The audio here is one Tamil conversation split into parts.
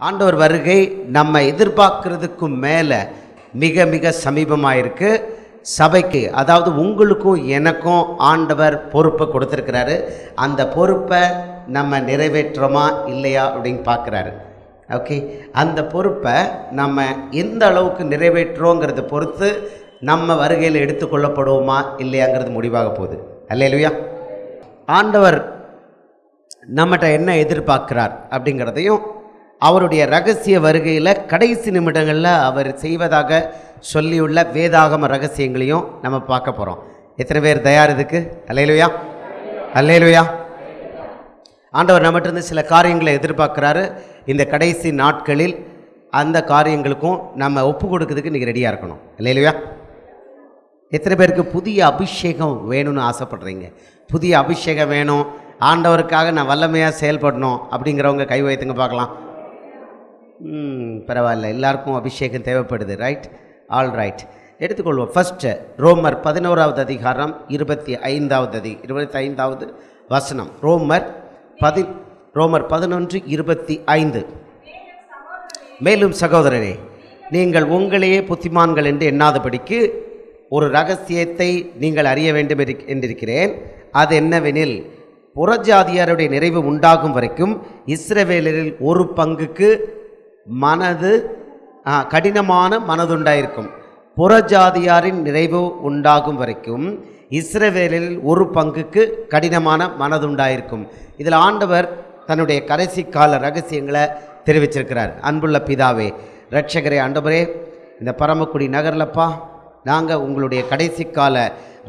ஆண்டவர் வருகை நம்ம எதிர்பார்க்கறதுக்கும் மேலே மிக மிக சமீபமாக இருக்குது. சபைக்கு, அதாவது உங்களுக்கும் எனக்கும் ஆண்டவர் பொறுப்பை கொடுத்துருக்கிறாரு. அந்த பொறுப்பை நம்ம நிறைவேற்றுறோமா இல்லையா அப்படின்னு பார்க்குறாரு. ஓகே, அந்த பொறுப்பை நம்ம எந்த அளவுக்கு நிறைவேற்றுறோங்கிறத பொறுத்து நம்ம வருகையில் எடுத்துக்கொள்ளப்படுவோமா இல்லையாங்கிறது முடிவாக போகுது. அல்லேலூயா. ஆண்டவர் நம்மகிட்ட என்ன எதிர்பார்க்கிறார் அப்படிங்கிறதையும் அவருடைய ரகசிய வருகையில் கடைசி நிமிடங்களில் அவர் செய்வதாக சொல்லியுள்ள வேதாகம ரகசியங்களையும் நம்ம பார்க்க போகிறோம். எத்தனை பேர் தயார் இதுக்கு? அல்லேலூயா, அல்லேலூயா. ஆண்டவர் நம்மகிட்ட சில காரியங்களை எதிர்பார்க்குறாரு. இந்த கடைசி நாட்களில் அந்த காரியங்களுக்கும் நம்ம ஒப்பு கொடுக்கறதுக்கு நீங்கள் ரெடியாக இருக்கணும். அல்லேலூயா. எத்தனை பேருக்கு புதிய அபிஷேகம் வேணும்னு ஆசைப்படுறீங்க? புதிய அபிஷேகம் வேணும், ஆண்டவருக்காக நான் வல்லமையாக செயல்படணும் அப்படிங்கிறவங்க கை வைத்துங்க பார்க்கலாம். பரவாயில்ல, எல்லாருக்கும் அபிஷேகம் தேவைப்படுது. ரைட், ஆல் ரைட், எடுத்துக்கொள்வோம். ஃபஸ்ட்டு ரோமர் 11வது அதிகாரம் 25வது வசனம். ரோமர் 11:25. மேலும் சகோதரரே, நீங்கள் உங்களையே புத்திமான்கள் என்று எண்ணாதபடிக்கு ஒரு ரகசியத்தை நீங்கள் அறிய வேண்டும் என்றிருக்கிறேன். அது என்னவெனில், புறஜாதியாருடைய நிறைவு உண்டாகும் வரைக்கும் இஸ்ரவேலரில் ஒரு பங்குக்கு கடினமான மனதுண்டாயிருக்கும். புறஜாதியாரின் நிறைவு உண்டாகும் வரைக்கும் இஸ்ரவேலில் ஒரு பங்குக்கு கடினமான மனதுண்டாயிருக்கும். இதில் ஆண்டவர் தன்னுடைய கடைசி கால ரகசியங்களை தெரிவிச்சிருக்கிறார். அன்புள்ள பிதாவே, இரட்சகரே, ஆண்டவரே, இந்த பரமக்குடி நகர்லப்பா நாங்கள் உங்களுடைய கடைசி கால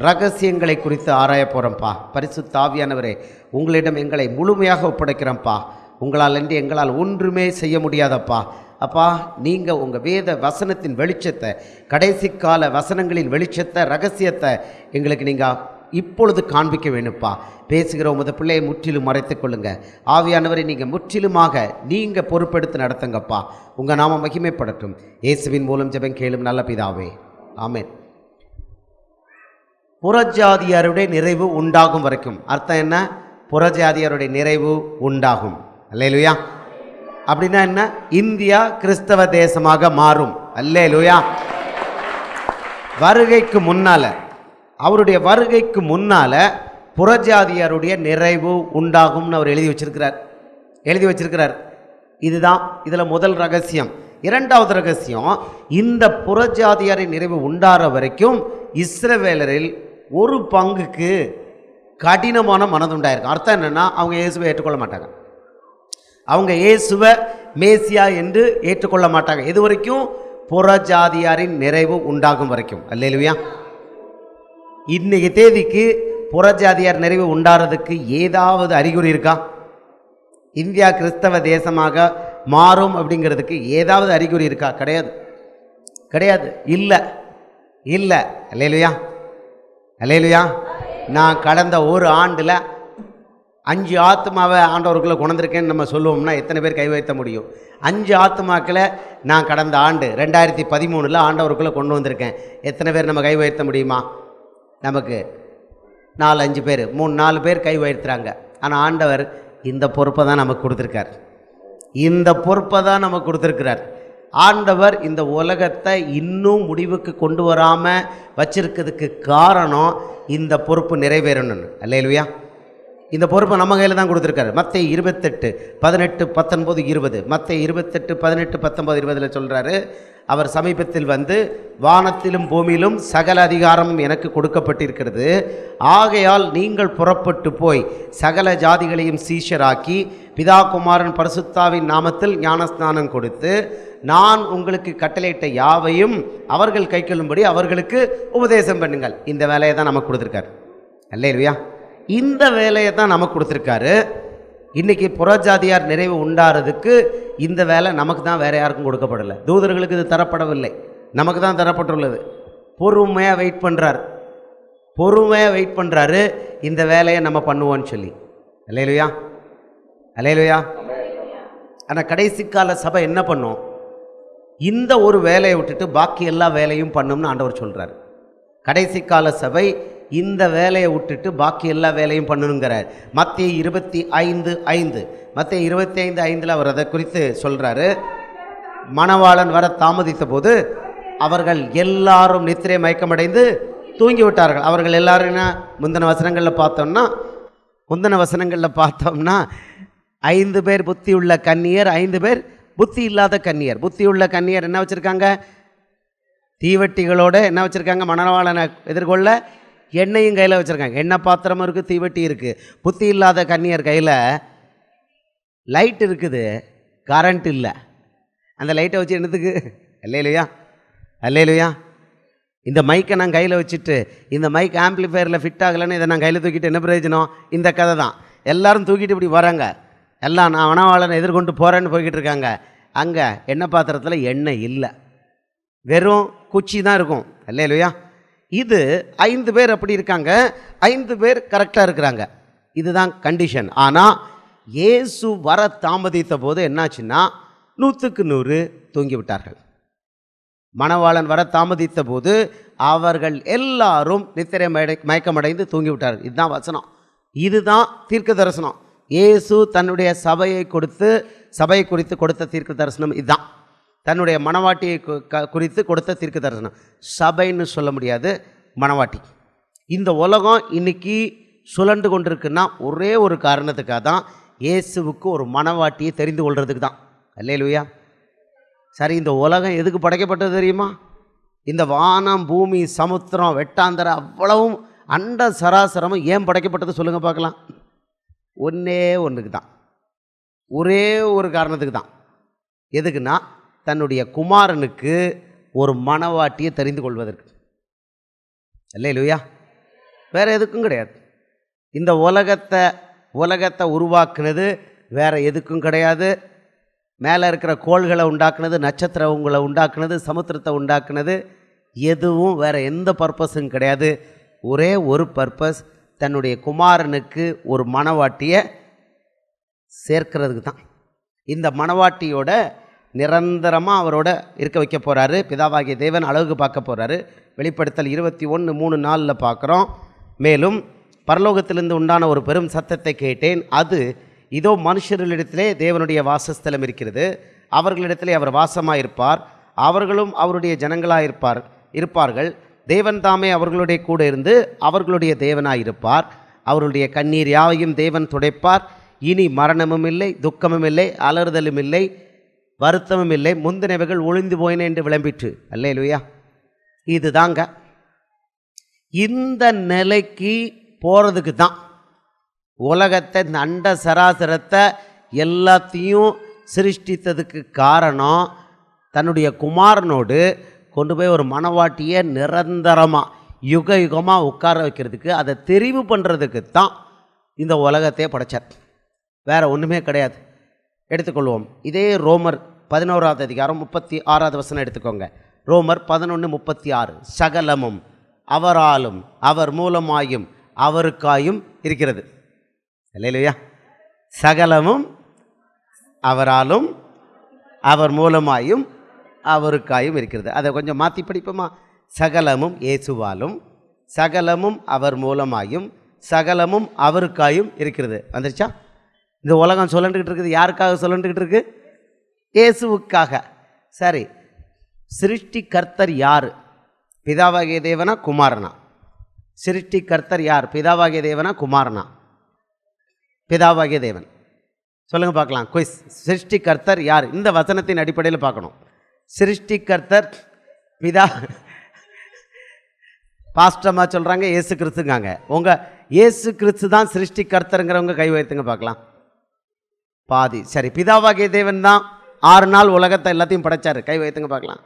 ரகசியங்களை குறித்து ஆராய போகிறோம்ப்பா. பரிசுத்த ஆவியானவரே, உங்களிடம் எங்களை முழுமையாக ஒப்படைக்கிறோம்ப்பா. உங்களால் என்று எங்களால் ஒன்றுமே செய்ய முடியாதப்பா. அப்பா, நீங்கள் உங்கள் வேத வசனத்தின் வெளிச்சத்தை, கடைசி கால வசனங்களின் வெளிச்சத்தை, ரகசியத்தை எங்களுக்கு நீங்கள் இப்பொழுது காண்பிக்க வேணும்ப்பா. பேசுகிற உமது பிள்ளையை முற்றிலும் மறைத்துக் கொள்ளுங்க. ஆவியானவரை நீங்கள் முற்றிலுமாக நீங்கள் பொறுப்பெடுத்து நடத்துங்கப்பா. உங்கள் நாமம் மகிமைப்படட்டும். இயேசுவின் மூலம் ஜெபம் கேளும் நல்ல பிதாவே, ஆமென். புறஜாதியாருடைய நிறைவு உண்டாகும் வரைக்கும் அர்த்தம் என்ன? புறஜாதியாருடைய நிறைவு உண்டாகும். அல்லேலூயா. அப்படின்னா என்ன? இந்தியா கிறிஸ்தவ தேசமாக மாறும். அல்லேலூயா. வருகைக்கு முன்னால, அவருடைய வருகைக்கு முன்னால புறஜாதியாருடைய நிறைவு உண்டாகும்னு அவர் எழுதி வச்சிருக்கிறார். இதுதான் இதில் முதல் ரகசியம். இரண்டாவது ரகசியம், இந்த புறஜாதியாரின் நிறைவு உண்டாற வரைக்கும் இஸ்ரவேலரில் ஒரு பங்குக்கு கடினமான மனதுண்டாயிருக்கும். அர்த்தம் என்னென்னா, அவங்க இயேசுவை ஏற்றுக்கொள்ள மாட்டாங்க. அவங்க இயேசுவை மேசியா என்று ஏற்றுக்கொள்ள மாட்டாங்க. இது வரைக்கும் புறஜாதியாரின் நிறைவு உண்டாகும் வரைக்கும். அல்லேலூயா. இன்னைக்கு தேதிக்கு புறஜாதியார் நிறைவு உண்டாறதுக்கு ஏதாவது அறிகுறி இருக்கா? இந்தியா கிறிஸ்தவ தேசமாக மாறும் அப்படிங்கிறதுக்கு ஏதாவது அறிகுறி இருக்கா? கிடையாது. இல்லை. அல்லேலூயா, அல்லேலூயா. நான் கடந்த ஒரு ஆண்டில் 5 ஆத்மாவை ஆண்டவருக்குள்ளே கொண்டிருக்கேன்னு நம்ம சொல்லுவோம்னா எத்தனை பேர் கை வைத்த முடியும்? 5 ஆத்மாக்களை நான் கடந்த ஆண்டு 2013 ஆண்டவருக்குள்ளே கொண்டு வந்திருக்கேன். எத்தனை பேர் நம்ம கை உயர்த்த முடியுமா? நமக்கு 4-5 பேர், 3-4 பேர் கை உயர்த்துறாங்க. ஆனால் ஆண்டவர் இந்த பொறுப்பை தான் நமக்கு கொடுத்துருக்கிறார். ஆண்டவர் இந்த உலகத்தை இன்னும் முடிவுக்கு கொண்டு வராமல் வச்சிருக்கிறதுக்கு காரணம் இந்த பொறுப்பு நிறைவேறணும்னு. அல்லேலூயா. இந்த பொறுப்பை நம்ம கையில் தான் கொடுத்துருக்காரு. மத்தேயு 28:18-19-20. மத்தேயு 28:18-19-20 சொல்கிறாரு, அவர் சமீபத்தில் வந்து, வானத்திலும் பூமியிலும் சகல அதிகாரமும் எனக்கு கொடுக்கப்பட்டிருக்கிறது. ஆகையால் நீங்கள் புறப்பட்டு போய் சகல ஜாதிகளையும் சீஷராக்கி பிதா குமாரன் பரிசுத்தாவின் நாமத்தில் ஞானஸ்நானம் கொடுத்து நான் உங்களுக்கு கட்டளையிட்ட யாவையும் அவர்கள் கைக்கொள்ளும்படி அவர்களுக்கு உபதேசம் பண்ணுங்கள். இந்த வேலையை தான் நமக்கு கொடுத்துருக்காரு. அல்லேலூயா. இந்த வேலையை தான் நமக்கு கொடுத்துருக்காரு. இன்றைக்கி புறஜாதியார் நிறைவு உண்டாறதுக்கு இந்த வேலை நமக்கு தான், வேறு யாருக்கும் கொடுக்கப்படலை. தூதர்களுக்கு இது தரப்படவில்லை, நமக்கு தான் தரப்பட்டுள்ளது. பொறுமையாக வெயிட் பண்ணுறாரு இந்த வேலையை நம்ம பண்ணுவோன்னு சொல்லி. அல்லேலூயா, அல்லேலூயா. ஆனால் கடைசி கால சபை என்ன பண்ணும்? இந்த ஒரு வேலையை விட்டுட்டு பாக்கி எல்லா வேலையும் பண்ணும்னு ஆண்டவர் சொல்கிறார். கடைசி கால சபை இந்த வேலையை விட்டுட்டு பாக்கி எல்லா வேலையும் பண்ணணுங்கிறார். மத்தேயு 25:5 மத்தேயு 25:5 அவர் அதை குறித்து சொல்கிறாரு. மணவாளன் வர தாமதித்த போது அவர்கள் எல்லாரும் நித்திரை மயக்கமடைந்து தூங்கி விட்டார்கள். அவர்கள் எல்லாரும் முந்தின வசனங்களில் பார்த்தோம்னா 5 பேர் புத்தியுள்ள கன்னியர், 5 பேர் புத்தி இல்லாத கன்னியர். புத்தியுள்ள கன்னியர் என்ன வச்சுருக்காங்க? தீவட்டிகளோடு என்ன வச்சுருக்காங்க? மணவாளனை எதிர்கொள்ள எண்ணெயும் கையில் வச்சுருக்காங்க. எண்ணெய் பாத்திரமும் இருக்குது, தீவட்டி இருக்குது. புத்தி இல்லாத கன்னியர் கையில் லைட் இருக்குது, கரண்ட் இல்லை. அந்த லைட்டை வச்சு என்னத்துக்கு? அல்லேலூயா. இந்த மைக்கை நான் கையில் வச்சுட்டு இந்த மைக் ஆம்பிளிஃபயரில் ஃபிட் ஆகலைன்னு இதை நான் கையில் தூக்கிட்டு என்ன பிரயோஜனம்? இந்த கதை தான். எல்லோரும் தூக்கிட்டு இப்படி வராங்க, எல்லாம் நான் மணவாளனை எதிர்கொண்டு போகிறேன்னு போய்கிட்டு இருக்காங்க. அங்கே எண்ணெய் பாத்திரத்தில் எண்ணெய் இல்லை, வெறும் குச்சி தான் இருக்கும். அல்லேலூயா. இது 5 பேர் அப்படி இருக்காங்க, 5 பேர் கரெக்டாக இருக்கிறாங்க. இதுதான் கண்டிஷன். ஆனால் இயேசு வர தாமதித்த போது என்னாச்சுன்னா 100க்கு 100 தூங்கி விட்டார்கள். மணவாளன் வர தாமதித்த போது அவர்கள் எல்லாரும் நித்திரை மயக்கமடைந்து தூங்கி விட்டார்கள். இதுதான் வசனம், இதுதான் தீர்க்க தரிசனம். இயேசு தன்னுடைய சபையை குறித்து கொடுத்த தீர்க்க தரிசனம் இதுதான். தன்னுடைய மணவாட்டியை குறித்து கொடுத்த தீர்க்க தரிசனம். சபைன்னு சொல்ல முடியாது, மணவாட்டி. இந்த உலகம் இன்னைக்கு சுழண்டு கொண்டிருக்குன்னா ஒரே ஒரு காரணத்துக்காக தான், இயேசுவுக்கு ஒரு மணவாட்டியை தெரிந்து கொள்றதுக்கு தான். அல்லேலூயா. சரி, இந்த உலகம் எதுக்கு படைக்கப்பட்டது தெரியுமா? இந்த வானம், பூமி, சமுத்திரம், வெட்டாந்தர அவ்வளவும் அண்ட சராசரமும் ஏன் படைக்கப்பட்டது சொல்லுங்கள் பார்க்கலாம்? ஒன்றுக்கு தான், ஒரே ஒரு காரணத்துக்கு தான். எதுக்குன்னா தன்னுடைய குமாரனுக்கு ஒரு மணவாட்டியை தெரிந்து கொள்வதற்கு. அல்லேலூயா. வேறு எதுக்கும் கிடையாது. இந்த உலகத்தை உருவாக்குனது வேறு எதுக்கும் கிடையாது. மேலே இருக்கிற கோள்களை உண்டாக்குனது, நட்சத்திரங்களை உண்டாக்குனது, சமுத்திரத்தை உண்டாக்குனது, எதுவும் வேறு எந்த பர்பஸும் கிடையாது. ஒரே ஒரு பர்பஸ், தன்னுடைய குமாரனுக்கு ஒரு மணவாட்டியை சேர்க்கிறதுக்கு தான். இந்த மணவாட்டியோட நிரந்தரமாக அவரோட இருக்க வைக்க போகிறாரு. பிதாவாகிய தேவன் அழகு பார்க்க போகிறாரு. வெளிப்படுத்தல் 21:3-4 பார்க்குறோம். மேலும் பரலோகத்திலிருந்து உண்டான ஒரு பெரும் சத்தத்தை கேட்டேன். அது இதோ மனுஷர்களிடத்திலே தேவனுடைய வாசஸ்தலம் இருக்கிறது, அவர்களிடத்திலே அவர் வாசமாயிருப்பார், அவர்களும் அவருடைய ஜனங்களாயிருப்பார்கள். தேவன் தாமே அவர்களுடைய கூட இருந்து அவர்களுடைய தேவனாயிருப்பார். அவர்களுடைய கண்ணீர் யாவையும் தேவன் துடைப்பார். இனி மரணமும் இல்லை, துக்கமும் இல்லை, அலறுதலும் இல்லை, வருத்தமும் இல்லை, முந்தினவைகள் ஒளிந்து போயின என்று விளம்பிற்று. அல்லேலூயா. இதுதாங்க இந்த நிலைக்கு போகிறதுக்கு தான் உலகத்தை, இந்த அண்ட சராசரத்தை எல்லாத்தையும் சிருஷ்டித்ததுக்கு காரணம், தன்னுடைய குமாரனோடு கொண்டு போய் ஒரு மணவாட்டியை நிரந்தரமாக யுகமாக உட்கார வைக்கிறதுக்கு, அதை தெரிவு பண்ணுறதுக்கு தான் இந்த உலகத்தையே படைச்சார். வேறு ஒன்றுமே கிடையாது. எடுத்துக்கொள்வோம். இதே ரோமர் 11வது அதிகாரம் 36வது வசனம் எடுத்துக்கோங்க. ரோமர் 11:36. சகலமும் அவராலும் அவர் மூலமாயும் அவருக்காயும் இருக்கிறது. அல்லேலூயா. சகலமும் அவராலும் அவர் மூலமாயும் அவருக்காயும் இருக்கிறது. அதை கொஞ்சம் மாற்றி படிப்போமா? சகலமும் இயேசுவாலும், சகலமும் அவர் மூலமாயும், சகலமும் அவருக்காயும் இருக்கிறது. வந்துருச்சா? இந்த உலகம் சொல்லிட்டுக்கிட்டு இருக்குது. யாருக்காக சொல்லிட்டுக்கிட்டு இருக்கு? இயேசுவுக்காக. சரி, சிருஷ்டி கர்த்தர் யார்? பிதாவாகிய தேவனா குமாரனா? சிருஷ்டி கர்த்தர் யார்? பிதாவாகிய தேவனா குமாரனா? பிதாவாகிய தேவன். சொல்லுங்கள் பார்க்கலாம். குயிஸ். சிருஷ்டி கர்த்தர் யார்? இந்த வசனத்தின் அடிப்படையில் பார்க்கணும். சிருஷ்டி கர்த்தர் பிதா. பாஸ்டமா சொல்கிறாங்க இயேசு கிறிஸ்துங்காங்க. உங்கள் இயேசு கிறிஸ்து தான் சிருஷ்டி கர்த்தருங்கிறவங்க கை வைத்துங்க பார்க்கலாம். பாதி. சரி, பிதாவாகிய தேவன் தான் 6 நாள் உலகத்தை எல்லாத்தையும் படைச்சார். கை வைத்துங்க பார்க்கலாம்.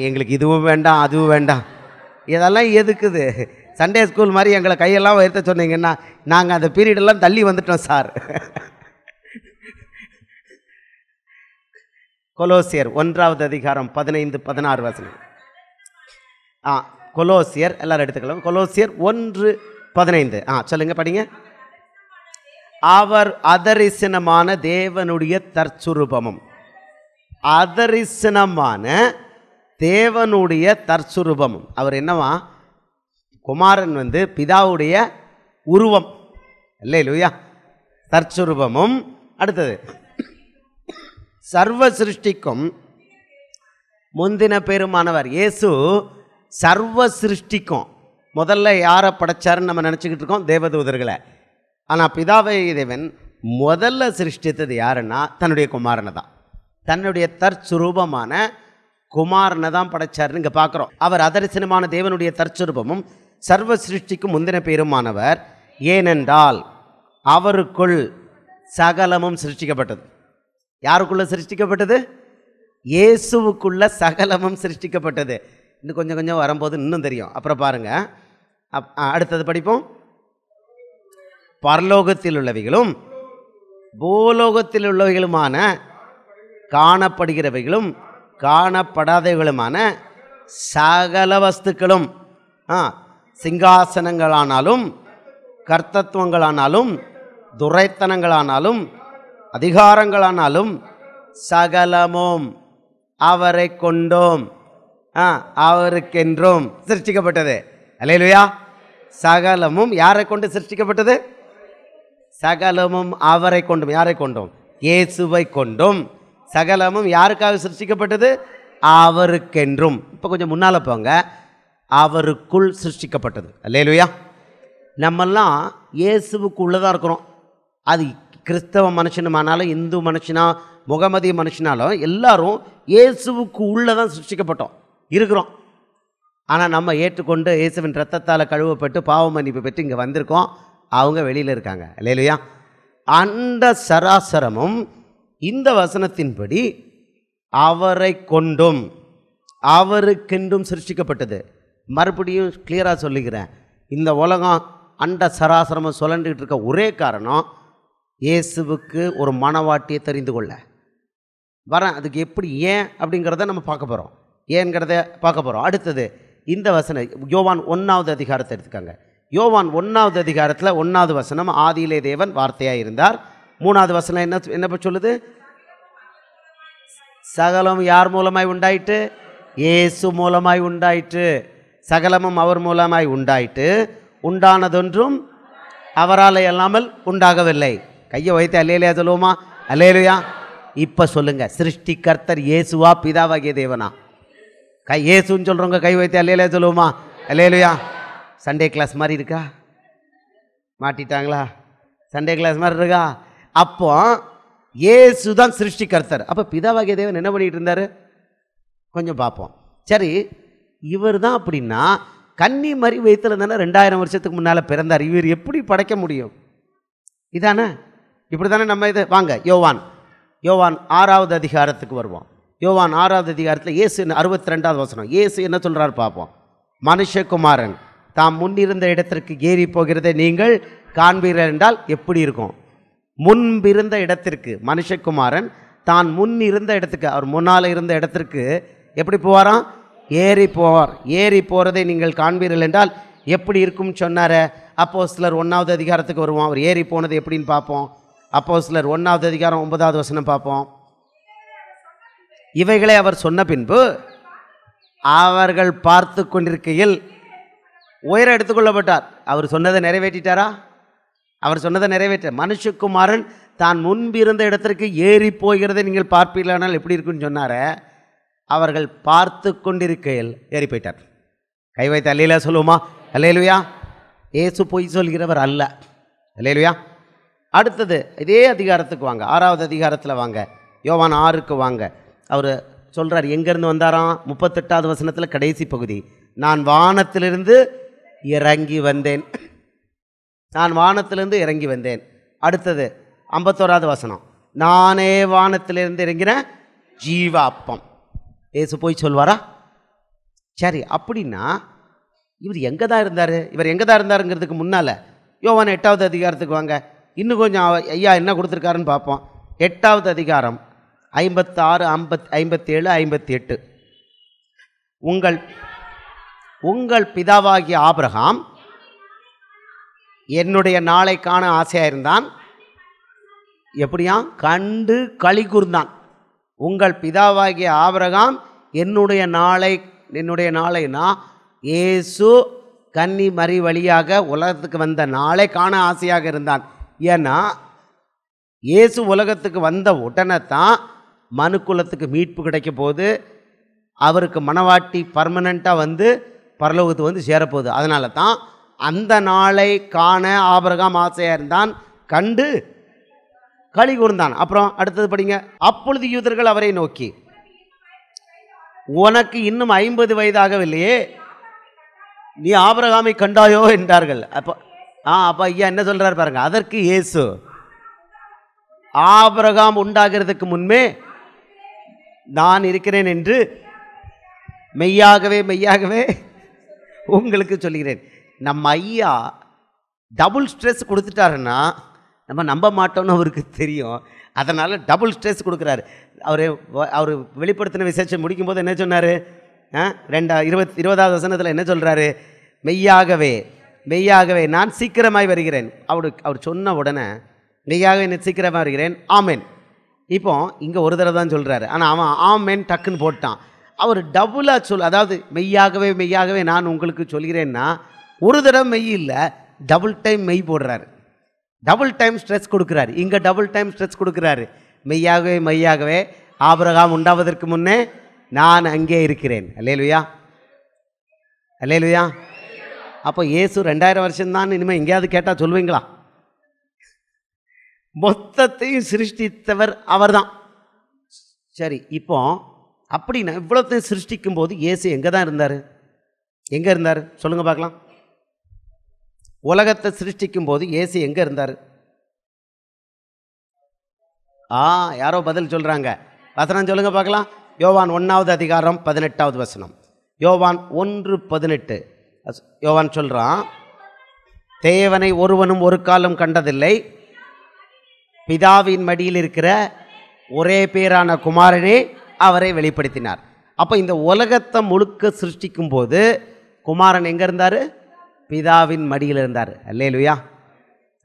எங்களுக்கு இதுவும் வேண்டாம், அதுவும் வேண்டாம், இதெல்லாம் எதுக்குது? சண்டே ஸ்கூல் மாதிரி எங்களை கையெல்லாம் உயர்த்த சொன்னீங்கன்னா நாங்கள் அந்த பீரியடெல்லாம் தள்ளி வந்துட்டோம் சார். கொலோசியர் 1வது அதிகாரம் 15-16 வசனம். கொலோசியர் எல்லாரும் எடுத்துக்கலாம். கொலோசியர் 1:15. சொல்லுங்க, படிங்க. அவர் அதரிசனமான தேவனுடைய தற்சுரூபமும். அதரிசனமான தேவனுடைய தற்சுரூபமும். அவர் என்னவா? குமாரன் பிதாவுடைய உருவம். அல்லேலூயா. தற்சுரூபமும் அடுத்தது, சர்வ சிருஷ்டிக்கும் முந்தின பெருமானவர். இயேசு சர்வ சிருஷ்டிக்கும் முதல்ல யாரை படைச்சாருன்னு நம்ம நினச்சிக்கிட்டு இருக்கோம்? தேவதூதர்களை. ஆனால் பிதாவை தேவன் முதல்ல சிருஷ்டித்தது யாருன்னா தன்னுடைய குமாரனை தான். தன்னுடைய தற்சுரூபமான குமாரனை தான் படைச்சாருன்னு இங்கே பார்க்குறோம். அவர் அதரிசனமான தேவனுடைய தற்சுரூபமும் சர்வ சிருஷ்டிக்கும் முந்தின பெருமானவர். ஏனென்றால் அவருக்குள் சகலமும் சிருஷ்டிக்கப்பட்டது. யாருக்குள்ள சிருஷ்டிக்கப்பட்டது? இயேசுவுக்குள்ள சகலமும் சிருஷ்டிக்கப்பட்டது. இன்னும் கொஞ்சம் கொஞ்சம் வரும்போது இன்னும் தெரியும், அப்புறம் பாருங்க. அடுத்தது படிப்போம். பரலோகத்தில் உள்ளவைகளும் பூலோகத்தில் உள்ளவைகளுமான காணப்படுகிறவைகளும் காணப்படாதவைகளுமான சகல வஸ்துக்களும், சிங்காசனங்களானாலும் கர்த்தத்துவங்களானாலும் துரைத்தனங்களானாலும் அதிகாரங்களானாலும் சகலமும் அவரை கொண்டோம் அவருக்கென்றும் சிருஷ்டிக்கப்பட்டது. அல்லேலூயா. சகலமும் யாரை கொண்டு சிருஷ்டிக்கப்பட்டது? சகலமும் அவரை கொண்டும். யாரை கொண்டும்? இயேசுவை கொண்டும். சகலமும் யாருக்காக சிருஷ்டிக்கப்பட்டது? அவருக்கென்றும். இப்போ கொஞ்சம் முன்னால் போங்க. அவருக்குள் சிருஷ்டிக்கப்பட்டது. அல்லேலூயா. நம்மெல்லாம் இயேசுவுக்கு உள்ளதாக இருக்கிறோம். அது கிறிஸ்தவ மனுஷனுமானாலும் இந்து மனுஷனா முகமதிய மனுஷனாலும் எல்லாரும் இயேசுவுக்கு உள்ளதான் சிருஷ்டிக்கப்பட்டோம் இருக்கிறோம். ஆனால் நம்ம ஏற்றுக்கொண்டு இயேசுவின் ரத்தத்தால் கழுவப்பட்டு பாவ மன்னிப்பு பெற்று இங்கே வந்திருக்கோம். அவங்க வெளியில் இருக்காங்க. அல்லேலூயா. அண்ட சராசரமும் இந்த வசனத்தின்படி அவரை கொண்டும் அவருக்கென்றும் சிருஷ்டிக்கப்பட்டது. மறுபடியும் கிளியராக சொல்லிக்கிறேன், இந்த உலகம் அண்ட சராசரமும் சுழண்டுகிட்டு இருக்க ஒரே காரணம் இயேசுவுக்கு ஒரு மனவாட்டியை தெரிந்து கொள்ள வரேன். அதுக்கு எப்படி ஏன் அப்படிங்கிறத நம்ம பார்க்க போகிறோம். ஏங்கிறத பார்க்க போகிறோம். அடுத்தது இந்த வசனம் யோவான் 1வது அதிகாரத்தை எடுத்துக்காங்க. யோவான் 1வது அதிகாரத்தில் 1வது வசனம், ஆதியிலே தேவன் வார்த்தையாக இருந்தார். 3வது வசனம் என்ன சொல்லுது? சகலம் யார் மூலமாய் உண்டாயிட்டு? இயேசு மூலமாய் உண்டாயிற்று. சகலமும் அவர் மூலமாய் உண்டாயிட்டு, உண்டானதொன்றும் அவரால் இல்லாமல் உண்டாகவில்லை. கையை வைத்து அல்லேலூயா சொல்லுவோமா? அல்லேலூயா. இப்போ சொல்லுங்க, சிருஷ்டிகர்த்தர் இயேசுவா பிதாவாகிய தேவனா? இயேசுன்னு சொல்கிறவங்க கை வைத்து அல்லேலூயா சொல்லுவோமா? அல்லேலூயா. சண்டே கிளாஸ் மாதிரி இருக்கா? மாட்டிட்டாங்களா? சண்டே கிளாஸ் மாதிரி இருக்கா? அப்போ இயேசு தான் சிருஷ்டிகர்த்தர். அப்போ பிதாவாகிய தேவன் என்ன பண்ணிட்டு இருந்தார்? கொஞ்சம் பார்ப்போம். சரி, இவர் தான் அப்படின்னா கன்னி மரி வயிற்றில் இருந்தானே 2000 வருஷத்துக்கு முன்னால் பிறந்தார். இவர் எப்படி படைக்க முடியும்? இதானே, இப்படி தானே நம்ம இது. வாங்க யோவான் 6வது அதிகாரத்துக்கு வருவோம். யோவான் 6வது அதிகாரத்தில் இயேசு 62வது வசனம் இயேசு என்ன சொல்கிறார் பார்ப்போம். மனுஷகுமாரன் தாம் முன்னிருந்த இடத்திற்கு ஏறி போகிறதை நீங்கள் காண்பீர்கள் என்றால் எப்படி இருக்கும்? முன்பிருந்த இடத்திற்கு மனுஷகுமாரன் தான் முன் இருந்த இடத்துக்கு, அவர் முன்னால் இருந்த இடத்திற்கு எப்படி போவாராம்? ஏறி போவார். ஏறி போகிறதை நீங்கள் காண்பீர்கள் என்றால் எப்படி இருக்கும்னு சொன்னார். அப்போஸ்தலர் 1வது அதிகாரத்துக்கு வருவோம். அவர் ஏறி போனது எப்படின்னு பார்ப்போம். அப்போஸ்தலர் 1வது அதிகாரம் 9வது வசனம் பார்ப்போம். இவைகளை அவர் சொன்ன பின்பு அவர்கள் பார்த்து கொண்டிருக்கையில் உயர எடுத்துக்கொள்ளப்பட்டார். அவர் சொன்னதை நிறைவேற்றிட்டாரா? அவர் சொன்னதை நிறைவேற்ற மனுஷகுமாரன் தான் முன்பிருந்த இடத்திற்கு ஏறி போகிறதை நீங்கள் பார்ப்பீர்களானால் எப்படி இருக்குன்னு சொன்னார. அவர்கள் பார்த்து கொண்டிருக்கையில் ஏறி போயிட்டார். கை வைத்து அல்லேலூயா சொல்லுவோமா? அல்லேலூயா. இயேசு பொய் சொல்கிறவர் அல்ல. அல்லேலூயா. அடுத்தது இதே அதிகாரத்துக்கு வாங்க, 6வது அதிகாரத்தில் வாங்க, யோவான் 6க்கு வாங்க. அவர் சொல்கிறார் எங்கேருந்து வந்தாராம்? 38வது வசனத்தில் கடைசி பகுதி, நான் வானத்திலிருந்து இறங்கி வந்தேன். நான் வானத்திலிருந்து இறங்கி வந்தேன். அடுத்தது 51வது வசனம், நானே வானத்திலிருந்து இறங்கின ஜீவ அப்பம். ஏசு போய் சொல்வாரா? சரி, அப்படின்னா இவர் எங்கே தான் இருந்தார்? இவர் எங்கே தான் இருந்தாருங்கிறதுக்கு முன்னால் யோவான் 8வது அதிகாரத்துக்கு வாங்க. இன்னும் கொஞ்சம் ஐயா என்ன கொடுத்துருக்காருன்னு பார்ப்போம். 8வது அதிகாரம் 56, 57, 58. உங்கள் பிதாவாகிய ஆபிரகாம் என்னுடைய நாளை காண ஆசையாக இருந்தான். எப்படியா? கண்டு களி கூர்ந்தான். உங்கள் பிதாவாகிய ஆபிரகாம் என்னுடைய நாளைனா இயேசு கன்னி மரி வழியாக உலகத்துக்கு வந்த நாளை காண ஆசையாக இருந்தான். ஏன்னா இயேசு உலகத்துக்கு வந்த உடனே தான் மனுக்குலத்துக்கு மீட்பு கிடைக்க போகுது. அவருக்கு மணவாட்டி பர்மனெண்ட்டாக வந்து பரலோகத்துக்கு வந்து சேரப்போகுது. அதனால தான் அந்த நாளை காண ஆபிரகாம் ஆசையாக இருந்தான், கண்டு களி கூர்ந்தான். அப்புறம் அடுத்தது படிங்க. அப்பொழுது யூதர்கள் அவரை நோக்கி, உனக்கு இன்னும் 50 வயதாகவில்லையே, நீ ஆபிரகாமை கண்டாயோ என்றார்கள். அப்போ ஐயா என்ன சொல்றாரு பாருங்க. அதற்கு இயேசு, ஆபிரகாம் உண்டாகிறதுக்கு முன்பே நான் இருக்கிறேன் என்று மெய்யாகவே மெய்யாகவே உங்களுக்கு சொல்கிறேன். நம்ம ஐயா டபுள் ஸ்ட்ரெஸ் கொடுத்துட்டாருன்னா நம்ம நம்ப மாட்டோம்னு அவருக்கு தெரியும். அதனால் டபுள் ஸ்ட்ரெஸ் கொடுக்குறாரு. அவர் வெளிப்படுத்தின விசேஷம் முடிக்கும்போது என்ன சொன்னார்? 20வது வசனத்தில் என்ன சொல்கிறாரு? மெய்யாகவே மெய்யாகவே நான் சீக்கிரமாய் வருகிறேன். அவர் சொன்ன உடனே மெய்யாகவே நான் சீக்கிரமாக வருகிறேன், ஆமேன். இப்போ இங்கே ஒரு தடவை தான் சொல்கிறாரு, ஆனால் அவன் ஆமேன் டக்குன்னு போட்டான். அவர் டபுளாக அதாவது மெய்யாகவே மெய்யாகவே நான் உங்களுக்கு சொல்கிறேன்னா ஒரு தடவை மெய் இல்லை, டபுள் டைம் மெய் போடுறாரு. டபுள் டைம் ஸ்ட்ரெஸ் கொடுக்குறாரு. இங்கே டபுள் டைம் ஸ்ட்ரெஸ் கொடுக்குறாரு. மெய்யாகவே மெய்யாகவே ஆபிரகாம் உண்டாவதற்கு முன்னே நான் அங்கே இருக்கிறேன். அல்லேலூயா, அல்லேலூயா. அப்போ இயேசு 2000 வருஷம்தான் இனிமேல் எங்கேயாவது கேட்டால் சொல்லுவீங்களா? மொத்தத்தையும் சிருஷ்டித்தவர் அவர் தான். சரி, இப்போ அப்படின்னா இவ்வளோத்தையும் சிருஷ்டிக்கும் போது இயேசு எங்கே தான் இருந்தார்? எங்கே இருந்தார் சொல்லுங்கள் பார்க்கலாம். உலகத்தை சிருஷ்டிக்கும் போது இயேசு எங்கே இருந்தார்? யாரோ பதில் சொல்கிறாங்க. வசனம் சொல்லுங்க பார்க்கலாம். யோவான் 1வது அதிகாரம் 18வது வசனம். யோவான் 1:18. யோவான் சொல்கிறான், தேவனை ஒருவனும் ஒரு காலம் கண்டதில்லை, பிதாவின் மடியில் இருக்கிற ஒரே பேரான குமாரனே அவரை வெளிப்படுத்தினார். அப்போ இந்த உலகத்தை முழுக்க சிருஷ்டிக்கும் போது குமாரன் எங்கே இருந்தார்? பிதாவின் மடியில் இருந்தார். அல்லேலூயா,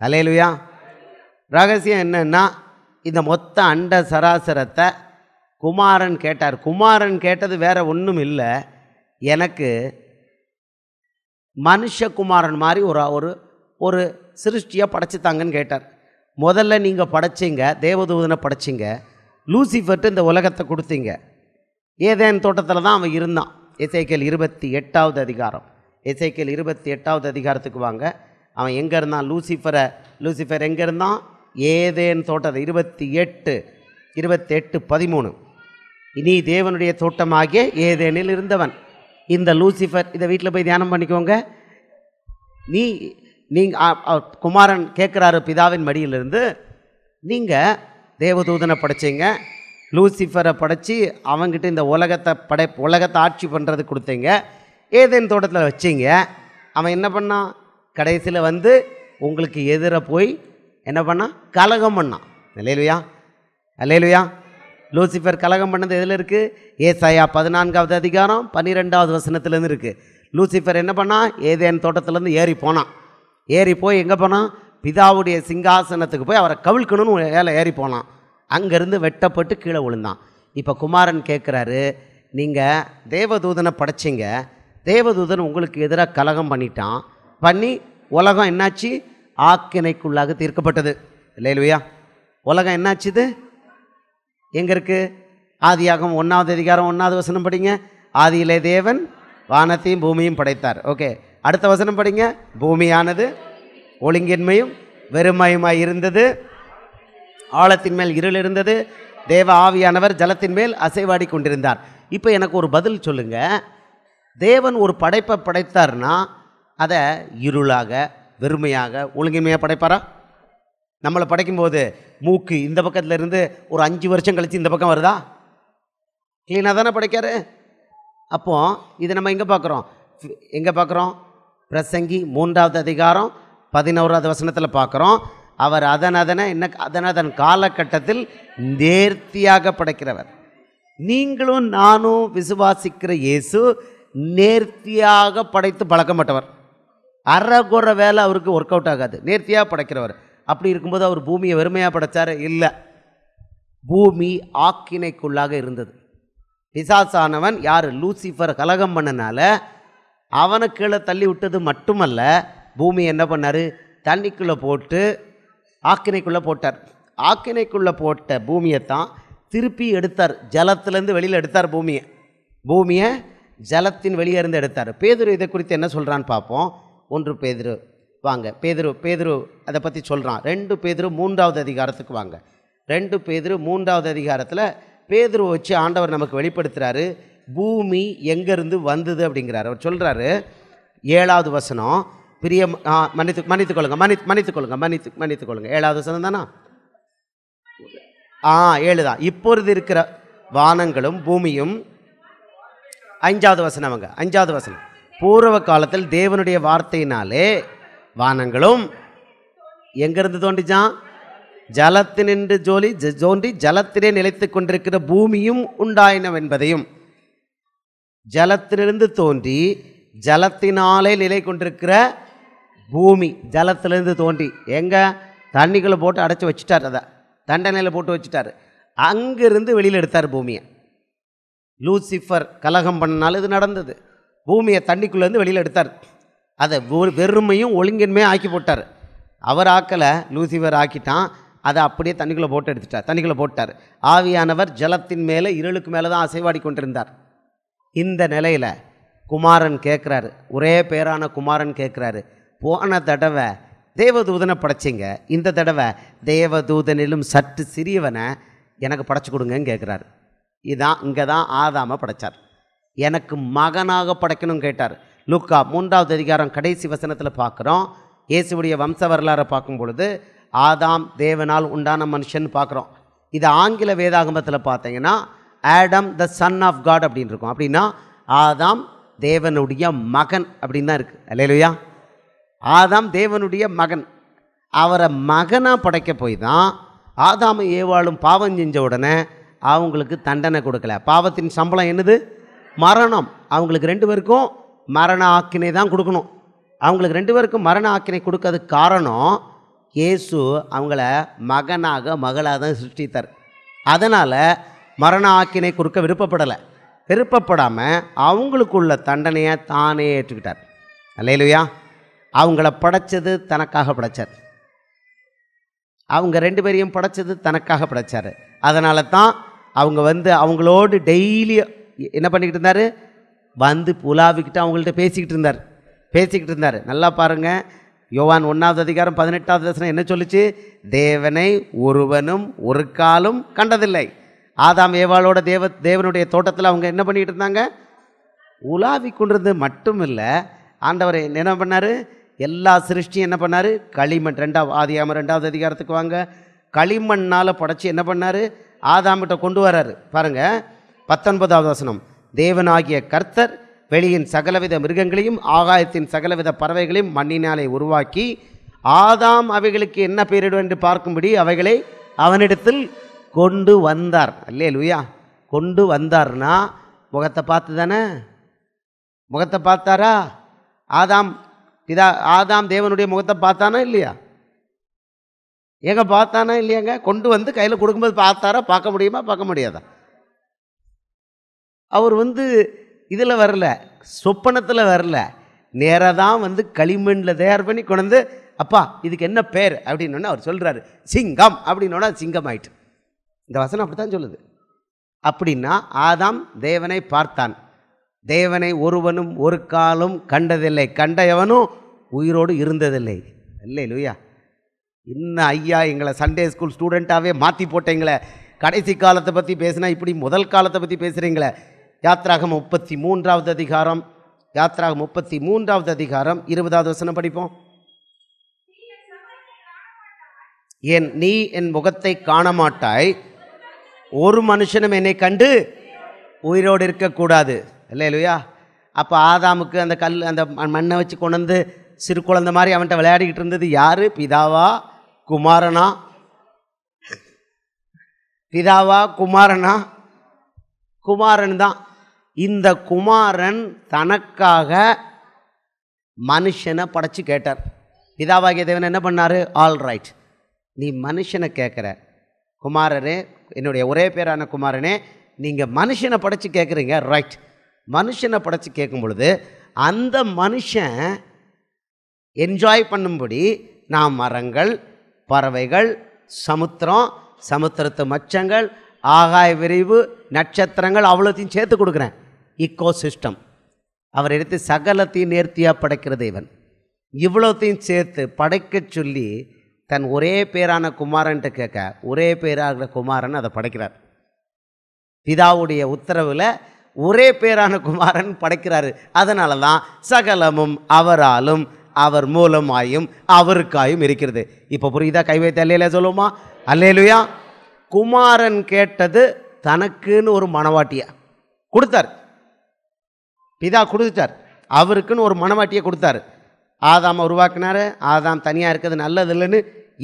அல்லேலூயா. ரகசியம் என்னன்னா, இந்த மொத்த அண்ட சராசரத்தை குமாரன் கேட்டார். குமாரன் கேட்டது வேற ஒன்றும் இல்லை, எனக்கு மனுஷகுமாரன் மாதிரி ஒரு ஒரு சிருஷ்டியை படைச்சித்தாங்கன்னு கேட்டார். முதல்ல நீங்கள் படைச்சிங்க, தேவதூதனை படைச்சிங்க, லூசிஃபர்ட்டு இந்த உலகத்தை கொடுத்தீங்க. ஏதேன் தோட்டத்தில் தான் அவன் இருந்தான். எசேக்கியேல் 28வது அதிகாரம். எசேக்கியேல் 28வது அதிகாரத்துக்கு வாங்க. அவன் எங்கே இருந்தான்? லூசிஃபர் எங்கே இருந்தான்? ஏதேன் தோட்டத்தை 28:13. இனி தேவனுடைய தோட்டமாகிய ஏதேனில் இருந்தவன் இந்த லூசிஃபர். இதை வீட்டில் போய் தியானம் பண்ணிக்கோங்க. நீங்கள் குமாரன் கேட்குறாரு பிதாவின் மடியிலிருந்து, நீங்கள் தேவதூதனை படைச்சிங்க, லூசிஃபரை படைச்சி அவங்ககிட்ட இந்த உலகத்தை ஆட்சி பண்ணுறது கொடுத்தீங்க, ஏதேன் தோட்டத்தில் வச்சிங்க. அவன் என்ன பண்ணான்? கடைசியில் வந்து உங்களுக்கு எதிராக போய் என்ன பண்ணான்? கலகம் பண்ணான். அல்லேலூயா, அல்லேலூயா. லூசிஃபர் கலகம் பண்ணது எதில் இருக்குது? ஏசாயா 14வது அதிகாரம் 12வது வசனத்துலேருந்து இருக்குது. லூசிஃபர் என்ன பண்ணான்? ஏதேன் தோட்டத்துலேருந்து ஏறி போய் எங்கே போனான்? பிதாவுடைய சிங்காசனத்துக்கு போய் அவரை கவிழ்க்கணும்னு ஏறி போனான். அங்கேருந்து வெட்டப்பட்டு கீழே விழுந்தான். இப்போ குமாரன் கேட்குறாரு, நீங்கள் தேவதூதனை படைச்சிங்க, தேவதூதன் உங்களுக்கு எதிராக கலகம் பண்ணி உலகம் என்னாச்சு? ஆக்கினைக்குள்ளாக தீர்க்கப்பட்டது. இல்லையா? உலகம் என்னாச்சுது? எங்கே இருக்குது? ஆதியாகமம் 1வது அதிகாரம் 1வது வசனம் படிங்க. ஆதியிலே தேவன் வானத்தையும் பூமியும் படைத்தார். ஓகே, அடுத்த வசனம் படிங்க. பூமியானது ஒழுங்கின்மையும் வெறுமையுமாய் இருந்தது, ஆழத்தின் மேல் இருள் இருந்தது, தேவ ஆவியானவர் ஜலத்தின் மேல் அசைவாடி கொண்டிருந்தார். இப்போ எனக்கு ஒரு பதில் சொல்லுங்க. தேவன் ஒரு படைப்பை படைத்தார்னா அதை இருளாக வெறுமையாக ஒழுங்கின்மையாக படைப்பாரா? நம்மளை படைக்கும்போது மூக்கு இந்த பக்கத்தில் இருந்து ஒரு 5 வருஷம் கழித்து இந்த பக்கம் வருதா? க்ளீனாக தானே படைக்காரு. அப்போ இதை நம்ம எங்கே பார்க்குறோம்? பிரசங்கி 3வது அதிகாரம் 11வது வசனத்தில் பார்க்குறோம். அவர் அதன் காலகட்டத்தில் நேர்த்தியாக படைக்கிறவர். நீங்களும் நானும் விசுவாசிக்கிற இயேசு நேர்த்தியாக படைத்து பழக்கப்பட்டவர். அறகுறை வேலை அவருக்கு ஒர்க் அவுட் ஆகாது. நேர்த்தியாக படைக்கிறவர். அப்படி இருக்கும்போது அவர் பூமியை வெறுமையாக படைச்சார்? இல்லை, பூமி ஆக்கினைக்குள்ளாக இருந்தது. பிசாசானவன் யார்? லூசிஃபர் கலகம் பண்ணனால அவனை கீழே தள்ளி விட்டது மட்டுமல்ல, பூமி என்ன பண்ணார்? தண்ணிக்குள்ளே போட்டு ஆக்கினைக்குள்ளே போட்டார். ஆக்கினைக்குள்ளே போட்ட பூமியைத்தான் திருப்பி எடுத்தார். ஜலத்திலேருந்து வெளியில் எடுத்தார் பூமியை ஜலத்தின் வெளியே இருந்து எடுத்தார். பேதுரு இதை குறித்து என்ன சொல்கிறான்னு பார்ப்போம். 1 பேதுரு வாங்க. பேதுரு அதை பற்றி சொல்கிறான். 2 பேதுரு 3வது அதிகாரத்துக்கு வாங்க. 2 பேதுரு 3வது அதிகாரத்தில் பேதுருவை வச்சு ஆண்டவர் நமக்கு வெளிப்படுத்துகிறாரு. பூமி எங்கேருந்து வந்தது அப்படிங்கிறார். அவர் சொல்கிறாரு 7வது வசனம். மன்னித்துக்கொள்ளுங்க 7வது வசனம் தானா? 7 தான். இப்பொழுது இருக்கிற வானங்களும் பூமியும் 5வது வசனம். 5வது வசனம். பூர்வ காலத்தில் தேவனுடைய வார்த்தையினாலே வானங்களும் எங்கிருந்து தோன்றிச்சான்? ஜலத்தினின்று தோன்றி ஜலத்திலே நிலைத்து கொண்டிருக்கிற பூமியும் உண்டாயினவென்பதையும், ஜலத்திலிருந்து தோன்றி ஜலத்தினாலே நிலை கொண்டிருக்கிற பூமி, ஜலத்திலிருந்து தோன்றி தண்ணிக்குள்ளே போட்டு அடைச்சி வச்சுட்டார். அதை தண்டனையில் போட்டு வச்சுட்டார். அங்கிருந்து வெளியில் எடுத்தார் பூமியை. லூசிஃபர் கலகம் பண்ணனால இது நடந்தது. பூமியை தண்ணிக்குள்ளேருந்து வெளியில் எடுத்தார். அதை வெறுமையும் ஒழுங்கின்மையும் ஆக்கி போட்டார். அவர் ஆக்கலை, லூசிஃபர் ஆக்கிட்டான். அதை அப்படியே தண்ணிக்குள்ளே போட்டார். ஆவியானவர் ஜலத்தின் மேலே இருளுக்கு மேலே தான் அசைவாடி கொண்டிருந்தார். இந்த நிலையில் குமாரன் கேட்குறாரு, ஒரே பேரான குமாரன் கேட்குறாரு, போன தடவை தேவதூதனை படைச்சிங்க, இந்த தடவை தேவதூதனிலும் சற்று சிறியவனை எனக்கு படைச்சி கொடுங்கன்னு கேட்குறாரு. இங்கே தான் ஆதாமை படைத்தார். எனக்கு மகனாக படைக்கணும்னு கேட்டார். லூக்கா 3வது அதிகாரம் கடைசி வசனத்தில் பார்க்குறோம். இயேசுவுடைய வம்ச வரலாறை பார்க்கும் பொழுது ஆதாம் தேவனால் உண்டான மனுஷன் பார்க்குறோம். இது ஆங்கில வேதாகமத்தில் பார்த்தீங்கன்னா Adam the son of God அப்படின்னு இருக்கும். அப்படின்னா ஆதாம் தேவனுடைய மகன் அப்படின்னு தான் இருக்குது. அல்லேலூயா. ஆதாம் தேவனுடைய மகன். அவரை மகனாக படைக்க போய் தான் ஆதாம் ஏவாளும் பாவம் செஞ்ச உடனே அவங்களுக்கு தண்டனை கொடுக்கல. பாவத்தின் சம்பளம் என்னது? மரணம். அவங்களுக்கு 2 பேருக்கும் மரண ஆக்கினை தான் கொடுக்கணும். அவங்களுக்கு 2 பேருக்கும் மரண ஆக்கினை கொடுக்கறதுக்கு காரணம் இயேசு அவங்கள மகனாக மகளாக தான் சிருஷ்டித்தார். அதனால் மரண ஆக்கினை கொடுக்க விருப்பப்படாமல் அவங்களுக்குள்ள தண்டனையை தானே ஏற்றுக்கிட்டார். அல்லேலூயா. அவங்கள படைச்சது தனக்காக படைச்சார். அவங்க 2 பேரையும் படைச்சது தனக்காக படைச்சார். அதனால தான் அவங்க அவங்களோடு டெய்லி என்ன பண்ணிக்கிட்டு இருந்தார்? புலாவிக்கிட்டு அவங்கள்ட்ட பேசிக்கிட்டு இருந்தார். நல்லா பாருங்கள். யோவான் 1வது அதிகாரம் 18வது வசனம் என்ன சொல்லுச்சு? தேவனை ஒருவனும் ஒரு காலும் கண்டதில்லை. ஆதாம் ஏவாளோட தேவனுடைய தோட்டத்தில் அவங்க என்ன பண்ணிக்கிட்டு இருந்தாங்க? உலாவி கொண்டிருந்தது மட்டும் இல்லை, ஆண்டவர் என்ன பண்ணார்? எல்லா சிருஷ்டியும் என்ன பண்ணார்? களிமண். ஆதியாகமம் 2வது அதிகாரத்துக்கு வாங்க. களிமண்ணால் படைச்சி என்ன பண்ணார்? ஆதாம்கிட்ட கொண்டு வர்றாரு. பாருங்கள் 19வது வசனம். தேவனாகிய கர்த்தர் வெளியின் சகலவித மிருகங்களையும் ஆகாயத்தின் சகலவித பறவைகளையும் மண்ணினாலே உருவாக்கி ஆதாம் அவைகளுக்கு என்ன பெயரிடும் என்று பார்க்கும்படி அவைகளை அவனிடத்தில் கொண்டு வந்தார். அல்லேலூயா. கொண்டு வந்தார்னா முகத்தை பார்த்து தானே? முகத்தை பார்த்தாரா? ஆதாம் தேவனுடைய முகத்தை பார்த்தானா இல்லையா? பார்த்தானா இல்லையாங்க? கொண்டு வந்து கையில் கொடுக்கும்போது பார்த்தாரா? பார்க்க முடியுமா? பார்க்க முடியாதா? அவர் இதில் வரல, சொப்பனத்தில் வரல, நேராக தான் களிமண்ணில் தயார் பண்ணி கொண்டு அப்பா இதுக்கு என்ன பேர் அப்படின்னு அவர் சொல்கிறாரு. சிங்கம் அப்படின்னோட சிங்கம் ஆயிட்டு. இந்த வசனம் அப்படி தான் சொல்லுது. அப்படின்னா ஆதாம் தேவனை பார்த்தான். தேவனை ஒருவனும் ஒரு காலும் கண்டதில்லை, கண்ட எவனும் உயிரோடு இருந்ததில்லை. அல்லேலூயா. இன்னும் ஐயா எங்களை சண்டே ஸ்கூல் ஸ்டூடெண்ட்டாகவே மாற்றி போட்டீங்களே, கடைசி காலத்தை பற்றி பேசினா இப்படி முதல் காலத்தை பற்றி பேசுகிறீங்களே. யாத்ராகமம் 33வது அதிகாரம் 20வது வசனம் படிப்போம். நீ என் முகத்தை காண மாட்டாய், ஒரு மனுஷனும் என்னை கண்டு உயிரோடு இருக்கக்கூடாது. அல்லேலூயா. அப்போ ஆதாமுக்கு அந்த மண்ணை வச்சு கொண்டு சிறு குழந்தை மாதிரி அவன்கிட்ட விளையாடிக்கிட்டு இருந்தது யார்? பிதாவா குமாரனா? குமாரன் தான். இந்த குமாரன் தனக்காக மனுஷனை படைச்சு கேட்டார். பிதாவாகிய தேவன் என்ன பண்ணார்? ஆல் ரைட், நீ மனுஷனை கேட்குற குமாரனே, என்னுடைய ஒரே பேரான குமாரனே, நீங்கள் மனுஷனை படைச்சு கேட்குறீங்க, ரைட். மனுஷனை படைச்சு கேட்கும் பொழுது அந்த மனுஷன் என்ஜாய் பண்ணும்படி நான் மரங்கள், பறவைகள், சமுத்திரம், சமுத்திரத்து மச்சங்கள், ஆகாய விரிவு, நட்சத்திரங்கள் அவ்வளோத்தையும் சேர்த்து கொடுக்குறேன். Eco system. அவர் எடுத்து சகலத்தையும் நேர்த்தியாக படைக்கிற தேவன். இவ்வளோத்தையும் சேர்த்து படைக்க சொல்லி தன் ஒரே பேரான குமாரன்ட்டு கேட்க, ஒரே பேராகிற குமாரன் அதை படைக்கிறார். பிதாவுடைய உத்தரவில் ஒரே பேரான குமாரன் படைக்கிறாரு. அதனால தான் சகலமும் அவராலும் அவர் மூலமாயும் அவருக்காயும் இருக்கிறது. இப்போ புரியுதா? கை வைத்து அல்லேலூயா சொல்லுவோமா? அல்லேலூயா. குமாரன் கேட்டது தனக்குன்னு ஒரு மணவாட்டியை கொடுத்தார். பிதா கொடுத்துட்டார். அவருக்குன்னு ஒரு மணவாட்டியை கொடுத்தாரு. ஆதாமை உருவாக்கினார். ஆதாம் தனியாக இருக்கிறது நல்லது இல்லைன்னு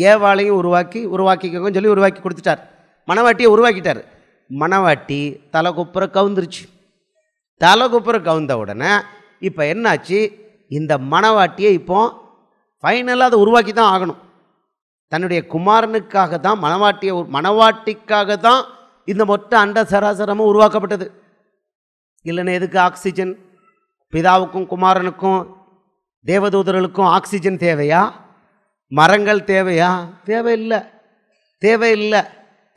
ஏவாளையும் உருவாக்கிக்கோன்னு சொல்லி உருவாக்கி கொடுத்துட்டார். மணவாட்டியை உருவாக்கிட்டார். மணவாட்டி தலைகுப்புற கவுந்துருச்சு. தலைகுப்புற கவுந்த உடனே இப்போ என்னாச்சு? இந்த மணவாட்டியை இப்போ ஃபைனலாக அதை உருவாக்கி தான் ஆகணும். தன்னுடைய குமாரனுக்காக தான் மணவாட்டிக்காக தான் இந்த மொத்த அண்ட சராசரமும் உருவாக்கப்பட்டது. இல்லைன்னா எதுக்கு ஆக்சிஜன்? பிதாவுக்கும் குமாரனுக்கும் தேவதூதர்களுக்கும் ஆக்சிஜன் தேவையா? மரங்கள் தேவையா? தேவையில்லை.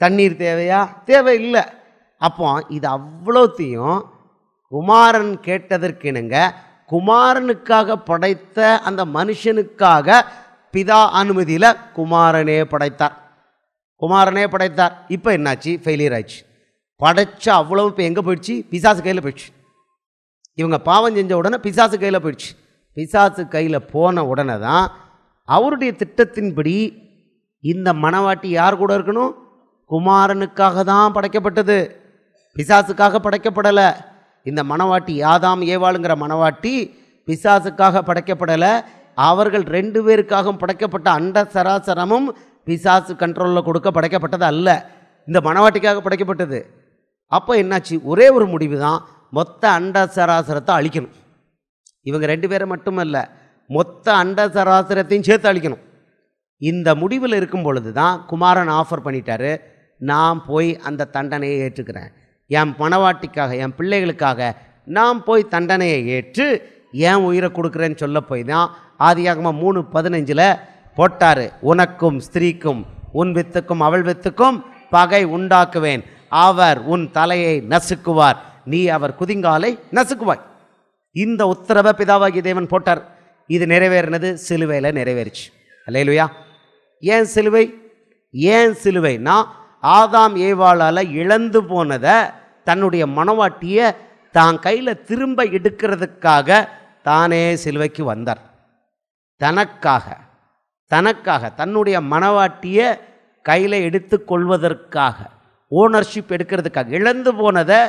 தண்ணீர் தேவையா? தேவையில்லை. அப்போ இது அவ்வளோத்தையும் குமாரன் கேட்டதற்கினுங்க குமாரனுக்காக படைத்த அந்த மனுஷனுக்காக பிதா அனுமதியில் குமாரனே படைத்தார். இப்போ என்னாச்சு? ஃபெயிலியர் ஆயிடுச்சு. படைச்சா அவ்வளவு இப்போ எங்கே போயிடுச்சு? பிசாசு கையில் போயிடுச்சு. இவங்க பாவம் செஞ்ச உடனே பிசாசு கையில் போயிடுச்சு. பிசாசு கையில் போன உடனே தான் அவருடைய திட்டத்தின்படி இந்த மணவாட்டி யார் கூட இருக்கணும்? குமாரனுக்காக தான் படைக்கப்பட்டது, பிசாசுக்காக படைக்கப்படலை. இந்த மணவாட்டி ஆதாம் ஏவாளுங்கிற மணவாட்டி பிசாசுக்காக படைக்கப்படலை. அவர்கள் 2 பேருக்காக படைக்கப்பட்ட அண்ட சராசரமும் பிசாசு கண்ட்ரோலில் கொடுக்க படைக்கப்பட்டது அல்ல, இந்த மணவாட்டிக்காக படைக்கப்பட்டது. அப்போ என்னாச்சு? ஒரே ஒரு முடிவு தான், மொத்த அண்ட சராசரத்தை அழிக்கணும். இவங்க 2 பேரை மட்டுமல்ல, மொத்த அண்ட சராசரத்தையும் சேர்த்து அழிக்கணும். இந்த முடிவில் இருக்கும் பொழுது தான் குமாரன் ஆஃபர் பண்ணிட்டாரு, நான் போய் அந்த தண்டனையை ஏற்றுக்கிறேன். என் மணவாட்டிக்காக, என் பிள்ளைகளுக்காக நான் போய் தண்டனையை ஏற்று என் உயிரை கொடுக்குறேன்னு சொல்ல போய் தான் ஆதியாகமம் 3:15 போட்டார். உனக்கும் ஸ்திரீக்கும் உன் வித்துக்கும் அவள் வித்துக்கும் பகை உண்டாக்குவேன், அவர் உன் தலையை நசுக்குவார், நீ அவர் குதிங்காலை நசுக்குவாய். இந்த உத்தரவை பிதாவாகிய தேவன் போட்டார். இது நிறைவேறினது சிலுவையில் நிறைவேறிச்சு. அல்லேலூயா. ஏன் சிலுவைனா ஆதாம் ஏவாளால் இழந்து போனதை தன்னுடைய மணவாட்டியை தான் கையில் திரும்ப எடுக்கிறதுக்காக தானே சிலுவைக்கு வந்தார். தனக்காக தன்னுடைய மணவாட்டியை கையில் எடுத்து கொள்வதற்காக, ஓனர்ஷிப் எடுக்கிறதுக்காக, இழந்து போனதை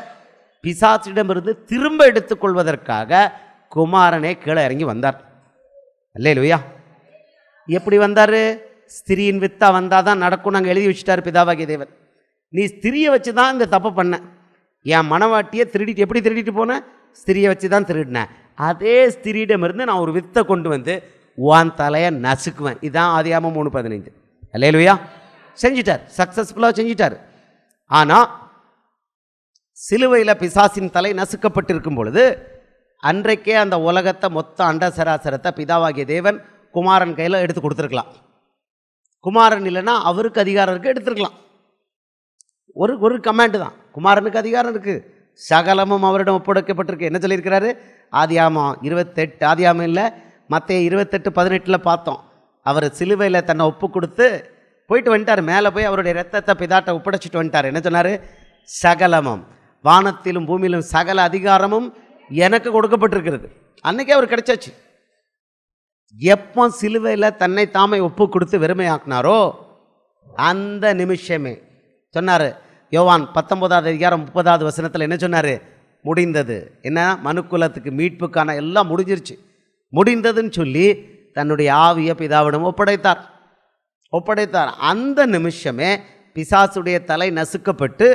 பிசாசிடமிருந்து திரும்ப எடுத்துக்கொள்வதற்காக குமாரனே கீழே இறங்கி வந்தார். அல்லேலூயா. எப்படி வந்தார்? ஸ்திரியின் வித்தா வந்தால் தான் நடக்கும் நாங்கள் எழுதி வச்சுட்டார் பிதாவாகிய தேவன். நீ ஸ்திரியை வச்சு தான் இந்த தப்பை பண்ண. என் மணவாட்டியை திருடிட்டு, எப்படி திருடிட்டு போனேன்? ஸ்திரியை வச்சு தான் திருடினேன். அதே ஸ்திரியிடமிருந்து நான் ஒரு வித்தை கொண்டு வந்து உன் தலையை நசுக்குவேன். இதுதான் ஆதியாகமம் 3:15. அல்லேலூயா. செஞ்சிட்டார், சக்ஸஸ்ஃபுல்லாக செஞ்சிட்டார். ஆனால் சிலுவையில் பிசாசின் தலை நசுக்கப்பட்டிருக்கும் பொழுது அன்றைக்கே அந்த உலகத்தை மொத்த அண்ட சராசரத்தை பிதாவாகிய தேவன் குமாரன் கையில் எடுத்து கொடுத்துருக்கலாம். குமாரன் இல்லைன்னா அவருக்கு அதிகாரம் இருக்குது, எடுத்துருக்கலாம். ஒரு கமாண்டு தான், குமாரனுக்கு அதிகாரம் இருக்குது, சகலமும் அவரிடம் ஒப்படைக்கப்பட்டிருக்கு. என்ன சொல்லியிருக்கிறாரு? ஆதியாகமம் 28, ஆதியாகமம் இல்லை, மத்தேயு 28:18 பார்த்தோம். அவர் சிலுவையில் தன்னை ஒப்பு கொடுத்து போயிட்டு வந்துட்டார். மேலே போய் அவருடைய ரத்தத்தை பிதாட்டை ஒப்படைச்சிட்டு வந்துட்டார். என்ன சொன்னார்? சகலமும், வானத்திலும் பூமியிலும் சகல அதிகாரமும் எனக்கு கொடுக்கப்பட்டிருக்கிறது. அன்னைக்கே அவர் கிடைச்சாச்சு. எப்போ சிலுவையில் தன்னை தாமே ஒப்பு கொடுத்து வெறுமையாக்குனாரோ அந்த நிமிஷமே சொன்னார். யோவான் 19:30 என்ன சொன்னார்? முடிந்தது. என்ன? மனுக்குலத்துக்கு மீட்புக்கான எல்லாம் முடிஞ்சிருச்சு, முடிந்ததுன்னு சொல்லி தன்னுடைய ஆவியை பிதாவிடம் ஒப்படைத்தார். அந்த நிமிஷமே பிசாசுடைய தலை நசுக்கப்பட்டு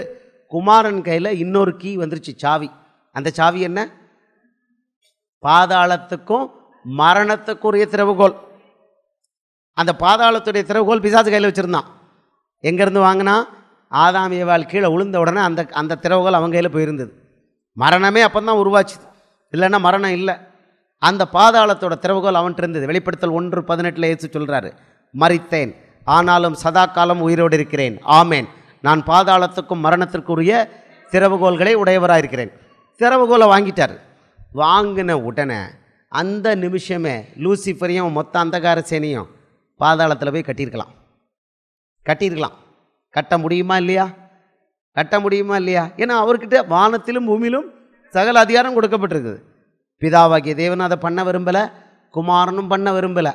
குமாரன் கையில் இன்னொரு கீ வந்துருச்சு, சாவி. அந்த சாவி என்ன? பாதாளத்துக்கும் மரணத்துக்குரிய திறவுகோல். அந்த பாதாளத்துடைய திறவுகோல் பிசாசு கையில் வச்சுருந்தான். எங்கேருந்து வாங்கினா? ஆதாம் ஏவாள் கீழே விழுந்த உடனே அந்த திறவுகோல் அவங்க கையில் போயிருந்தது. மரணமே அப்போ தான் உருவாச்சுது, இல்லைன்னா மரணம் இல்லை. அந்த பாதாளத்தோட திறவுகோல் அவன்கிட்ட இருந்தது. வெளிப்படுத்தல் 1:18 இயேசு சொல்கிறாரு, மரித்தேன், ஆனாலும் சதா காலம் உயிரோடு இருக்கிறேன். ஆமேன். நான் பாதாளத்துக்கும் மரணத்திற்குரிய திறவுகோள்களை உடையவராயிருக்கிறேன். திறவுகோலை வாங்கிட்டார். வாங்கின உடனே அந்த நிமிஷமே லூசிஃபரையும் மொத்த அந்தகார சேனையும் பாதாளத்தில் போய் கட்டியிருக்கலாம். கட்ட முடியுமா இல்லையா? கட்ட முடியுமா இல்லையா? ஏன்னா அவர்கிட்ட வானத்திலும் பூமியிலும் சகல அதிகாரம் கொடுக்கப்பட்டிருக்குது. பிதாவாகிய தேவன் அதை பண்ண விரும்பலை, குமாரனும் பண்ண விரும்பலை.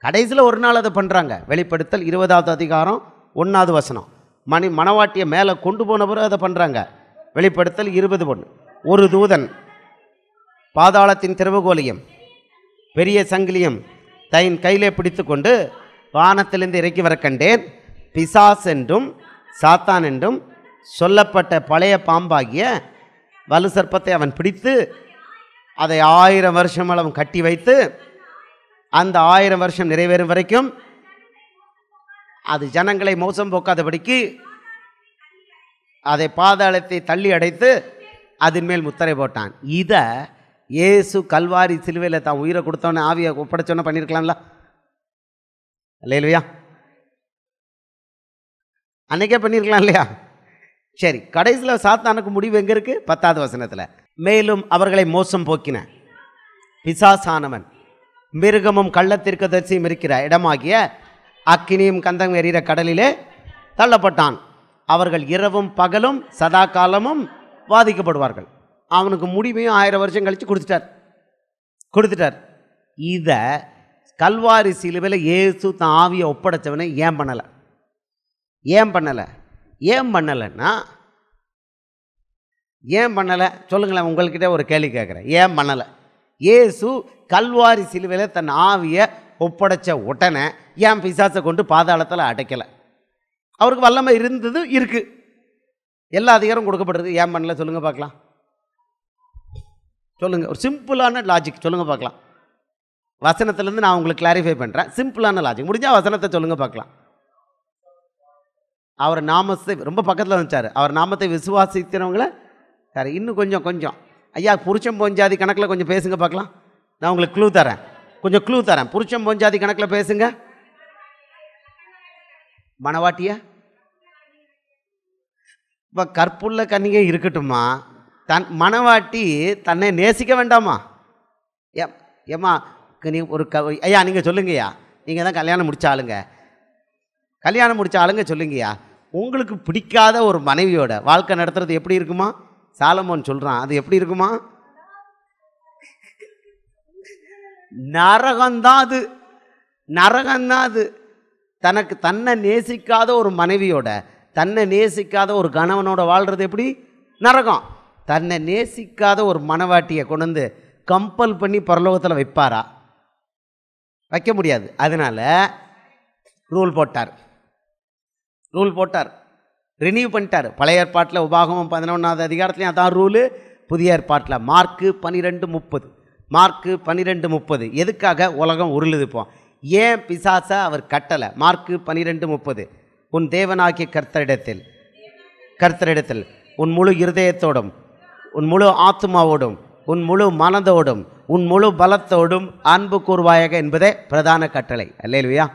கடைசியில் ஒரு நாள் அதை பண்ணுறாங்க. வெளிப்படுத்தல் 20வது அதிகாரம் 1வது வசனம். மணவாட்டியை மேலே கொண்டு போன பிறகு அதை பண்ணுறாங்க. வெளிப்படுத்தல் 20:1. ஒரு தூதன் பாதாளத்தின் திறவுகோலையும் பெரிய சங்கிலியும் தன் கையிலே பிடித்து கொண்டு வானத்திலிருந்து இறக்கி வர கண்டேன். பிசாஸ் என்றும் சாத்தான் என்றும் சொல்லப்பட்ட பழைய பாம்பாகிய வலு சர்ப்பத்தை அவன் பிடித்து அதை 1000 வருஷம் அவன் கட்டி வைத்து அந்த 1000 வருஷம் நிறைவேறும் வரைக்கும் அது ஜனங்களை மோசம் போக்காதபடிக்கு அதை பாதாளத்தை தள்ளி அடைத்து அதன் மேல் முத்திரை போட்டான். இதை இயேசு கல்வாரி சிலுவையில் தான் உயிரை கொடுத்தவனே ஆவியை ஒப்படைச்சோன்னே பண்ணியிருக்கலாம்ல? இல்லையா? அன்னைக்கே பண்ணியிருக்கலாம் இல்லையா? சரி, கடைசியில் சாத்தானுக்கு முடிவு எங்கே இருக்குது? 10வது வசனத்தில். மேலும் அவர்களை மோசம் போக்கின பிசாசானவன் மிருகமும் கள்ளத்தீர்க்கதரிசியும் இருக்கிற இடமாகிய அக்கினியும் கந்தம் எறிகிற கடலிலே தள்ளப்பட்டான். அவர்கள் இரவும் பகலும் சதா காலமும் வாதிக்கப்படுவார்கள். அவனுக்கு முடிவையும் 1000 வருஷம் கழித்து கொடுத்துட்டார். இதை கல்வாரி சிலுவையில் இயேசு தான் ஆவியை ஒப்படைச்சவனை ஏன் பண்ணலைன்னா சொல்லுங்களேன். உங்கள்கிட்ட ஒரு கேள்வி கேட்குறேன். ஏன் பண்ணலை? இயேசு கல்வாரி சிலுவையில் தன் ஆவியை ஒப்படைச்ச உடனே ஏன் பிசாசை கொண்டு பாதாளத்தில் அடைக்கலை? அவருக்கு வல்லமை இருந்தது, இருக்குது, எல்லா அதிகாரம் கொடுக்கப்பட்டிருக்கு. ஏன் பண்ணல? சொல்லுங்க பார்க்கலாம். சொல்லுங்கள். ஒரு சிம்பிளான லாஜிக் சொல்லுங்கள் பார்க்கலாம். வசனத்துலேருந்து நான் உங்களுக்கு கிளாரிஃபை பண்ணுறேன். சிம்பிளான லாஜிக். முடிஞ்சால் வசனத்தை சொல்லுங்கள் பார்க்கலாம். அவர் நாமத்தை ரொம்ப பக்கத்தில் வந்துச்சார். அவர் நாமத்தை விசுவாசிக்கிறவங்கள சார் இன்னும் கொஞ்சம் ஐயா புருஷன் பொஞ்சாதி கணக்கில் கொஞ்சம் பேசுங்க பார்க்கலாம். நான் உங்களுக்கு க்ளூ தரேன், புருஷன் பொஞ்சாதி கணக்கில் பேசுங்க. மணவாட்டிய இப்போ கற்புள்ள கன்னிகை இருக்கட்டுமா, மணவாட்டி தன்னை நேசிக்க வேண்டாமா? ஏம்மா நீ ஒரு ஐயா நீங்கள் சொல்லுங்கய்யா, நீங்கள் தான் கல்யாணம் முடிச்ச ஆளுங்க சொல்லுங்கய்யா. உங்களுக்கு பிடிக்காத ஒரு மனைவியோட வாழ்க்கை நடத்துறது எப்படி இருக்குமா? சாலமோன் சொல்கிறான், அது எப்படி இருக்குமா? நரகம்தான் அது. தன்னை நேசிக்காத ஒரு மனைவியோட, தன்னை நேசிக்காத ஒரு கணவனோட வாழ்கிறது எப்படி? நரகம். தன்னை நேசிக்காத ஒரு மணவாட்டியை கொண்டு வந்து கம்பல் பண்ணி பரலோகத்தில் வைப்பாரா? வைக்க முடியாது. அதனால் ரூல் போட்டார், ரினியூ பண்ணிட்டார். பழைய ஏற்பாட்டில் உபாகமம் 11வது அதிகாரத்துலையும் அதான் ரூலு. புதிய ஏற்பாட்டில் மார்க்கு 12:30 எதுக்காக உலகம் உருளுது? இப்போ ஏன் பிசாசை அவர் கட்டலை? மார்க்கு 12:30 உன் தேவனாகிய கர்த்தரிடத்தில் உன் முழு இருதயத்தோடும், உன் முழு ஆத்மாவோடும், உன் முழு மனதோடும், உன் முழு பலத்தோடும் அன்பு கூர்வாயாக என்பதே பிரதான கட்டளை. அல்லேலூயா.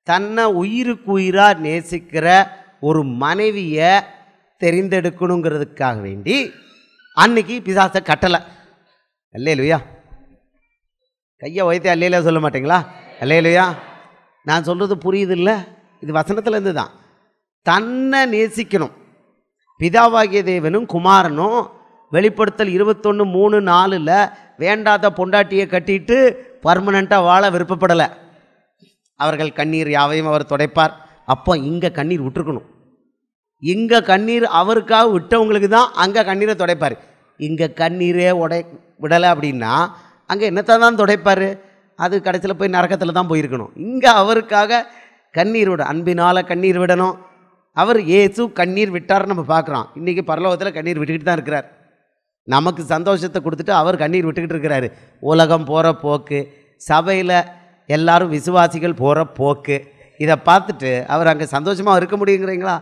தன்னை உயிருக்கு உயிராக நேசிக்கிற ஒரு மனைவியை தெரிந்தெடுக்கணுங்கிறதுக்காக வேண்டி அன்னைக்கு பிசாசை கட்டலை. அல்லேலூயா. கையை வைத்து அல்லேலூயா சொல்ல மாட்டீங்களா? அல்லேலூயா. நான் சொல்கிறது புரியுது இல்லை? இது வசனத்துலேருந்து தான். தன்னை நேசிக்கணும். பிதாவாகிய தேவனும் குமாரனும் வெளிப்படுத்தல் 21:3-4 வேண்டாத பொண்டாட்டியை கட்டிட்டு பர்மனெண்ட்டாக வாழ விருப்பப்படலை. அவர்கள் கண்ணீர் யாவையும் அவர் துடைப்பார். அப்போ இங்கே கண்ணீர் விட்டுருக்கணும். இங்கே கண்ணீர் அவருக்காக விட்டவங்களுக்கு தான் அங்கே கண்ணீரை துடைப்பார். இங்கே கண்ணீரே விடலை அப்படின்னா அங்கே என்னத்தை தான் துடைப்பார்? அது கடைசியில் போய் நரக்கத்தில் தான் போயிருக்கணும். இங்கே அவருக்காக கண்ணீர் அன்பினால் கண்ணீர் விடணும். அவர் இயேசு கண்ணீர் விட்டார்னு நம்ம பார்க்குறோம். இன்றைக்கி பரலோகத்தில் கண்ணீர் விட்டுக்கிட்டு தான் இருக்கிறார். நமக்கு சந்தோஷத்தை கொடுத்துட்டு அவர் கண்ணீர் விட்டுக்கிட்டு இருக்கிறாரு. உலகம் போகிற போக்கு, சபையில் எல்லாரும் விசுவாசிகள் போகிற போக்கு, இதை பார்த்துட்டு அவர் அங்கே சந்தோஷமாக இருக்க முடியுங்கிறீங்களா?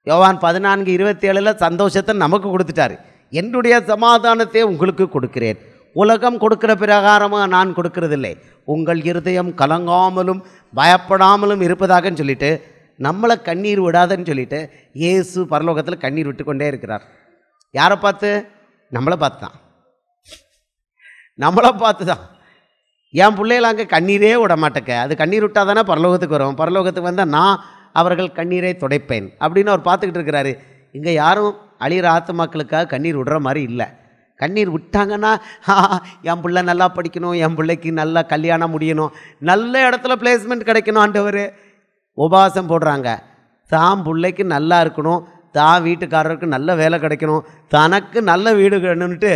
யோவான் 14:27 சந்தோஷத்தை நமக்கு கொடுத்துட்டாரு. என்னுடைய சமாதானத்தை உங்களுக்கு கொடுக்கிறேன், உலகம் கொடுக்கிற பிரகாரமாக நான் கொடுக்கறதில்லை, உங்கள் இருதயம் கலங்காமலும் பயப்படாமலும் இருப்பதாகன்னு சொல்லிட்டு நம்மளை கண்ணீர் விடாதன்னு சொல்லிட்டு இயேசு பரலோகத்தில் கண்ணீர் விட்டு கொண்டே இருக்கிறார். யாரை பார்த்து? நம்மளை பார்த்து தான், நம்மளை பார்த்து தான். என் பிள்ளைகள் அங்கே கண்ணீரே விட மாட்டேக்க, அது கண்ணீர் விட்டால் தானே பரலோகத்துக்கு வரும், பரலோகத்துக்கு வந்தால் நான் அவர்கள் கண்ணீரை துடைப்பேன் அப்படின்னு அவர் பார்த்துக்கிட்டு இருக்கிறாரு. இங்கே யாரும் அழிகிற ஆத்துமாக்களுக்காக கண்ணீர் விடுற மாதிரி இல்லை. கண்ணீர் விட்டாங்கன்னா என் பிள்ளை நல்லா படிக்கணும், என் பிள்ளைக்கு நல்லா கல்யாணம் முடியணும், நல்ல இடத்துல பிளேஸ்மெண்ட் கிடைக்கணும் ஆண்டவர், உபவாசம் போடுறாங்க. தான் பிள்ளைக்கு நல்லா இருக்கணும், தான் வீட்டுக்காரருக்கு நல்ல வேலை கிடைக்கணும், தனக்கு நல்ல வீடு வேணும்னுட்டு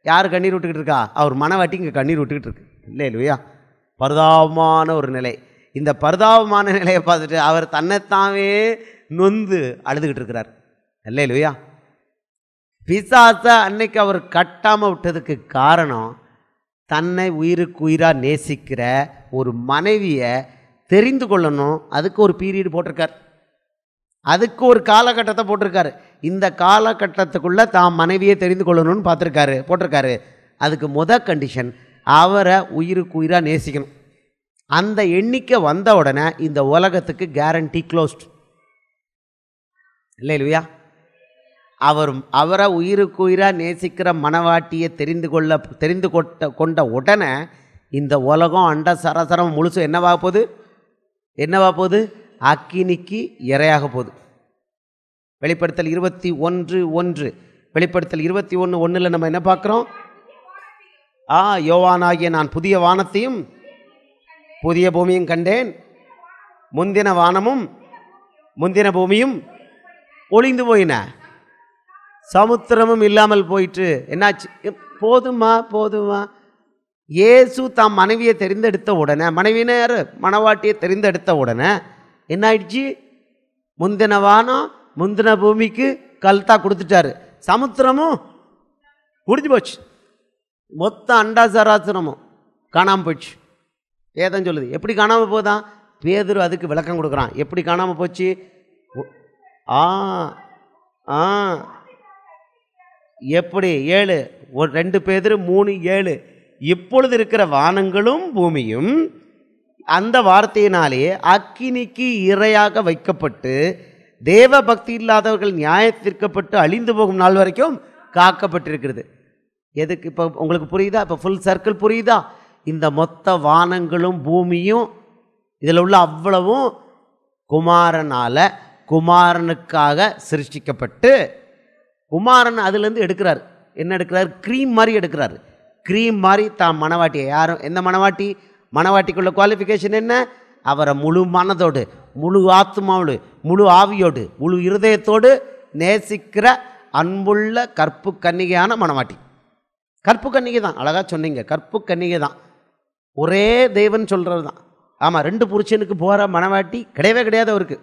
யார் கண்ணீர் விட்டுக்கிட்டு இருக்கா? அவர் மனவாட்டி இங்கே கண்ணீர் விட்டுக்கிட்டு இருக்கு. இல்லை இல்லையா? பரிதாபமான ஒரு நிலை. இந்த பரிதாபமான நிலையை பார்த்துட்டு அவர் தன்னைத்தாவே நொந்து அழுதுகிட்டு இருக்கிறார். இல்லை இல்லையா? பிசாசை அன்னைக்கு அவர் கட்டாமல் விட்டதுக்கு காரணம், தன்னை உயிருக்கு உயிராக நேசிக்கிற ஒரு மனைவியை தெரிந்து கொள்ளணும். அதுக்கு ஒரு பீரியட் போட்டிருக்கார், அதுக்கு ஒரு காலகட்டத்தை போட்டிருக்காரு. இந்த காலகட்டத்துக்குள்ளே தான் மனைவியை தெரிந்து கொள்ளணும்னு போட்டிருக்காரு. அதுக்கு கண்டிஷன், அவரை உயிருக்கு உயிராக நேசிக்கணும். அந்த எண்ணிக்கை வந்த உடனே இந்த உலகத்துக்கு கேரண்டி க்ளோஸ்ட். இல்லை இல்லையா? அவரை உயிருக்கு உயிராக நேசிக்கிற மனவாட்டியை தெரிந்து கொண்ட உடனே இந்த உலகம் அண்ட சரசரம் முழுசும் என்னவாக போகுது? அக்கினிக்கு இரையாக போகுது. வெளிப்படுத்தல் 21:1, வெளிப்படுத்தல் 21:1 நம்ம என்ன பார்க்குறோம்? யோவானாகிய நான் புதிய வானத்தையும் புதிய பூமியும் கண்டேன், முந்தின வானமும் முந்தின பூமியும் ஒளிந்து போயின, சமுத்திரமும் இல்லாமல் போயிட்டு. என்னாச்சு? போதுமா? இயேசு தாம் மனைவியை தெரிந்தெடுத்த உடனே, மனைவியினர் மணவாட்டியை தெரிந்தெடுத்த உடனே என்ன ஆயிடுச்சு? முந்தின வானம் முந்தின பூமிக்கு கல்தா கொடுத்துட்டாரு, சமுத்திரமும் முடிஞ்சு போச்சு, மொத்த அண்டாசராசனமும் காணாமல் போச்சு. ஏதான் சொல்லுது. எப்படி காணாமல் போதான்? பேதுரு அதுக்கு விளக்கம் கொடுக்குறான். எப்படி காணாமல் போச்சு? எப்படி? 7 2 பேதுரு 3:7, இப்பொழுது இருக்கிற வானங்களும் பூமியும் அந்த வார்த்தையினாலே அக்கினிக்கு இரையாக வைக்கப்பட்டு தேவ பக்தி இல்லாதவர்கள் நியாயத்திற்கப்பட்டு அழிந்து போகும் நாள் வரைக்கும் காக்கப்பட்டிருக்கிறது. எதுக்கு? இப்போ உங்களுக்கு புரியுதா? இப்போ ஃபுல் சர்க்கிள் புரியுதா? இந்த மொத்த வானங்களும் பூமியும் இதில் உள்ள அவ்வளவும் குமாரனுக்காக சிருஷ்டிக்கப்பட்டு, குமாரன் அதுலேருந்து எடுக்கிறார். என்ன எடுக்கிறார்? க்ரீம் மாதிரி எடுக்கிறார். க்ரீம் மாதிரி தான் மனவாட்டியை. யாரும் எந்த மனவாட்டி? மனவாட்டிக்குள்ள குவாலிஃபிகேஷன் என்ன? அவரை முழு மனதோடு, முழு ஆத்மாவோடு, முழு ஆவியோடு, முழு இருதயத்தோடு நேசிக்கிற அன்புள்ள கற்பு கன்னிகையான மனவாட்டி. கற்பு கன்னிகை தான். அழகாக சொன்னீங்க, கற்பு கன்னிகை தான். ஒரே தெய்வன் சொல்கிறது தான். ஆமாம், 2 புருஷனுக்கு போகிற மனவாட்டி கிடையவே கிடையாது அவருக்கு.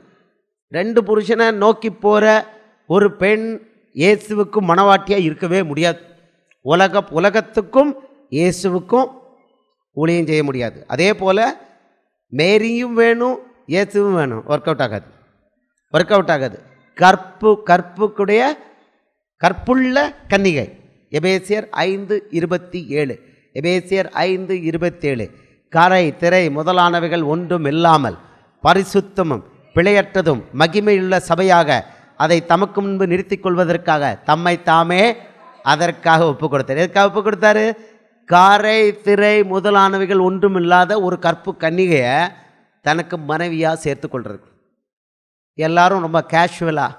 2 புருஷனை நோக்கி போகிற ஒரு பெண் இயேசுவுக்கும் மனவாட்டியாக இருக்கவே முடியாது. உலகத்துக்கும் இயேசுவுக்கும் ஊழியம் செய்ய முடியாது. அதே போல் மேரியும் வேணும், இயேசுவும் வேணும். ஒர்க் அவுட் ஆகாது. கற்புள்ள கன்னிகை. எபேசியர் 5:27 கரை திரை முதலானவைகள் ஒன்றும் இல்லாமல் பரிசுத்தமும் பிழையற்றதும் மகிமையுள்ள சபையாக அதை தமக்கு முன்பு நிறுத்திக் கொள்வதற்காக தம்மை தாமே அதற்காக ஒப்பு கொடுத்தார். எதற்காக ஒப்பு கொடுத்தாரு? காரை திரை முதலானவைகள் ஒன்றும் இல்லாத ஒரு கற்பு கன்னிகையை தனக்கு மனைவியாக சேர்த்து கொள்றது. எல்லாரும் ரொம்ப கேஷுவலாக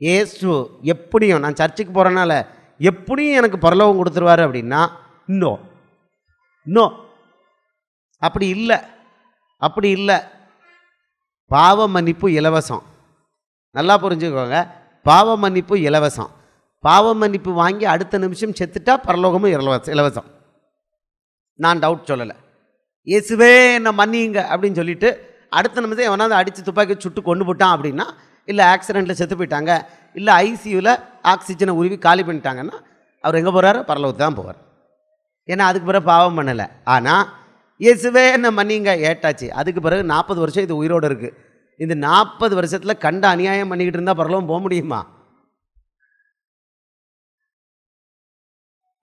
ஏசு எப்படியும் நான் சர்ச்சுக்கு போகிறனால எப்படியும் எனக்கு பரலோகம் கொடுத்துருவாரு அப்படின்னா, நோ அப்படி இல்லை. பாவ மன்னிப்பு இலவசம். நல்லா புரிஞ்சுக்கோங்க, பாவ மன்னிப்பு இலவசம். பாவ மன்னிப்பு வாங்கி அடுத்த நிமிஷம் செத்துட்டா பரலோகமும் இலவசம். நான் டவுட் சொல்லலை. இயேசுவே என்ன மன்னிங்க அப்படின்னு சொல்லிட்டு அடுத்த நிமிஷம் எவனாவது அடித்து துப்பாக்கி சுட்டு கொண்டு போட்டான் அப்படின்னா, இல்லை ஆக்சிடெண்ட்டில் செத்து போயிட்டாங்க, இல்லை ஐசியூவில் ஆக்சிஜனை உருவி காலி பண்ணிட்டாங்கன்னா அவர் எங்கே போகிறாரு? பரலோகத்துக்கு தான் போவார். ஏன்னா அதுக்கு பிறகு பாவம் பண்ணலை. ஆனால் இயேசுவே என்ன மன்னிங்க ஏட்டாச்சு. அதுக்கு பிறகு 40 வருஷம் இது உயிரோடு இருக்குது. இந்த 40 வருஷத்தில் கண்ட அநியாயம் பண்ணிக்கிட்டு இருந்தால் பரலோகம் போக முடியுமா?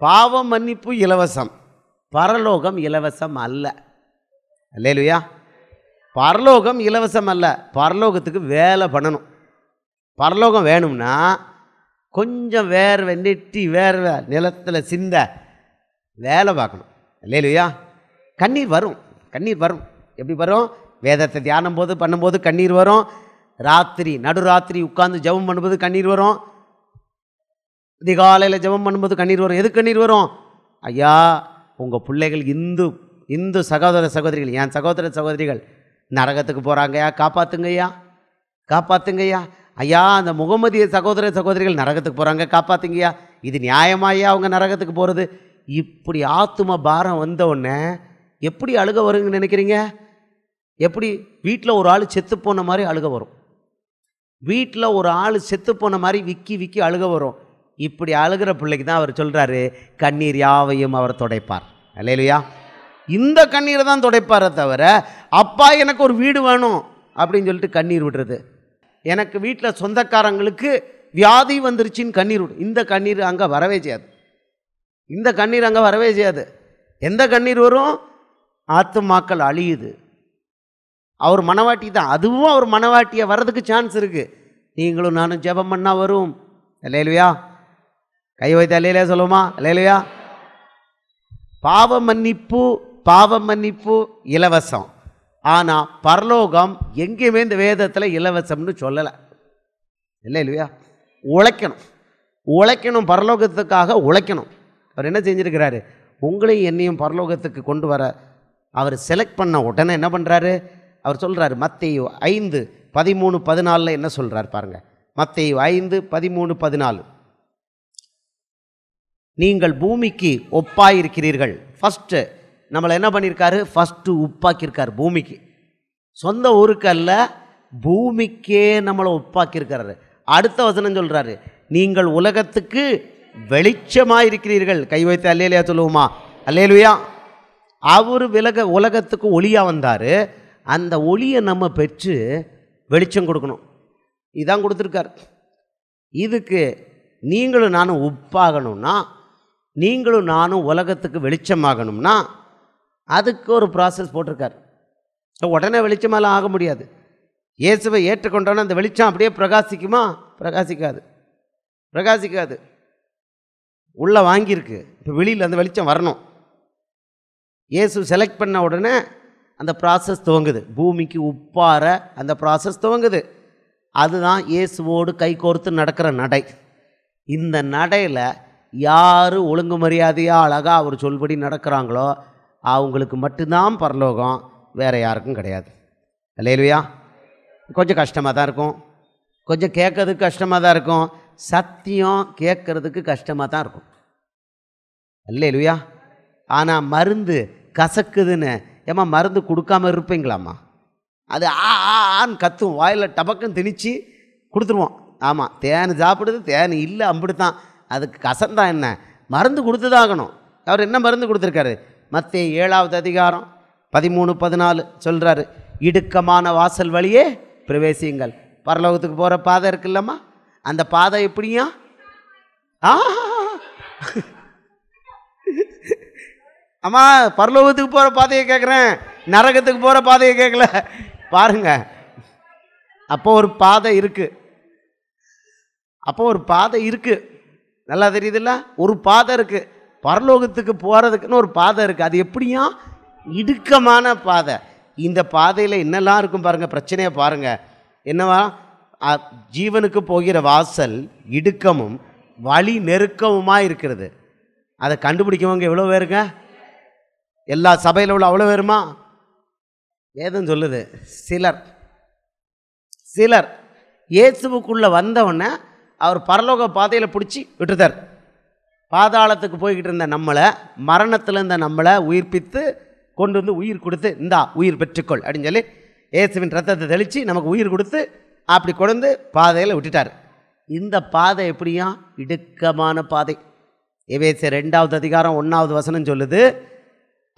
பாவ மன்னிப்பு இலவசம், பரலோகம் இலவசம் அல்ல. அல்லேலூயா. பரலோகம் இலவசம் அல்ல. பரலோகத்துக்கு வேலை பண்ணணும். பரலோகம் வேணும்னா கொஞ்சம் வேர்வை நெட்டி வேர்வை நிலத்தில் சிந்த வேலை பார்க்கணும். அல்லேலூயா. கண்ணீர் வரும், கண்ணீர் வரும். எப்படி வரும்? வேதத்தை தியானம் போது பண்ணும்போது கண்ணீர் வரும். ராத்திரி நடுராத்திரி உட்கார்ந்து ஜெபம் பண்ணும்போது கண்ணீர் வரும். அதிகாலையில் ஜெபம் பண்ணும்போது கண்ணீர் வரும். எது கண்ணீர் வரும்? ஐயா, உங்கள் பிள்ளைகள் இந்து சகோதர சகோதரிகள், என் சகோதர சகோதரிகள் நரகத்துக்கு போகிறாங்கய்யா, காப்பாற்றுங்கய்யா, காப்பாற்றுங்கய்யா. ஐயா, அந்த முகமதிய சகோதர சகோதரிகள் நரகத்துக்கு போகிறாங்க, காப்பாற்றுங்கய்யா. இது நியாயமாய்யா அவங்க நரகத்துக்கு போகிறது? இப்படி ஆத்தும பாரம் வந்தவுடனே எப்படி அழுக வருங்கன்னு நினைக்கிறீங்க? எப்படி வீட்டில் ஒரு ஆள் செத்து போன மாதிரி அழுக வரும். வீட்டில் ஒரு ஆள் செத்து போன மாதிரி விக்கி விக்கி அழுக வரும். இப்படி அழுகிற பிள்ளைக்கு தான் அவர் சொல்கிறாரு, கண்ணீர் யாவையும் அவர் துடைப்பார். அல்லேலூயா. இந்த கண்ணீரை தான் துடைப்பாரை தவிர, அப்பா எனக்கு ஒரு வீடு வேணும் அப்படின்னு சொல்லிட்டு கண்ணீர் விடுறது, எனக்கு வீட்டில் சொந்தக்காரங்களுக்கு வியாதி வந்துருச்சின்னு கண்ணீர் விடு, இந்த கண்ணீர் அங்கே வரவே செய்யாது. இந்த கண்ணீர் அங்கே வரவே செய்யாது. எந்த கண்ணீர் வரும்? ஆத்துமாக்கள் அழியுது. அவர் மனவாட்டி தான், அதுவும் அவர் மனவாட்டியை வர்றதுக்கு சான்ஸ் இருக்குது. நீங்களும் நானும் ஜெபம் பண்ணால் வரும். அல்லேலூயா. கை வைத்து அல்லேலூயா சொல்லுமா? அல்லேலூயா. பாவ மன்னிப்பு இலவசம். ஆனால் பரலோகம் எங்கேயுமே இந்த வேதத்தில் இலவசம்னு சொல்லலை. அல்லேலூயா. உழைக்கணும், பரலோகத்துக்காக உழைக்கணும். அவர் என்ன செஞ்சுருக்கிறாரு? உங்களையும் என்னையும் பரலோகத்துக்கு கொண்டு வர அவர் செலக்ட் பண்ண உடனே என்ன பண்ணுறாரு? அவர் சொல்கிறாரு, மத்தேயு 5:13-14 என்ன சொல்கிறார் பாருங்க. மத்தேயு 5:13-14, நீங்கள் பூமிக்கு ஒப்பாயிருக்கிறீர்கள். ஃபஸ்ட்டு நம்மளை என்ன பண்ணியிருக்காரு? ஃபஸ்ட்டு உப்பாக்கியிருக்கார் பூமிக்கு. சொந்த ஊருக்கு அல்ல, பூமிக்கே நம்மளை உப்பாக்கியிருக்கிறாரு. அடுத்த வசனம் சொல்கிறாரு, நீங்கள் உலகத்துக்கு வெளிச்சமாக இருக்கிறீர்கள். கை வைத்து அல்லேலூயா சொல்லுவோமா? அல்லேலூயா. அவர் உலகத்துக்கு ஒளியாக வந்தார். அந்த ஒளியை நம்ம பெற்று வெளிச்சம் கொடுக்கணும். இதான் கொடுத்துருக்கார். இதுக்கு நீங்களும் நானும் உப்பாகணும்னா, நீங்களும் நானும் உலகத்துக்கு வெளிச்சமாகணும்னா அதுக்கு ஒரு ப்ராசஸ் போட்டிருக்கார். உடனே வெளிச்சமெல்லாம் ஆக முடியாது. இயேசுவை ஏற்றுக்கொண்டோன்னா அந்த வெளிச்சம் அப்படியே பிரகாசிக்குமா? பிரகாசிக்காது. உள்ளே வாங்கியிருக்கு. இப்போ வெளியில் அந்த வெளிச்சம் வரணும். இயேசு செலக்ட் பண்ண உடனே அந்த ப்ராசஸ் துவங்குது. பூமிக்கு உப்பார அந்த ப்ராசஸ் துவங்குது. அதுதான் இயேசுவோடு கை கோர்த்து நடக்கிற நடை. இந்த நடையில் யார் ஒழுங்கு மரியாதையாக அழகாக அவர் சொல்படி நடக்கிறாங்களோ அவங்களுக்கு மட்டும்தான் பரலோகம், வேறு யாருக்கும் கிடையாது. அல்லேலூயா. கொஞ்சம் கஷ்டமாக தான் இருக்கும், கொஞ்சம் கேட்கறதுக்கு கஷ்டமாக தான் இருக்கும், சத்தியம் கேட்கறதுக்கு கஷ்டமாக தான் இருக்கும். அல்லேலூயா. ஆனால் மருந்து கசக்குதுன்னு ஏமா மருந்து கொடுக்காம இருப்பீங்களாம்மா? அது ஆன்னு கத்தும், வாயில் டபக்குன்னு திணிச்சு கொடுத்துருவோம். ஆமாம், தேன் சாப்பிடுது, தேன் இல்லை அம்பிடுத்தான், அதுக்கு கசந்தான் என்ன, மருந்து கொடுத்து தான் ஆகணும். அவர் என்ன மருந்து கொடுத்துருக்காரு? மத்தேயு 7:13-14 சொல்கிறாரு, இடுக்கமான வாசல் வழியே பிரவேசியுங்கள். பரலோகத்துக்கு போகிற பாதை இருக்குல்லம்மா, அந்த பாதை எப்படியா? அம்மா, பரலோகத்துக்கு போகிற பாதையை கேட்குறேன், நரகத்துக்கு போகிற பாதையை கேட்கல. பாருங்க, அப்போ ஒரு பாதை இருக்குது, நல்லா தெரியுதுல்ல? ஒரு பாதை இருக்குது. பரலோகத்துக்கு போகிறதுக்குன்னு ஒரு பாதை இருக்குது. அது எப்படியா? இடுக்கமான பாதை. இந்த பாதையில் என்னெல்லாம் இருக்கும் பாருங்கள், பிரச்சனையை பாருங்கள். என்னவா? ஜீவனுக்கு போகிற வாசல் இடுக்கமும் வழி நெருக்கமுமாக இருக்கிறது. அதை கண்டுபிடிக்கவங்க எவ்வளோ பேருங்க? எல்லா சபையில் உள்ள அவ்வளோ பேருமா? வேதம் சொல்லுது, சிலர் இயேசுவுக்குள்ளே வந்தவொடனே அவர் பரலோக பாதையில் பிடிச்சி விட்டுட்டார். பாதாளத்துக்கு போய்கிட்டு இருந்த நம்மளை, மரணத்தில் இருந்த நம்மளை உயிர்ப்பித்து கொண்டு வந்து உயிர் கொடுத்து, இந்தா உயிர் பெற்றுக்கொள் அப்படின்னு சொல்லி இயேசுவின் ரத்தத்தை தெளித்து நமக்கு உயிர் கொடுத்து அப்படி கொண்டு பாதையில் விட்டுட்டார். இந்த பாதை எப்படியா? இடுக்கமான பாதை. எபேசியர் 2:1 சொல்லுது,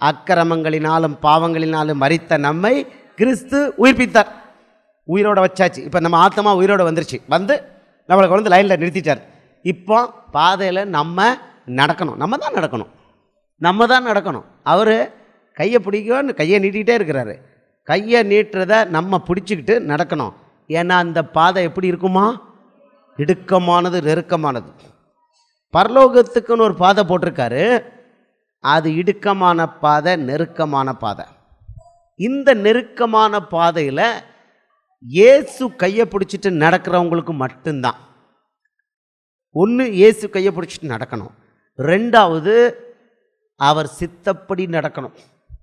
அக்கிரமங்களினாலும் பாவங்களினாலும் மரித்த நம்மை கிறிஸ்து உயிர்ப்பித்தார். உயிரோட வச்சாச்சு. இப்போ நம்ம ஆத்மா உயிரோடு வந்துருச்சு, வந்து நம்மளை கொண்டு லைனில் நிறுத்திட்டார். இப்போ பாதையில் நம்ம நடக்கணும். நம்ம தான் நடக்கணும். அவர் கையை பிடிக்கன்னு கையை நீட்டிகிட்டே இருக்கிறாரு. கையை நீட்டுறத நம்ம பிடிச்சிக்கிட்டு நடக்கணும். ஏன்னா அந்த பாதை எப்படி இருக்குமா? இடுக்கமானது, நெருக்கமானது. பரலோகத்துக்குன்னு ஒரு பாதை போட்டிருக்காரு. அது இடுக்கமான பாதை, நெருக்கமான பாதை. இந்த நெருக்கமான பாதையில் இயேசு கையை பிடிச்சிட்டு நடக்கிறவங்களுக்கு மட்டும்தான். ஒன்று, இயேசு கையை பிடிச்சிட்டு நடக்கணும். ரெண்டாவது, அவர் சித்தப்படி நடக்கணும்.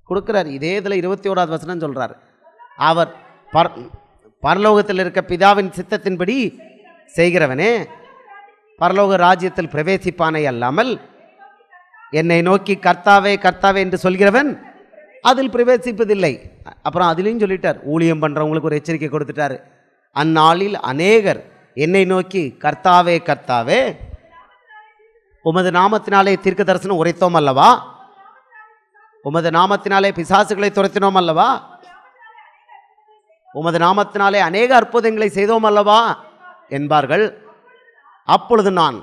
கொடுக்குறார். இதே இதில் 21வது வசனம் சொல்கிறார். அவர் பரலோகத்தில் இருக்க பிதாவின் சித்தத்தின்படி செய்கிறவனே பரலோக ராஜ்யத்தில் பிரவேசிப்பானே அல்லாமல் என்னை நோக்கி கர்த்தாவே கர்த்தாவே என்று சொல்கிறவன் அதில் பிரவேசிப்பதில்லை. அப்புறம் அதிலையும் சொல்லிட்டார். ஊழியம் பண்ணுறவங்களுக்கு ஒரு எச்சரிக்கை கொடுத்துட்டார். அந்நாளில் அநேகர் என்னை நோக்கி கர்த்தாவே கர்த்தாவே உமது நாமத்தினாலே தீர்க்க தரிசனம் உரைத்தோம் அல்லவா, உமது நாமத்தினாலே பிசாசுகளை துரத்தினோம் அல்லவா, உமது நாமத்தினாலே அநேக அற்புதங்களை செய்தோம் அல்லவா என்பார்கள். அப்பொழுது நான்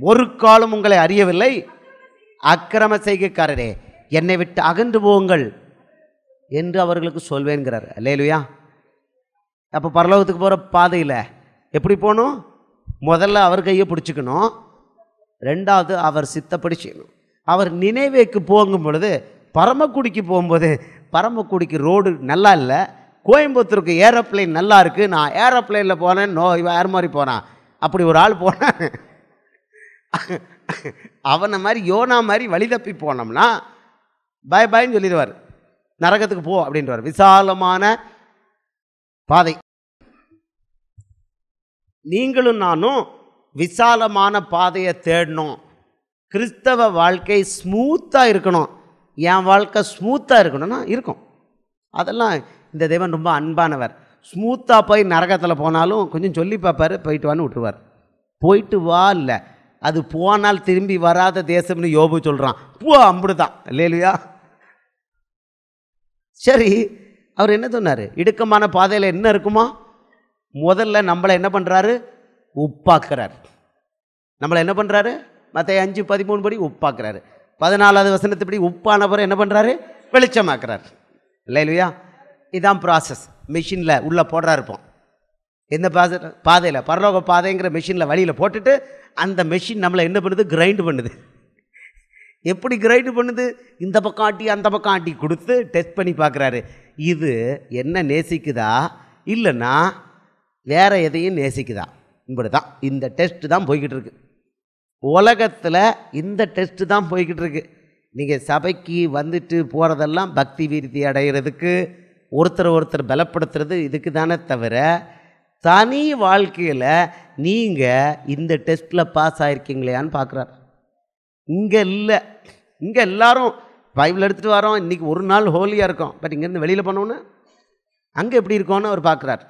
ஒரு காலம் உங்களை அறியவில்லை, அக்கிரம செய்கைக்காரரே என்னை விட்டு அகன்று போங்கள் என்று அவர்களுக்கு சொல்வேன்கிறார். அல்லேலூயா. அப்போ பரலோகத்துக்கு போகிற பாதையில் எப்படி போகணும்? முதல்ல அவர் கையை பிடிச்சிக்கணும். ரெண்டாவது, அவர் சித்தப்படி செய்யணும். அவர் நினைவேக்கு போகும் பொழுது, பரமக்குடிக்கு போகும்போது, பரமக்குடிக்கு ரோடு நல்லா இல்லை, கோயம்புத்தூருக்கு ஏரோப்ளைன் நல்லா இருக்குது, நான் ஏரோப்ளைனில் போனேன், இவன் ஏர் மாதிரி போனான், அப்படி ஒரு ஆள் போனான். அவனை மாதிரி யோனா மாதிரி வழி தப்பி போனோம்னா பாய் பாய்ன்னு சொல்லிடுவார், நரகத்துக்கு போ அப்படின்றவார். விசாலமான பாதை. நீங்களும் நானும் விசாலமான பாதையை தேடணும். கிறிஸ்தவ வாழ்க்கை ஸ்மூத்தாக இருக்கணும். என் வாழ்க்கை ஸ்மூத்தாக இருக்கணும்னா இருக்கும். அதெல்லாம் இந்த தேவன் ரொம்ப அன்பானவர். ஸ்மூத்தாக போய் நரகத்தில் போனாலும் கொஞ்சம் சொல்லி பார்ப்பார், போயிட்டு வான்னு விட்டுருவார். போயிட்டு வா இல்லை, அது போனால் திரும்பி வராத தேசம்னு யோபு சொல்கிறான். போ அம்புடுதான். இல்லையா? சரி, அவர் என்ன சொன்னார்? இடுக்கமான பாதையில் என்ன இருக்குமா? முதல்ல நம்மளை என்ன பண்ணுறாரு? உப்பாக்குறார். நம்மளை என்ன பண்ணுறாரு? மத்தேயு 5:13 படி உப்பாக்குறாரு. 14வது வசனத்துப்படி உப்பானவரை என்ன பண்ணுறாரு? வெளிச்சமாக்குறார். இல்லையா? இதுதான் ப்ராசஸ். மிஷினில் உள்ளே போடுறா இருப்போம். எந்த பாதையில்? பரலோக பாதைங்கிற மிஷினில் வழியில் போட்டுட்டு அந்த மிஷின் நம்மளை என்ன பண்ணுது? கிரைண்டு பண்ணுது. எப்படி கிரைண்டு பண்ணுது? இந்த பக்கம் ஆட்டி அந்த பக்கம் ஆட்டி கொடுத்து டெஸ்ட் பண்ணி பார்க்குறாரு. இது என்ன நேசிக்குதா இல்லைன்னா வேற எதையும் நேசிக்குதா? இப்படி தான் இந்த டெஸ்ட்டு தான் போய்கிட்டு இருக்கு உலகத்தில். இந்த டெஸ்ட்டு தான் போய்கிட்டு இருக்கு. நீங்கள் சபைக்கு வந்துட்டு போகிறதெல்லாம் பக்தி விருத்தி அடைகிறதுக்கு, ஒருத்தர் பலப்படுத்துறது, இதுக்கு தானே தவிர தனி வாழ்க்கையில் நீங்கள் இந்த டெஸ்ட்டில் பாஸ் ஆகிருக்கீங்களையான்னு பார்க்குறார். இங்கே இல்லை. இங்கே எல்லாரும் பைபிள் எடுத்துகிட்டு வரோம், இன்றைக்கி ஒரு நாள் ஹோலியாக இருக்கும். பட் இங்கேருந்து வெளியில் போனோன்னு அங்கே எப்படி இருக்கோன்னு அவர் பார்க்குறார்.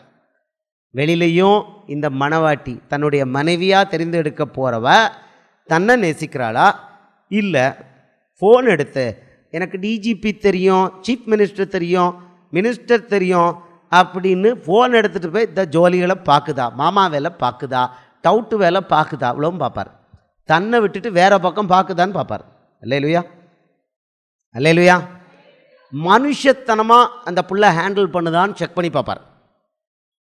வெளியிலையும் இந்த மணவாட்டி தன்னுடைய மனைவியாக தெரிந்தெடுக்க போகிறவ தன்னை நேசிக்கிறாளா, இல்லை ஃபோன் எடுத்து எனக்கு டிஜிபி தெரியும், சீஃப் மினிஸ்டர் தெரியும், மினிஸ்டர் தெரியும் அப்படின்னு ஃபோன் எடுத்துகிட்டு போய் இந்த ஜோலிகளை பார்க்குதா, மாமா வேலை பார்க்குதா, டவுட்டு வேலை பார்க்குதா, அவ்வளவும் பார்ப்பார். தன்னை விட்டுட்டு வேறு பக்கம் பார்க்குதான்னு பார்ப்பார். அல்லேலூயா, அல்லேலூயா. மனுஷத்தனமாக அந்த புள்ள ஹேண்டில் பண்ணுதான்னு செக் பண்ணி பார்ப்பார்.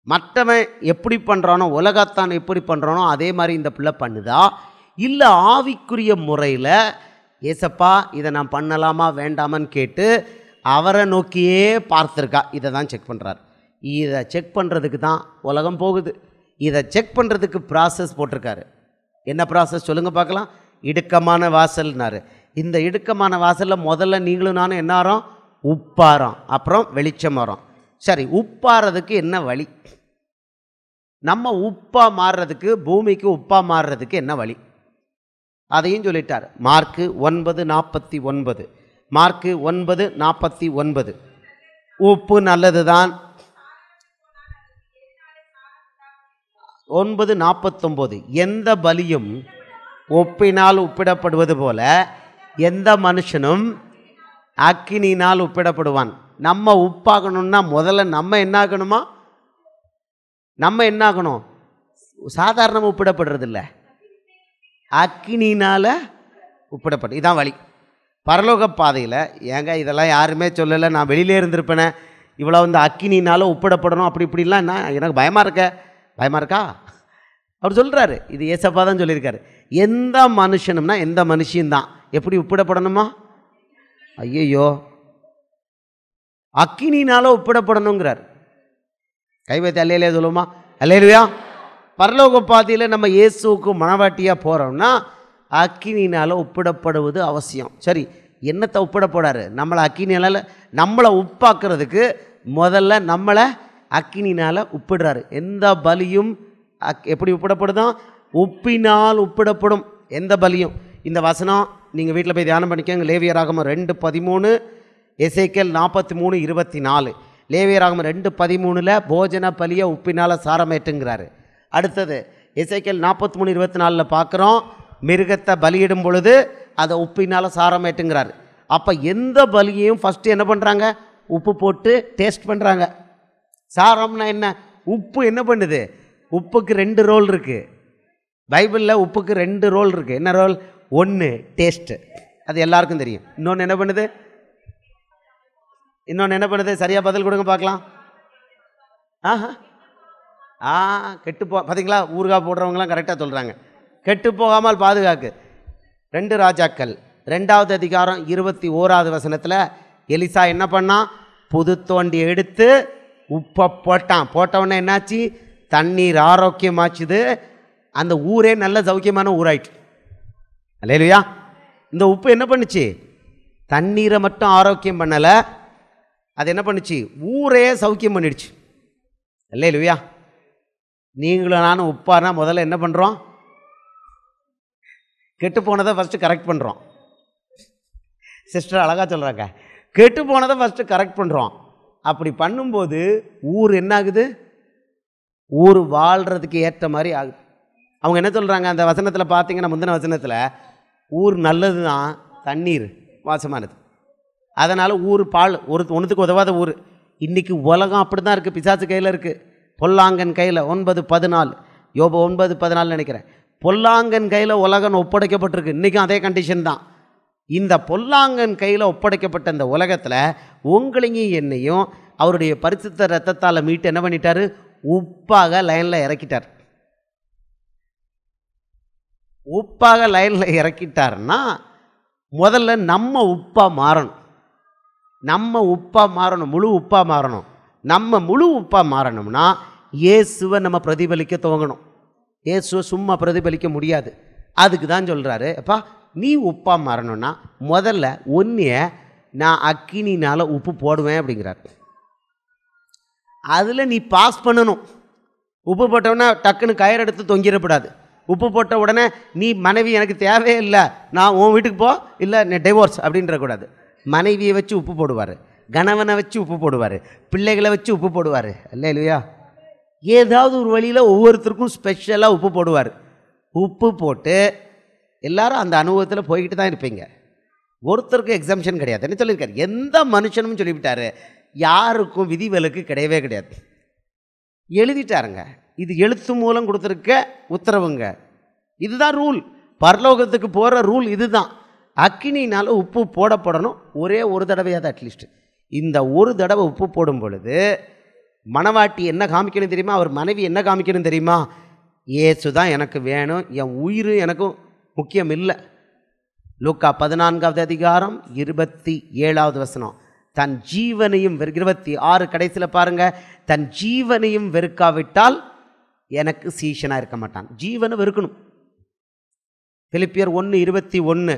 மற்றவன் எப்படி பண்ணுறானோ, உலகத்தான் எப்படி பண்ணுறானோ அதே மாதிரி இந்த பிள்ளை பண்ணுதா, இல்லை ஆவிக்குரிய முறையில் ஏசப்பா இதை நான் பண்ணலாமா வேண்டாமான்னு கேட்டு அவரை நோக்கியே பார்த்துருக்கா, இதை தான் செக் பண்ணுறார். இதை செக் பண்ணுறதுக்கு தான் உலகம் போகுது. இதை செக் பண்ணுறதுக்கு ப்ராசஸ் போட்டிருக்காரு. என்ன ப்ராசஸ் சொல்லுங்கள் பார்க்கலாம்? இடுக்கமான வாசல்னாரு. இந்த இடுக்கமான வாசலில் முதல்ல நீங்களும் நானும் என்ன ஆறோம்? உப்பாரோம். அப்புறம் வெளிச்சம் வரோம். சரி, உப்பாறதுக்கு என்ன வழி? நம்ம உப்பா மாறுறதுக்கு, பூமிக்கு உப்பா மாறுறதுக்கு என்ன வழி? அதையும் சொல்லிட்டார். மார்க்கு 9:49. மார்க்கு 9:49. உப்பு நல்லது தான். 9:49. எந்த பலியும் உப்பினால் உப்பிடப்படுவது போல எந்த மனுஷனும் அக்கினியினால் உப்பிடப்படுவான். நம்ம உப்பாகணும்னா முதல்ல நம்ம என்ன ஆகணுமா? நம்ம என்ன ஆகணும்? சாதாரண உப்பிடப்படுறதில்ல, அக்கினினால் உப்பிடப்படும். இதான் வழி. பரலோக பாதையில் ஏங்க இதெல்லாம் யாருமே சொல்லலை, நான் வெளியிலே இருந்திருப்பேனே, இவ்வளோ வந்து அக்கினினால் உப்பிடப்படணும் அப்படி இப்படிலாம் என்ன எனக்கு பயமாக இருக்கா அவர் சொல்கிறாரு. இது ஏசப்பா தான் சொல்லியிருக்காரு. எந்த மனுஷனும்னா எந்த மனுஷன்தான் எப்படி உப்பிடப்படணுமா? ஐயோ அக்கினினால் உப்பிடப்படணுங்கிறார். கை வைத்து அல்லையிலே சொல்லுவோமா? அல்லேலுயா. பரலோக பாதையில் நம்ம இயேசுவுக்கு மனவாட்டியாக போகிறோம்னா அக்கினினால் உப்பிடப்படுவது அவசியம். சரி, என்னத்தை உப்பிடப்படாரு? நம்மளை அக்கினினால் நம்மளை உப்பாக்குறதுக்கு முதல்ல நம்மளை அக்கினினால் உப்பிடுறாரு. எந்த பலியும் எப்படி உப்பிடப்படுதான்? உப்பினால் உப்பிடப்படும் எந்த பலியும். இந்த வசனம் நீங்கள் வீட்டில் போய் தியானம் பண்ணிக்கோங்க. லேவியராகமம் 2:13, எசேக்கியேல் 43:24. லேவியராகமம் 2:13 போஜன பலியை உப்பினால் சாரமேற்றுங்கிறாரு. அடுத்தது எசேக்கியேல் 43:24 பார்க்குறோம், மிருகத்தை பலியிடும் பொழுது அதை உப்பினால் சாரமேற்றுங்கிறாரு. அப்போ எந்த பலியையும் ஃபஸ்ட்டு என்ன பண்ணுறாங்க? உப்பு போட்டு டேஸ்ட் பண்ணுறாங்க. சாரம்னா என்ன? உப்பு என்ன பண்ணுது? உப்புக்கு 2 ரோல் இருக்குது. பைபிளில் உப்புக்கு 2 ரோல் இருக்குது. என்ன ரோல்? ஒன்று டேஸ்ட்டு, அது எல்லாருக்கும் தெரியும். இன்னொன்று என்ன பண்ணுது? சரியாக பதில் கொடுங்க பார்க்கலாம். கெட்டு பார்த்தீங்களா? ஊறுகாய் போடுறவங்களாம் கரெக்டாக சொல்கிறாங்க. கெட்டு போகாமல் பாதுகாக்கு. 2 ராஜாக்கள் 2வது அதிகாரம் 21வது வசனத்தில் எலிசா என்ன பண்ணான்? புது தோண்டி எடுத்து உப்பை போட்டான். போட்டவுடனே என்னாச்சு? தண்ணீர் ஆரோக்கியமாச்சுது. அந்த ஊரே நல்ல சௌக்கியமான ஊராயிட்டு. அல்லேலுயா. இந்த உப்பு என்ன பண்ணுச்சு? தண்ணீரை மட்டும் ஆரோக்கியம் பண்ணலை, அது என்ன பண்ணுச்சு? ஊரே சௌக்கியம் பண்ணிடுச்சு. அல்லேலுயா. நீங்களும் நானும் உப்பானா முதல்ல என்ன பண்ணுறோம்? கெட்டு போனதை ஃபஸ்ட்டு கரெக்ட் பண்ணுறோம். சிஸ்டர் அழகாக சொல்கிறாங்க, கெட்டு போனதை ஃபஸ்ட்டு கரெக்ட் பண்ணுறோம். அப்படி பண்ணும்போது ஊர் என்ன ஆகுது? ஊர் வாழ்கிறதுக்கு ஏற்ற மாதிரி ஆகுது. அவங்க என்ன சொல்கிறாங்க அந்த வசனத்தில் பார்த்தீங்கன்னா, முந்தின வசனத்தில் ஊர் நல்லது தான், தண்ணீர் வாசமானது. அதனால் ஊர் பால் ஒன்றுத்துக்கு உதவாத ஊர். இன்றைக்கி உலகம் அப்படி தான் இருக்குது. பிசாசு கையில் இருக்குது, பொல்லாங்கன் கையில். 9:14 யோபு 9:14 நினைக்கிறேன். பொல்லாங்கன் கையில் உலகம் ஒப்படைக்கப்பட்டிருக்கு. இன்றைக்கும் அதே கண்டிஷன் தான். இந்த பொல்லாங்கன் கையில் ஒப்படைக்கப்பட்ட இந்த உலகத்தில் உங்களையும் என்னையும் அவருடைய பரிசுத்த ரத்தத்தால் மீட்டு என்ன பண்ணிட்டாரு? உப்பாக லைனில் இறக்கிட்டார். உப்பாக லைனில் இறக்கிட்டார்னா முதல்ல நம்ம உப்பாக மாறணும். முழு உப்பாக மாறணும். நம்ம முழு உப்பாக மாறணும்னா இயேசுவை நம்ம பிரதிபலிக்க துவங்கணும். இயேசுவை சும்மா பிரதிபலிக்க முடியாது. அதுக்கு தான் சொல்கிறாரு, அப்பா நீ உப்பாக மாறணும்னா முதல்ல ஒன்றைய நான் அக்கினினால் உப்பு போடுவேன் அப்படிங்கிறார். அதில் நீ பாஸ் பண்ணணும். உப்பு போட்டவுடனே டக்குன்னு கயிறு எடுத்து தொங்கிடக்கூடாது. உப்பு போட்ட உடனே நீ மனைவி எனக்கு தேவையே இல்லை, நான் உன் வீட்டுக்கு போ, இல்லை நீ டிவோர்ஸ் அப்படின்றக்கூடாது. மனைவியை வச்சு உப்பு போடுவார், கணவனை வச்சு உப்பு போடுவார், பிள்ளைகளை வச்சு உப்பு போடுவார். இல்லையா? ஏதாவது ஒரு வழியில் ஒவ்வொருத்தருக்கும் ஸ்பெஷலாக உப்பு போடுவார். உப்பு போட்டு எல்லாரும் அந்த அனுபவத்தில் போய்கிட்டு தான் இருப்பீங்க. ஒருத்தருக்கு எக்ஸம்ஷன் கிடையாது. என்ன சொல்லியிருக்காரு? எந்த மனுஷனும் சொல்லிவிட்டாரு, யாருக்கும் விதிவிலக்கு கிடையவே கிடையாது. எழுதிட்டாருங்க. இது எழுத்து மூலம் கொடுத்துருக்க உத்தரவுங்க. இதுதான் ரூல். பரலோகத்துக்கு போகிற ரூல் இதுதான். அக்கினினால் உப்பு போடப்படணும். ஒரே ஒரு தடவையாவது அட்லீஸ்ட். இந்த ஒரு தடவை உப்பு போடும் பொழுது மணவாட்டி என்ன காமிக்கணும் தெரியுமா? அவர் மனைவி என்ன காமிக்கணும் தெரியுமா? இயேசு தான் எனக்கு வேணும், என் உயிர் எனக்கும் முக்கியம் இல்லை. லூக்கா 14வது அதிகாரம் 27வது வசனம். தன் ஜீவனையும் 26 கடைசியில் பாருங்க, தன் ஜீவனையும் வெறுக்காவிட்டால் எனக்கு சீஷனாக இருக்க மாட்டான். ஜீவனை வெறுக்கணும். பிலிப்பியர் 1:21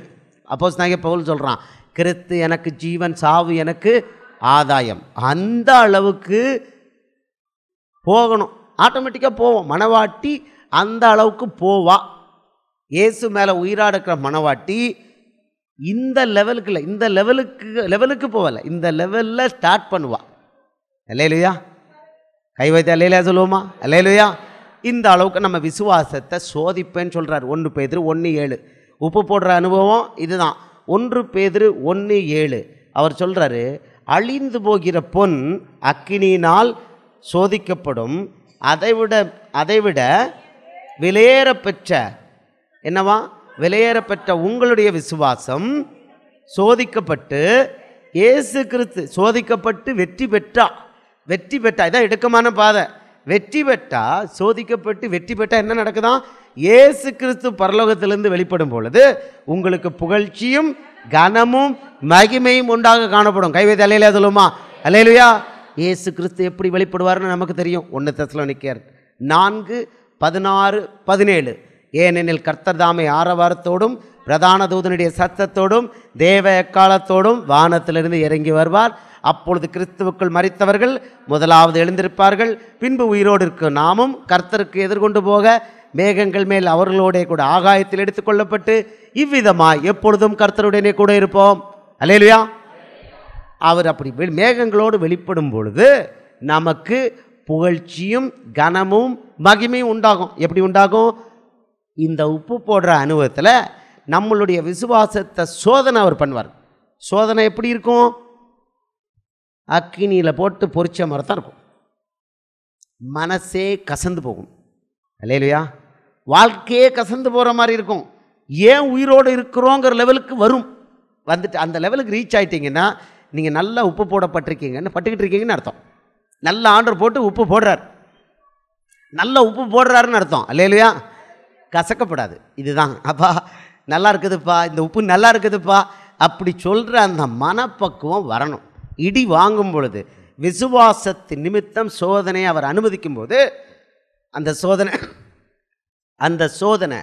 அப்போஸ்தலனாகிய பவுல் சொல்கிறான், கிறிஸ்து எனக்கு ஜீவன், சாவு எனக்கு ஆதாயம். அந்த அளவுக்கு போகணும். ஆட்டோமேட்டிக்காக போவோம். மணவாட்டி அந்த அளவுக்கு போவா. இயேசு மேலே உயிராடுக்கிற மணவாட்டி இந்த லெவலுக்கு இல்லை, இந்த லெவலுக்கு போகலை, இந்த லெவலில் ஸ்டார்ட் பண்ணுவா. அல்லேலூயா. கை வைத்து அல்லேலூயா சொல்லுவோமா? அல்லேலூயா. இந்த அளவுக்கு நம்ம விசுவாசத்தை சோதிப்பேன்னு சொல்கிறார். 1 பேதுரு 1:7 உப்பு போடுற அனுபவம் இதுதான். 1 பேதுரு 1:7 அவர் சொல்கிறாரு, அழிந்து போகிற பொன் அக்கினியினால் சோதிக்கப்படும், அதைவிட விலையேற பெற்ற என்னவா விலையேறப்பெற்ற உங்களுடைய விசுவாசம் சோதிக்கப்பட்டு இயேசு கிறிஸ்து சோதிக்கப்பட்டு வெற்றி பெற்றா இதான் இடுக்கமான பாதை. வெற்றி பெற்றா, சோதிக்கப்பட்டு வெற்றி பெற்றா என்ன நடக்குதான்? இயேசு கிறிஸ்து பரலோகத்திலிருந்து வெளிப்படும் பொழுது உங்களுக்கு புகழ்ச்சியும் கனமும் மகிமையும் உண்டாக காணப்படும். கைவைத்து அல்லேலூயா சொல்லுமா? அல்லேலூயா. இயேசு கிறிஸ்து எப்படி வெளிப்படுவார்னு நமக்கு தெரியும். 1 தெசலோனிக்கேயர் 4:16-17. ஏனெனில் கர்த்தர் தாமே ஆரவாரத்தோடும் பிரதான தூதனுடைய சத்தத்தோடும் தேவ எக்காலத்தோடும் வானத்திலிருந்து இறங்கி வருவார். அப்பொழுது கிறிஸ்துவுக்குள் மரித்தவர்கள் முதலாவது எழுந்திருப்பார்கள். பின்பு உயிரோடு இருக்கும் நாமும் கர்த்தருக்கு எதிர்கொண்டு போக மேகங்கள் மேல் அவர்களோட கூட ஆகாயத்தில் எடுத்துக்கொள்ளப்பட்டு இவ்விதமாய் எப்பொழுதும் கர்த்தருடனே கூட இருப்போம். அல்லேலூயா. அவர் அப்படி மேகங்களோடு வெளிப்படும் பொழுது நமக்கு புகழ்ச்சியும் கனமும் மகிமையும் உண்டாகும். எப்படி உண்டாகும்? இந்த உப்பு போடுற அனுபவத்தில் நம்மளுடைய விசுவாசத்தை சோதனை அவர் பண்ணுவார். சோதனை எப்படி இருக்கும்? அக்கினியில் போட்டு பொரிச்ச மாதிரி தான் இருக்கும். மனசே கசந்து போகும். அல்லேலூயா. வாழ்க்கையே கசந்து போகிற மாதிரி இருக்கும். ஏன் உயிரோடு இருக்கிறோங்கிற லெவலுக்கு வரும். வந்துட்டு அந்த லெவலுக்கு ரீச் ஆகிட்டீங்கன்னா நீங்கள் நல்லா உப்பு போடப்பட்டிருக்கீங்கன்னு பட்டுக்கிட்டு இருக்கீங்கன்னு அர்த்தம். நல்ல ஆர்டர் போட்டு உப்பு போடுறார், நல்ல உப்பு போடுறாருன்னு அர்த்தம். அல்லேலூயா. கசக்கப்படாது. இதுதான் அப்பா நல்லா இருக்குதுப்பா, இந்த உப்பு நல்லா இருக்குதுப்பா அப்படி சொல்கிற அந்த மனப்பக்குவம் வரணும். இடி வாங்கும் பொழுது விசுவாசத்தின் நிமித்தம் சோதனையை அவர் அனுமதிக்கும் போது அந்த சோதனை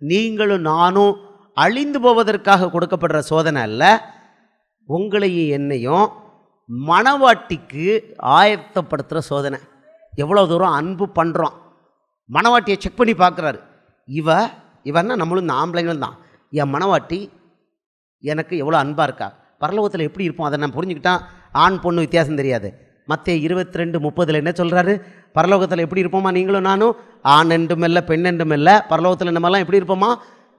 நீங்களும் நானும் அழிந்து போவதற்காக கொடுக்கப்படுற சோதனை அல்ல. உங்களையும் என்னையும் மணவாட்டிக்கு ஆயத்தப்படுத்துகிற சோதனை. எவ்வளோ தூரம் அன்பு பண்ணுறோம். மணவாட்டியை செக் பண்ணி பார்க்குறாரு. இவன்னா நம்மளும் இந்த ஆம்பளைங்களும் தான். என் மணவாட்டி எனக்கு எவ்வளோ அன்பாக இருக்கா, பரலோகத்தில் எப்படி இருப்போம் அதை நான் புரிஞ்சுக்கிட்டான். ஆண் பொண்ணு வித்தியாசம் தெரியாது. மத்தேயு 22:30 என்ன சொல்கிறாரு? பரலோகத்தில் எப்படி இருப்போமா நீங்களும் நானும்? ஆண் என்றும் இல்லை பெண் என்றும் இல்லை. பரலோகத்தில் நம்மலாம் எப்படி இருப்போமா?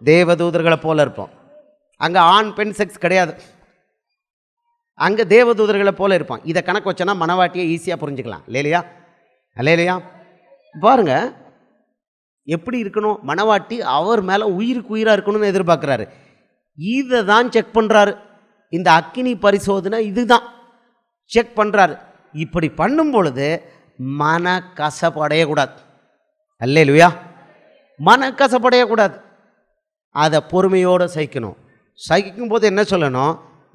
தேவதூதர்களை போல இருப்போம். அங்கே ஆண் பெண் செக்ஸ் கிடையாது. அங்கே தேவதூதர்களை போல இருப்பான். இதை கணக்கு வச்சோன்னா மணவாட்டியை ஈஸியாக புரிஞ்சுக்கலாம். இல்லையா? அல்லேலூயா. பாருங்க எப்படி இருக்கணும். மணவாட்டி அவர் மேலே உயிருக்கு உயிராக இருக்கணும்னு எதிர்பார்க்குறாரு. இதை தான் செக் பண்ணுறாரு. இந்த அக்கினி பரிசோதனை இதுதான் செக் பண்ணுறாரு. இப்படி பண்ணும் பொழுது மனக்கசப்படையக்கூடாது. அல்லேலூயா. மனக்கசப்படையக்கூடாது. அதை பொறுமையோடு சகிக்கணும். சகிக்கும் போது என்ன சொல்லணும்?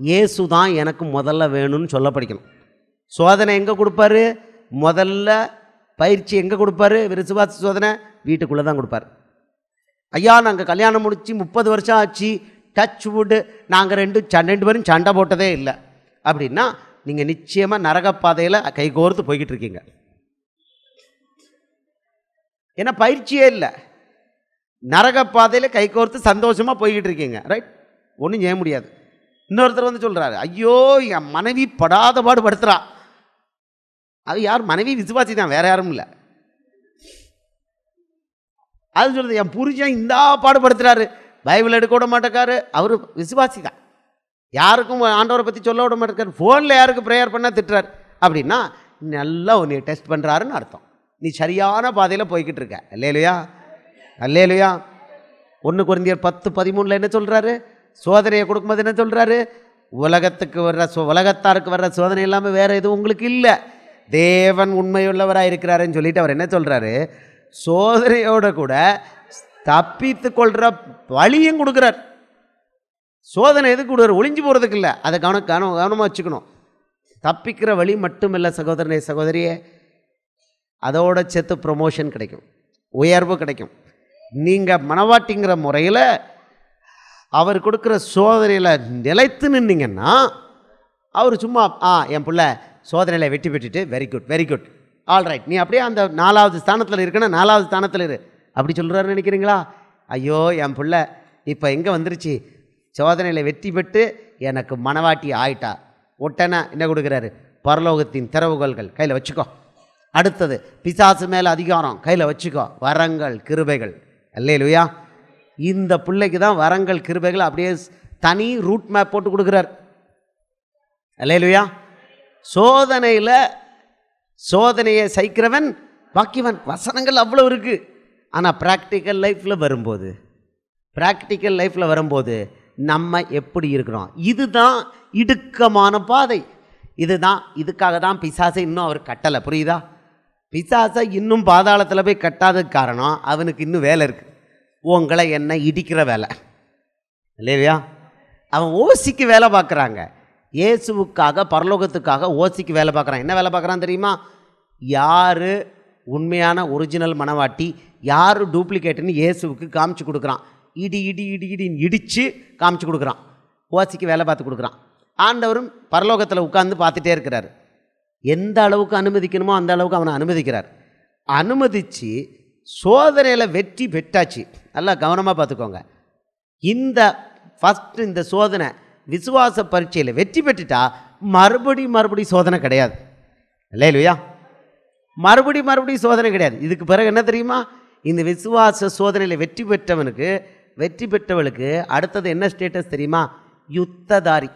இயேசு தான் எனக்கு முதல்ல வேணும்னு சொல்ல படிக்கணும். சோதனை எங்கே கொடுப்பாரு? முதல்ல பயிற்சி எங்கே கொடுப்பாரு? விசுவாச சோதனை வீட்டுக்குள்ளே தான் கொடுப்பார். ஐயா நாங்கள் கல்யாணம் முடித்து 30 வருஷம் ஆச்சு, டச் வுட், நாங்கள் ரெண்டு பேரும் சண்டை போட்டதே இல்லை அப்படின்னா நீங்கள் நிச்சயமாக நரகப்பாதையில் கைகோர்த்து போய்கிட்டு இருக்கீங்க. ஏன்னா பயிற்சியே இல்லை. நரகப்பாதையில் கைகோர்த்து சந்தோஷமாக போய்கிட்டு இருக்கீங்க. ரைட்? ஒன்றும் செய்ய முடியாது. இன்னொருத்தர் வந்து சொல்கிறாரு, ஐயோ என் மனைவி படாத பாடு படுத்துறா. அது யார்? மனைவி விசுவாசி தான், வேற யாரும் இல்லை. அது சொல்லுது, என் புருஷன் இந்த பாடுபடுத்துறாரு, பைபிள் எடுக்க விட மாட்டேக்காரு. அவர் விசுவாசி தான், யாருக்கும் ஆண்டவரை பற்றி சொல்ல விட மாட்டேக்காரு, ஃபோனில் யாருக்கு ப்ரேயர் பண்ணால் திட்டுறாரு. அப்படின்னா நல்லா உன்னை டெஸ்ட் பண்ணுறாருன்னு அர்த்தம். நீ சரியான பாதையில் போய்கிட்டு இருக்க. அல்லேலூயா. அல்லேலூயா. 1 கொரிந்தியர் 10:13 என்ன சொல்கிறாரு? சோதனையை கொடுக்கும்போது என்ன சொல்கிறாரு? உலகத்தாருக்கு வர்ற சோதனை இல்லாமல் வேறு எதுவும் உங்களுக்கு இல்லை, தேவன் உண்மையுள்ளவராக இருக்கிறாருன்னு சொல்லிட்டு அவர் என்ன சொல்கிறாரு? சோதனையோட கூட தப்பித்து கொள்கிற வழியும் கொடுக்குறார். சோதனை எதுக்கு கொடுக்குற? ஒளிஞ்சு போகிறதுக்கு இல்லை. அதை கவனமாக வச்சுக்கணும். தப்பிக்கிற வழி மட்டும் இல்லை சகோதரனே சகோதரியே, அதோட சேர்த்து ப்ரொமோஷன் கிடைக்கும், உயர்வு கிடைக்கும். நீங்கள் மனவாட்டிங்கிற முறையில் அவர் கொடுக்குற சோதனையில் நிலைத்து நின்னீங்கன்னா அவர் சும்மா என் பிள்ளை சோதனையில் வெற்றி பெற்றுட்டு very good very good alright, நீ அப்படியே அந்த 4வது ஸ்தானத்தில் இருக்குன்னா 4வது ஸ்தானத்தில் இரு அப்படி சொல்கிறாருன்னு நினைக்கிறீங்களா? ஐயோ என் பிள்ளை இப்போ எங்கே வந்துருச்சு, சோதனையில் வெற்றி பெற்று எனக்கு மனவாட்டி ஆயிட்டா. உடனே என்ன கொடுக்குறாரு? பரலோகத்தின் திறவுகோல்கள் கையில் வச்சுக்கோ. அடுத்தது பிசாசு மேலே அதிகாரம் கையில் வச்சுக்கோ. வரங்கள் கிருபைகள். அல்லேலூயா. இந்த பிள்ளைக்கு தான் வரங்கள் கிருபைகள் அப்படியே தனி ரூட் மேப் போட்டு கொடுக்குறார். அல்லேலூயா. சோதனையை சகிக்கிறவன் பாக்கியவன். வசனங்கள் அவ்வளோ இருக்குது. ஆனால் ப்ராக்டிக்கல் லைஃப்பில் வரும்போது ப்ராக்டிக்கல் லைஃப்பில் வரும்போது நம்ம எப்படி இருக்கிறோம்? இதுதான் இடுக்கமான பாதை. இதுக்காக தான் பிசாசை இன்னும் அவர் கட்டலை. புரியுதா? பிசாசை இன்னும் பாதாளத்தில் போய் கட்டாததுக்கு காரணம் அவனுக்கு இன்னும் வேலை இருக்குது. உங்களை என்ன இடிக்கிற வேலை இல்லையா? அவன் ஓசிக்கு வேலை பார்க்குறாங்க. இயேசுவுக்காக பரலோகத்துக்காக ஓசிக்கு வேலை பார்க்குறான். என்ன வேலை பார்க்குறான் தெரியுமா? யார் உண்மையான ஒரிஜினல் மனவாட்டி, யார் டூப்ளிகேட்டுன்னு இயேசுவுக்கு காமிச்சு கொடுக்குறான். இடின்னு இடித்து காமிச்சு கொடுக்குறான். ஓசிக்கு வேலை பார்த்து கொடுக்குறான். ஆண்டவரும் பரலோகத்தில் உட்கார்ந்து பார்த்துட்டே இருக்கிறார். எந்த அளவுக்கு அனுமதிக்கணுமோ அந்த அளவுக்கு அவனை அனுமதிக்கிறார். அனுமதித்து சோதனையில் வெற்றி பெற்றாச்சு. நல்லா கவனமாக பார்த்துக்கோங்க. இந்த சோதனை விசுவாச பரீட்சையில் வெற்றி பெற்றுட்டா மறுபடி சோதனை கிடையாது. இல்லையா? மறுபடி சோதனை கிடையாது. இதுக்கு பிறகு என்ன தெரியுமா? இந்த விசுவாச சோதனையில் வெற்றி பெற்றவளுக்கு அடுத்தது என்ன ஸ்டேட்டஸ் தெரியுமா? யுத்ததாரி.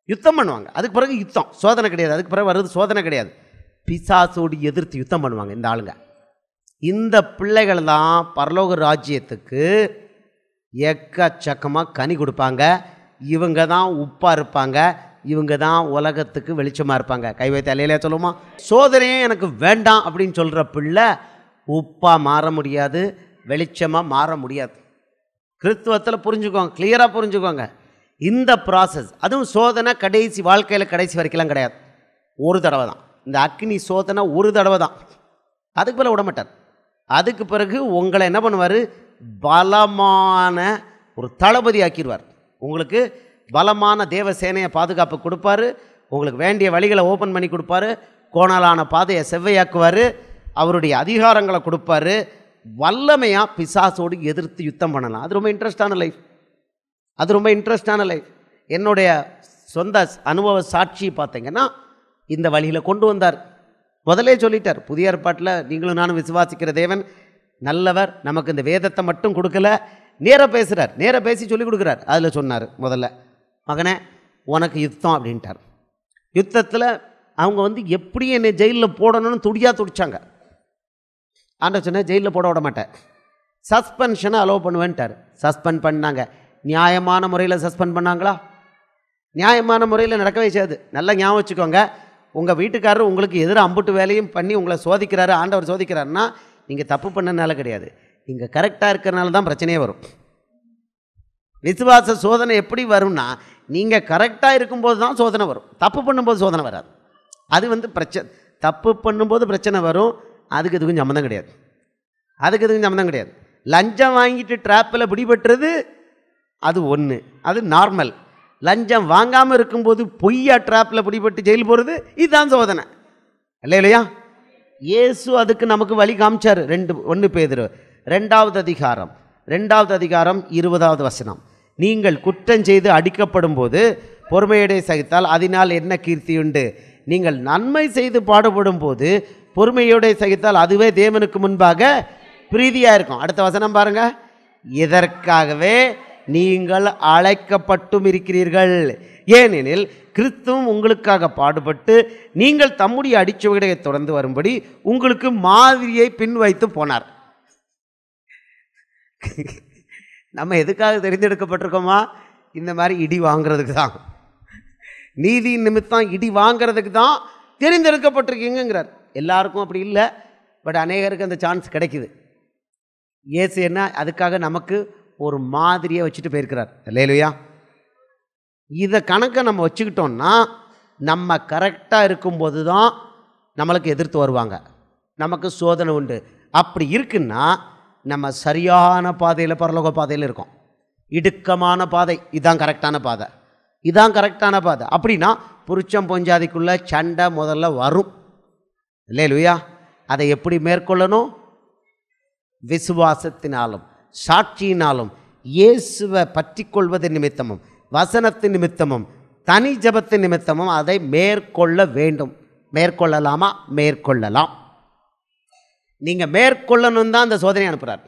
யுத்தம் பண்ணுவாங்க. அதுக்கு பிறகு யுத்தம், சோதனை கிடையாது. அதுக்கு பிறகு வருது சோதனை கிடையாது. பிசாசோடு எதிர்த்து யுத்தம் பண்ணுவாங்க இந்த ஆளுங்க. இந்த பிள்ளைகள் தான் பரலோக ராஜ்யத்துக்கு எக்கச்சக்கமாக கனி கொடுப்பாங்க. இவங்க தான் உப்பாக இருப்பாங்க. இவங்க தான் உலகத்துக்கு வெளிச்சமாக இருப்பாங்க. கை வைத்த அலையிலே சொல்லுமா? சோதனையே எனக்கு வேண்டாம் அப்படின்னு சொல்கிற பிள்ளை உப்பாக மாற முடியாது, வெளிச்சமாக மாற முடியாது. கிறிஸ்துவத்தில் புரிஞ்சுக்கோங்க, கிளியராக புரிஞ்சுக்கோங்க. இந்த ப்ராசஸ், அதுவும் சோதனை வாழ்க்கையில் கடைசி வரைக்கும்லாம் கிடையாது. ஒரு தடவை தான் இந்த அக்னி சோதனை, ஒரு தடவை தான். அதுக்கு மேலே விட மாட்டார். அதுக்கு பிறகு உங்களை என்ன பண்ணுவார்? பலமான ஒரு தளபதி ஆக்கிடுவார். உங்களுக்கு பலமான தேவ சேனையை பாதுகாப்பு கொடுப்பாரு. உங்களுக்கு வேண்டிய வழிகளை ஓப்பன் பண்ணி கொடுப்பாரு. கோணலான பாதையை செவ்வையாக்குவார். அவருடைய அதிகாரங்களை கொடுப்பாரு. வல்லமையாக பிசாசோடு எதிர்த்து யுத்தம் பண்ணலாம். அது ரொம்ப இன்ட்ரெஸ்டான லைஃப். என்னுடைய சொந்த அனுபவ சாட்சி பார்த்தீங்கன்னா இந்த வழியில் கொண்டு வந்தார். முதலே சொல்லிட்டார், புதிய ஏற்பாட்டில் நீங்களும் நானும் விசுவாசிக்கிற தேவன் நல்லவர், நமக்கு இந்த வேதத்தை மட்டும் கொடுக்கல, நேராக பேசுகிறார். நேராக பேசி சொல்லிக் கொடுக்குறார். அதில் சொன்னார், முதல்ல மகனே உனக்கு யுத்தம் அப்படின்ட்டார். யுத்தத்தில் அவங்க எப்படி என்னை ஜெயிலில் போடணும்னு துடிச்சாங்க. ஆண்ட சொன்ன ஜெயிலில் போட விட மாட்டேன், சஸ்பென்ஷனை அலோவ் பண்ணுவேன்ட்டார். சஸ்பெண்ட் பண்ணாங்க. நியாயமான முறையில் சஸ்பெண்ட் பண்ணாங்களா? நியாயமான முறையில் நடக்கவே செய்யாது. நல்லா ஞாபகம் வச்சுக்கோங்க. உங்கள் வீட்டுக்காரர் உங்களுக்கு எதிராக அம்புட்டு வேலையும் பண்ணி உங்களை சோதிக்கிறாரு, ஆண்டவர் சோதிக்கிறாருன்னா நீங்கள் தப்பு பண்ணனால கிடையாது, நீங்கள் கரெக்டாக இருக்கிறனால தான் பிரச்சனையே வரும். விசுவாச சோதனை எப்படி வரும்னா, நீங்கள் கரெக்டாக இருக்கும்போது தான் சோதனை வரும். தப்பு பண்ணும்போது சோதனை வராது. அது பிரச்சனை. தப்பு பண்ணும்போது பிரச்சனை வரும். அதுக்கு இதுக்கும் சம்மந்தம் கிடையாது. லஞ்சம் வாங்கிட்டு ட்ராப்பில் பிடிபட்டுறது அது ஒன்று, அது நார்மல். லஞ்சம் வாங்காமல் இருக்கும்போது பொய்யா ட்ராப்பில் பிடிபட்டு ஜெயில் போகிறது, இதுதான் சோதனை. இல்லையா? இயேசு அதுக்கு நமக்கு வழி காமிச்சார். 1 பேதுரு 2வது அதிகாரம் 20வது வசனம். நீங்கள் குற்றம் செய்து அடிக்கப்படும் போது பொறுமையோடு சகித்தால் அதனால் என்ன கீர்த்தியுண்டு? நீங்கள் நன்மை செய்து பாடுபடும் போது பொறுமையோடு சகித்தால் அதுவே தேவனுக்கு முன்பாக பிரீதியாக இருக்கும். அடுத்த வசனம் பாருங்க. இதற்காகவே நீங்கள் அழைக்கப்பட்டும் இருக்கிறீர்கள், ஏனெனில் கிறிஸ்துவும் உங்களுக்காக பாடுபட்டு நீங்கள் தம்முடைய அடிச்சுவடையை தொடர்ந்து வரும்படி உங்களுக்கு மாதிரியை பின் வைத்து போனார். நம்ம எதுக்காக தெரிந்தெடுக்கப்பட்டிருக்கோமா? இந்த மாதிரி இடி வாங்கிறதுக்கு தான், நீதி நிமித்தம் இடி வாங்கிறதுக்கு தான் தெரிந்தெடுக்கப்பட்டிருக்கீங்கிறார். எல்லாருக்கும் அப்படி இல்லை, பட் அநேகருக்கு அந்த சான்ஸ் கிடைக்குது. இயேசு என்ன அதுக்காக நமக்கு ஒரு மாதிரியை வச்சுட்டு போயிருக்கிறார். அல்லேலூயா. இதை கணக்கை நம்ம வச்சுக்கிட்டோம்னா நம்ம கரெக்டாக இருக்கும்போது தான் நம்மளுக்கு எதிர்த்து வருவாங்க, நமக்கு சோதனை உண்டு. அப்படி இருக்குன்னா நம்ம சரியான பாதையில், பரலோக பாதையில் இருக்கோம். இடுக்கமான பாதை இதுதான் கரெக்டான பாதை. அப்படின்னா புருஷம் பொஞ்சாதிக்குள்ள சண்டை முதல்ல வரும். அல்லேலூயா. அதை எப்படி மேற்கொள்ளணும்? விசுவாசத்தினாலும் சாட்சியினாலும் இயேசுவை பற்றி கொள்வதன் நிமித்தமும் வசனத்தின் நிமித்தமும் தனி ஜபத்தின் நிமித்தமும் அதை மேற்கொள்ள வேண்டும். மேற்கொள்ளலாமா? மேற்கொள்ளலாம். நீங்கள் மேற்கொள்ளணும் தான் அந்த சோதனை அனுப்புகிறார்.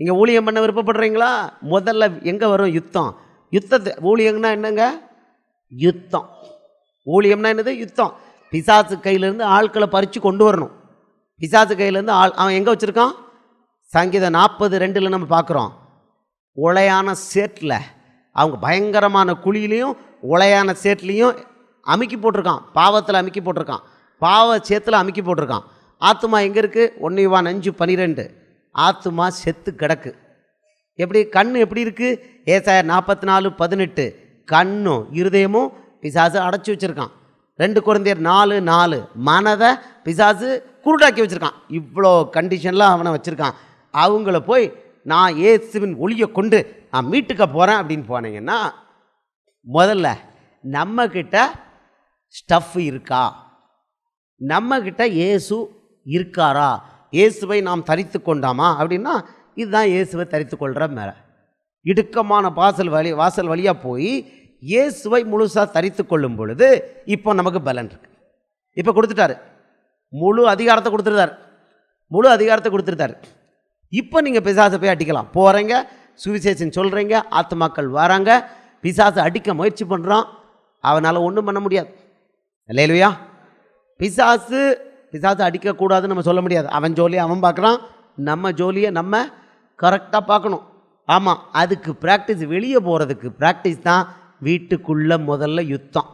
நீங்கள் ஊழியம் பண்ண விருப்பப்படுறீங்களா? முதல்ல எங்கே வரும்? யுத்தத்தை. ஊழியம்னா என்னங்க? யுத்தம். ஊழியம்னா என்னது? யுத்தம். பிசாசு கையிலேருந்து ஆட்களை பறித்து கொண்டு வரணும். பிசாசு கையிலேருந்து அவன் எங்கே வச்சுருக்கான்? சங்கீதம் 40:2 நம்ம பார்க்குறோம். உளையான சேற்றில், அவங்க பயங்கரமான குழியிலையும் உளையான சேற்றுலையும் அமுக்கி போட்டிருக்கான். பாவத்தில் அமுக்கி போட்டிருக்கான், பாவ சேத்தில் அமுக்கி போட்டிருக்கான். ஆத்துமா எங்கே இருக்குது? 1 யோவான் 5:12. ஆத்துமா செத்து கிடக்கு. எப்படி கண் எப்படி இருக்குது? ஏசாயா 44:18. கண்ணும் இருதயமும் பிசாசு அடைச்சி வச்சுருக்கான். 2 கொரிந்தியர் 4:4. மனதை பிசாசு குருடாக்கி வச்சுருக்கான். இவ்வளோ கண்டிஷன்லாம் அவனை வச்சுருக்கான். அவங்கள போய் நான் இயேசுவின் ஒளியை கொண்டு நான் மீட்டுக்க போகிறேன் அப்படின்னு போனீங்கன்னா, முதல்ல நம்மக்கிட்ட ஸ்டஃப் இருக்கா? நம்மக்கிட்ட இயேசு இருக்காரா? இயேசுவை நாம் தரித்து கொண்டாமா அப்படின்னா, இதுதான் இயேசுவை தரித்து கொள்கிற மேலே. இடுக்கமான வாசல் வழியாக போய் இயேசுவை முழுசாக தரித்து கொள்ளும் பொழுது இப்போ நமக்கு பலன் இருக்கு. இப்போ கொடுத்துட்டாரு, முழு அதிகாரத்தை கொடுத்துருந்தாரு. இப்போ நீங்கள் பிசாசை போய் அடிக்கலாம். போகிறீங்க, சுவிசேஷம் சொல்கிறீங்க, ஆத்துமாக்கள் வராங்க, பிசாசை அடிக்க முயற்சி பண்ணுறான், அவனால் ஒன்றும் பண்ண முடியாது. அல்லேலூயா. பிசாசு அடிக்கக்கூடாதுன்னு நம்ம சொல்ல முடியாது. அவன் ஜோலியை அவன் பார்க்குறான், நம்ம ஜோலியை நம்ம கரெக்டாக பார்க்கணும். ஆமாம், அதுக்கு ப்ராக்டிஸ், வெளியே போகிறதுக்கு ப்ராக்டிஸ் தான் வீட்டுக்குள்ளே முதல்ல யுத்தம்.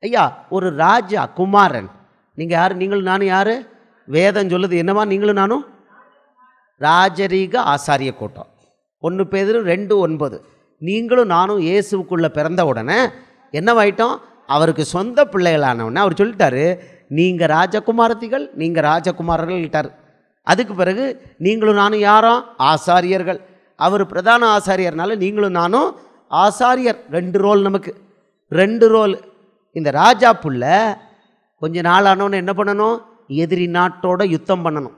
ஐயா, ஒரு ராஜா குமாரன், நீங்கள் யார்? நீங்களும் நானும் யார்? வேதம் சொல்லுது என்னவா? நீங்களும் நானும் ராஜரீக ஆசாரிய கூட்டம். 1 பேதுரு 2:9. நீங்களும் நானும் இயேசுக்குள்ளே பிறந்த உடனே என்னவாயிட்டோம்? அவருக்கு சொந்த பிள்ளைகளானவுடனே அவர் சொல்லிட்டாரு, நீங்கள் ராஜகுமாரத்திகள், நீங்கள் ராஜகுமாரர்கள்ட்டார். அதுக்கு பிறகு நீங்களும் நானும் யாரும்? ஆசாரியர்கள். அவர் பிரதான ஆசாரியர்னால நீங்களும் நானும் ஆசாரியர். 2 ரோல், நமக்கு 2 ரோல். இந்த ராஜா புள்ள கொஞ்ச நாள் ஆனவொன்னு என்ன பண்ணணும்? எதிரி நாட்டோட யுத்தம் பண்ணணும்.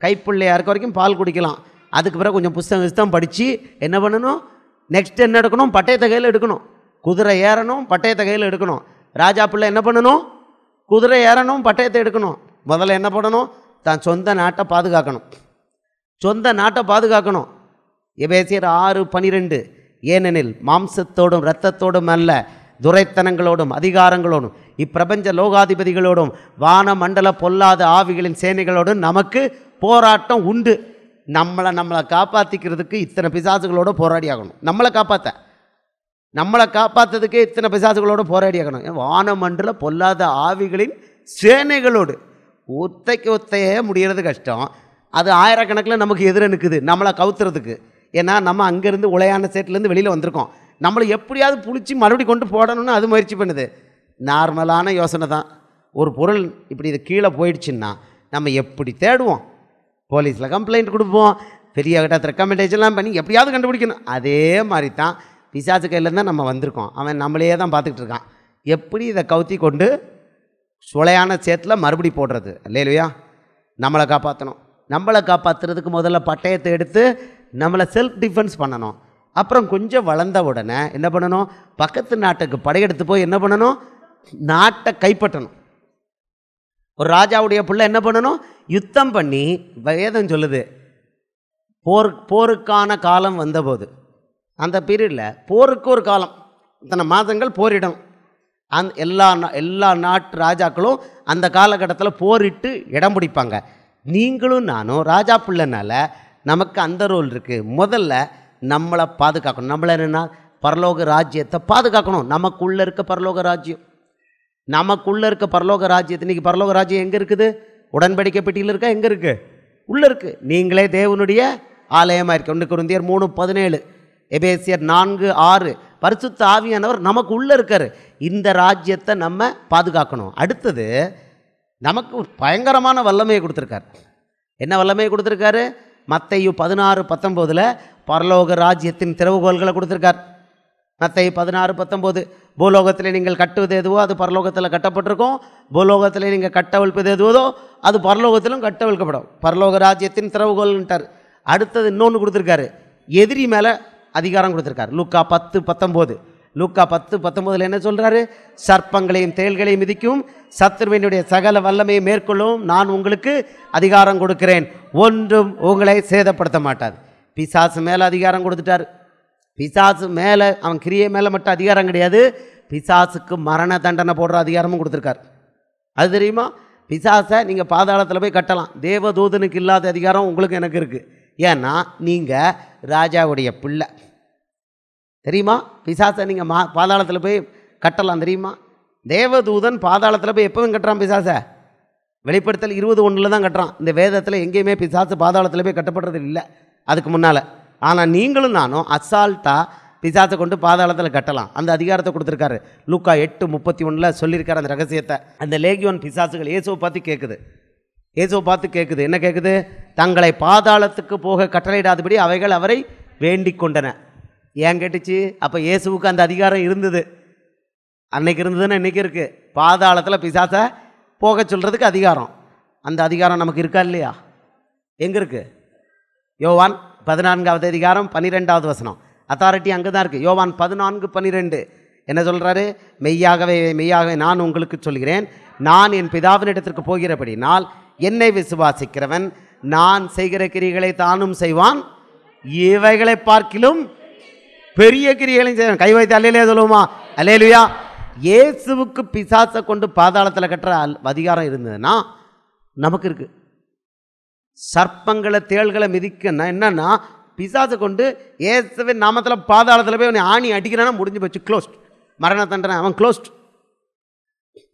கைப்பிள்ளையாக இருக்க வரைக்கும் பால் குடிக்கலாம். அதுக்கு பிறகு கொஞ்சம் புஸ்தகம் படித்து என்ன பண்ணணும்? நெக்ஸ்ட் என்ன எடுக்கணும்? பட்டயத்தை கையில் எடுக்கணும். குதிரை ஏறணும், பட்டயத்தை கையில் எடுக்கணும். ராஜா பிள்ளை என்ன பண்ணணும்? குதிரை ஏறணும், பட்டயத்தை எடுக்கணும். முதல்ல என்ன பண்ணணும்? தான் சொந்த நாட்டை பாதுகாக்கணும். எபேசியர் 6:12. ஏனெனில் மாம்சத்தோடும் இரத்தத்தோடும் அல்ல, துரைத்தனங்களோடும் அதிகாரங்களோடும் இப்பிரபஞ்ச லோகாதிபதிகளோடும் வான மண்டல பொல்லாத ஆவிகளின் சேனைகளோடும் நமக்கு போராட்டம் உண்டு. நம்மளை காப்பாற்றிக்கிறதுக்கு இத்தனை பிசாசுகளோடு போராடி ஆகணும். நம்மளை காப்பாற்றுறதுக்கே இத்தனை பிசாசுகளோடு போராடி ஆகணும். வான மண்டல பொல்லாத ஆவிகளின் சேனைகளோடு ஒத்தையே முடிகிறது கஷ்டம். அது ஆயிரக்கணக்கில் நமக்கு எதிர நிற்குது நம்மளை கவுத்துறதுக்கு. ஏன்னா நம்ம அங்கேருந்து உளையான சேட்டிலேருந்து வெளியில் வந்திருக்கோம். நம்மளை எப்படியாவது புளிச்சு மறுபடி கொண்டு போடணும்னு அது முயற்சி பண்ணுது. நார்மலான யோசனை தான். ஒரு பொருள் இப்படி இது கீழே போயிடுச்சுன்னா நம்ம எப்படி தேடுவோம்? போலீஸில் கம்ப்ளைண்ட் கொடுப்போம், பெரிய கிட்ட ரெக்கமெண்டேஷன்லாம் பண்ணி எப்படியாவது கண்டுபிடிக்கணும். அதே மாதிரி தான் பிசாசு கையில் தான் நம்ம வந்திருக்கோம். அவன் நம்மளையே தான் பார்த்துக்கிட்டு இருக்கான். எப்படி இதை கவுத்தி கொண்டு சுளையான சேத்தில் மறுபடி போடுறது? அல்லேலூயா. நம்மளை காப்பாற்றணும். நம்மளை காப்பாற்றுறதுக்கு முதல்ல பட்டயத்தை எடுத்து நம்மளை செல்ஃப் டிஃபென்ஸ் பண்ணணும். அப்புறம் கொஞ்சம் வளர்ந்த உடனே என்ன பண்ணணும்? பக்கத்து நாட்டுக்கு படையெடுத்து போய் என்ன பண்ணணும்? நாட்டை கைப்பற்றணும். ஒரு ராஜாவுடைய பிள்ளை என்ன பண்ணணும்? யுத்தம் பண்ணி, வேதம் சொல்லுது, போருக்கான காலம் வந்தபோது, அந்த பீரியடில் போருக்கு ஒரு காலம், இத்தனை மாதங்கள் போரிடணும். எல்லா நாட்டு ராஜாக்களும் அந்த காலகட்டத்தில் போரிட்டு இடம் பிடிப்பாங்க. நீங்களும் நானும் ராஜா பிள்ளைனால நமக்கு அந்த ரோல் இருக்குது. முதல்ல நம்மளை பாதுகாக்கணும். நம்மளை என்னென்னா பரலோக ராஜ்யத்தை பாதுகாக்கணும். நமக்குள்ளே இருக்க பரலோக ராஜ்யம், இன்றைக்கி பரலோக ராஜ்யம் எங்கே இருக்குது? உடன்படிக்கை பெட்டியில் இருக்கா? எங்கே இருக்குது? உள்ளே இருக்குது. நீங்களே தேவனுடைய ஆலயமாக இருக்கு. 1 கொரிந்தியர் 3:17, எபேசியர் 4:6. பரிசுத்த ஆவியானவர் நமக்கு உள்ளே இருக்கார். இந்த ராஜ்யத்தை நம்ம பாதுகாக்கணும். அடுத்தது நமக்கு பயங்கரமான வல்லமையை கொடுத்துருக்கார். என்ன வல்லமையை கொடுத்துருக்காரு? மத்தேயு 16:19 பரலோக ராஜ்யத்தின் திறவுகோல்களை கொடுத்துருக்கார். மத்தேயு 16:19, பூலோகத்தில் நீங்கள் கட்டுவது எதுவோ அது பரலோகத்தில் கட்டப்பட்டிருக்கும், பூலோகத்தில் நீங்கள் கட்டவிழ்ப்பது எதுவோ அது பரலோகத்திலும் கட்டவிழ்க்கப்படும். பரலோக ராஜ்யத்தின் திறவுகோல்ன்ட்டார். அடுத்தது இன்னொன்று கொடுத்துருக்காரு, எதிரி மேலே அதிகாரம் கொடுத்துருக்கார். லூக்கா 10:19 என்ன சொல்கிறாரு? சர்ப்பங்களையும் தேள்களையும் மிதிக்கும், சத்துருவினுடைய சகல வல்லமையை மேற்கொள்ளும் நான் உங்களுக்கு அதிகாரம் கொடுக்கிறேன், ஒன்றும் உங்களை சேதப்படுத்த மாட்டாது. பிசாசு மேலே அதிகாரம் கொடுத்துட்டார். பிசாசு மேலே, அவன் கிரியை மேலே மட்டும் அதிகாரம் கிடையாது, பிசாசுக்கு மரண தண்டனை போடுற அதிகாரமும் கொடுத்துருக்கார். அது தெரியுமா? பிசாசை நீங்கள் பாதாளத்தில் போய் கட்டலாம். தேவதூதனுக்கு இல்லாத அதிகாரம் உங்களுக்கு எனக்கு இருக்குது. ஏன்னா நீங்கள் ராஜாவுடைய பிள்ளை. தெரியுமா? பிசாசை நீங்கள் பாதாளத்தில் போய் கட்டலாம் தெரியுமா? தேவதூதன் பாதாளத்தில் போய் எப்பவும் கட்டுறான் பிசாசை? வெளிப்படுத்தல் 20:1 தான் கட்டுறான். இந்த வேதத்தில் எங்கேயுமே பிசாசு பாதாளத்தில் போய் கட்டப்படுறது இல்லை அதுக்கு முன்னால். ஆனால் நீங்களும் நானும் அசால்ட்டாக பிசாசை கொண்டு பாதாளத்தில் கட்டலாம். அந்த அதிகாரத்தை கொடுத்துருக்காரு. லூக்கா 8:31 சொல்லியிருக்காரு அந்த ரகசியத்தை. அந்த லேகியோன் பிசாசுகள் இயேசுவை பார்த்து கேட்குது. இயேசுவை பார்த்து கேட்குது. என்ன கேட்குது? தங்களை பாதாளத்துக்கு போக கட்டளையிடாதபடி அவைகள் அவரை வேண்டிக் கொண்டன. ஏன் கேட்டுச்சு? அப்போ இயேசுவுக்கு அந்த அதிகாரம் இருந்தது. அன்னைக்கு இருந்ததுன்னு இன்றைக்கி இருக்குது. பாதாளத்தில் பிசாசை போக சொல்கிறதுக்கு அதிகாரம். அந்த அதிகாரம் நமக்கு இருக்கா இல்லையா? எங்கே இருக்குது? யோவான் 14வது அதிகாரம் 12வது வசனம். அத்தாரிட்டி அங்கே தான் இருக்குது. யோவான் 14:12 என்ன சொல்கிறாரு? மெய்யாகவே மெய்யாகவே நான் உங்களுக்கு சொல்கிறேன், நான் என் பிதாவினிடத்திற்கு போகிறபடினால் என்னை விசுவாசிக்கிறவன் நான் செய்கிற கிரிகளை தானும் செய்வான், இவைகளை பார்க்கிலும் பெரிய கிரியைகளையும் செய்வான். கை வைத்து அல்லேலூயா சொல்லுவோமா? அல்லேலூயா. இயேசுவுக்கு பிசாசை கொண்டு பாதாளத்தில் கட்டுற அதிகாரம் இருந்ததுன்னா நமக்கு இருக்கு. சர்ப்பங்களை தேள்களை மிதிக்கன்னா என்னன்னா, பிசாசை கொண்டு இயேசுவின் நாமத்தில் பாதாளத்தில் போய் அவனை ஆணி அடிக்கிறான்னா முடிஞ்சு போச்சு, க்ளோஸ்ட். மரண தண்டனை அவன் க்ளோஸ்ட்.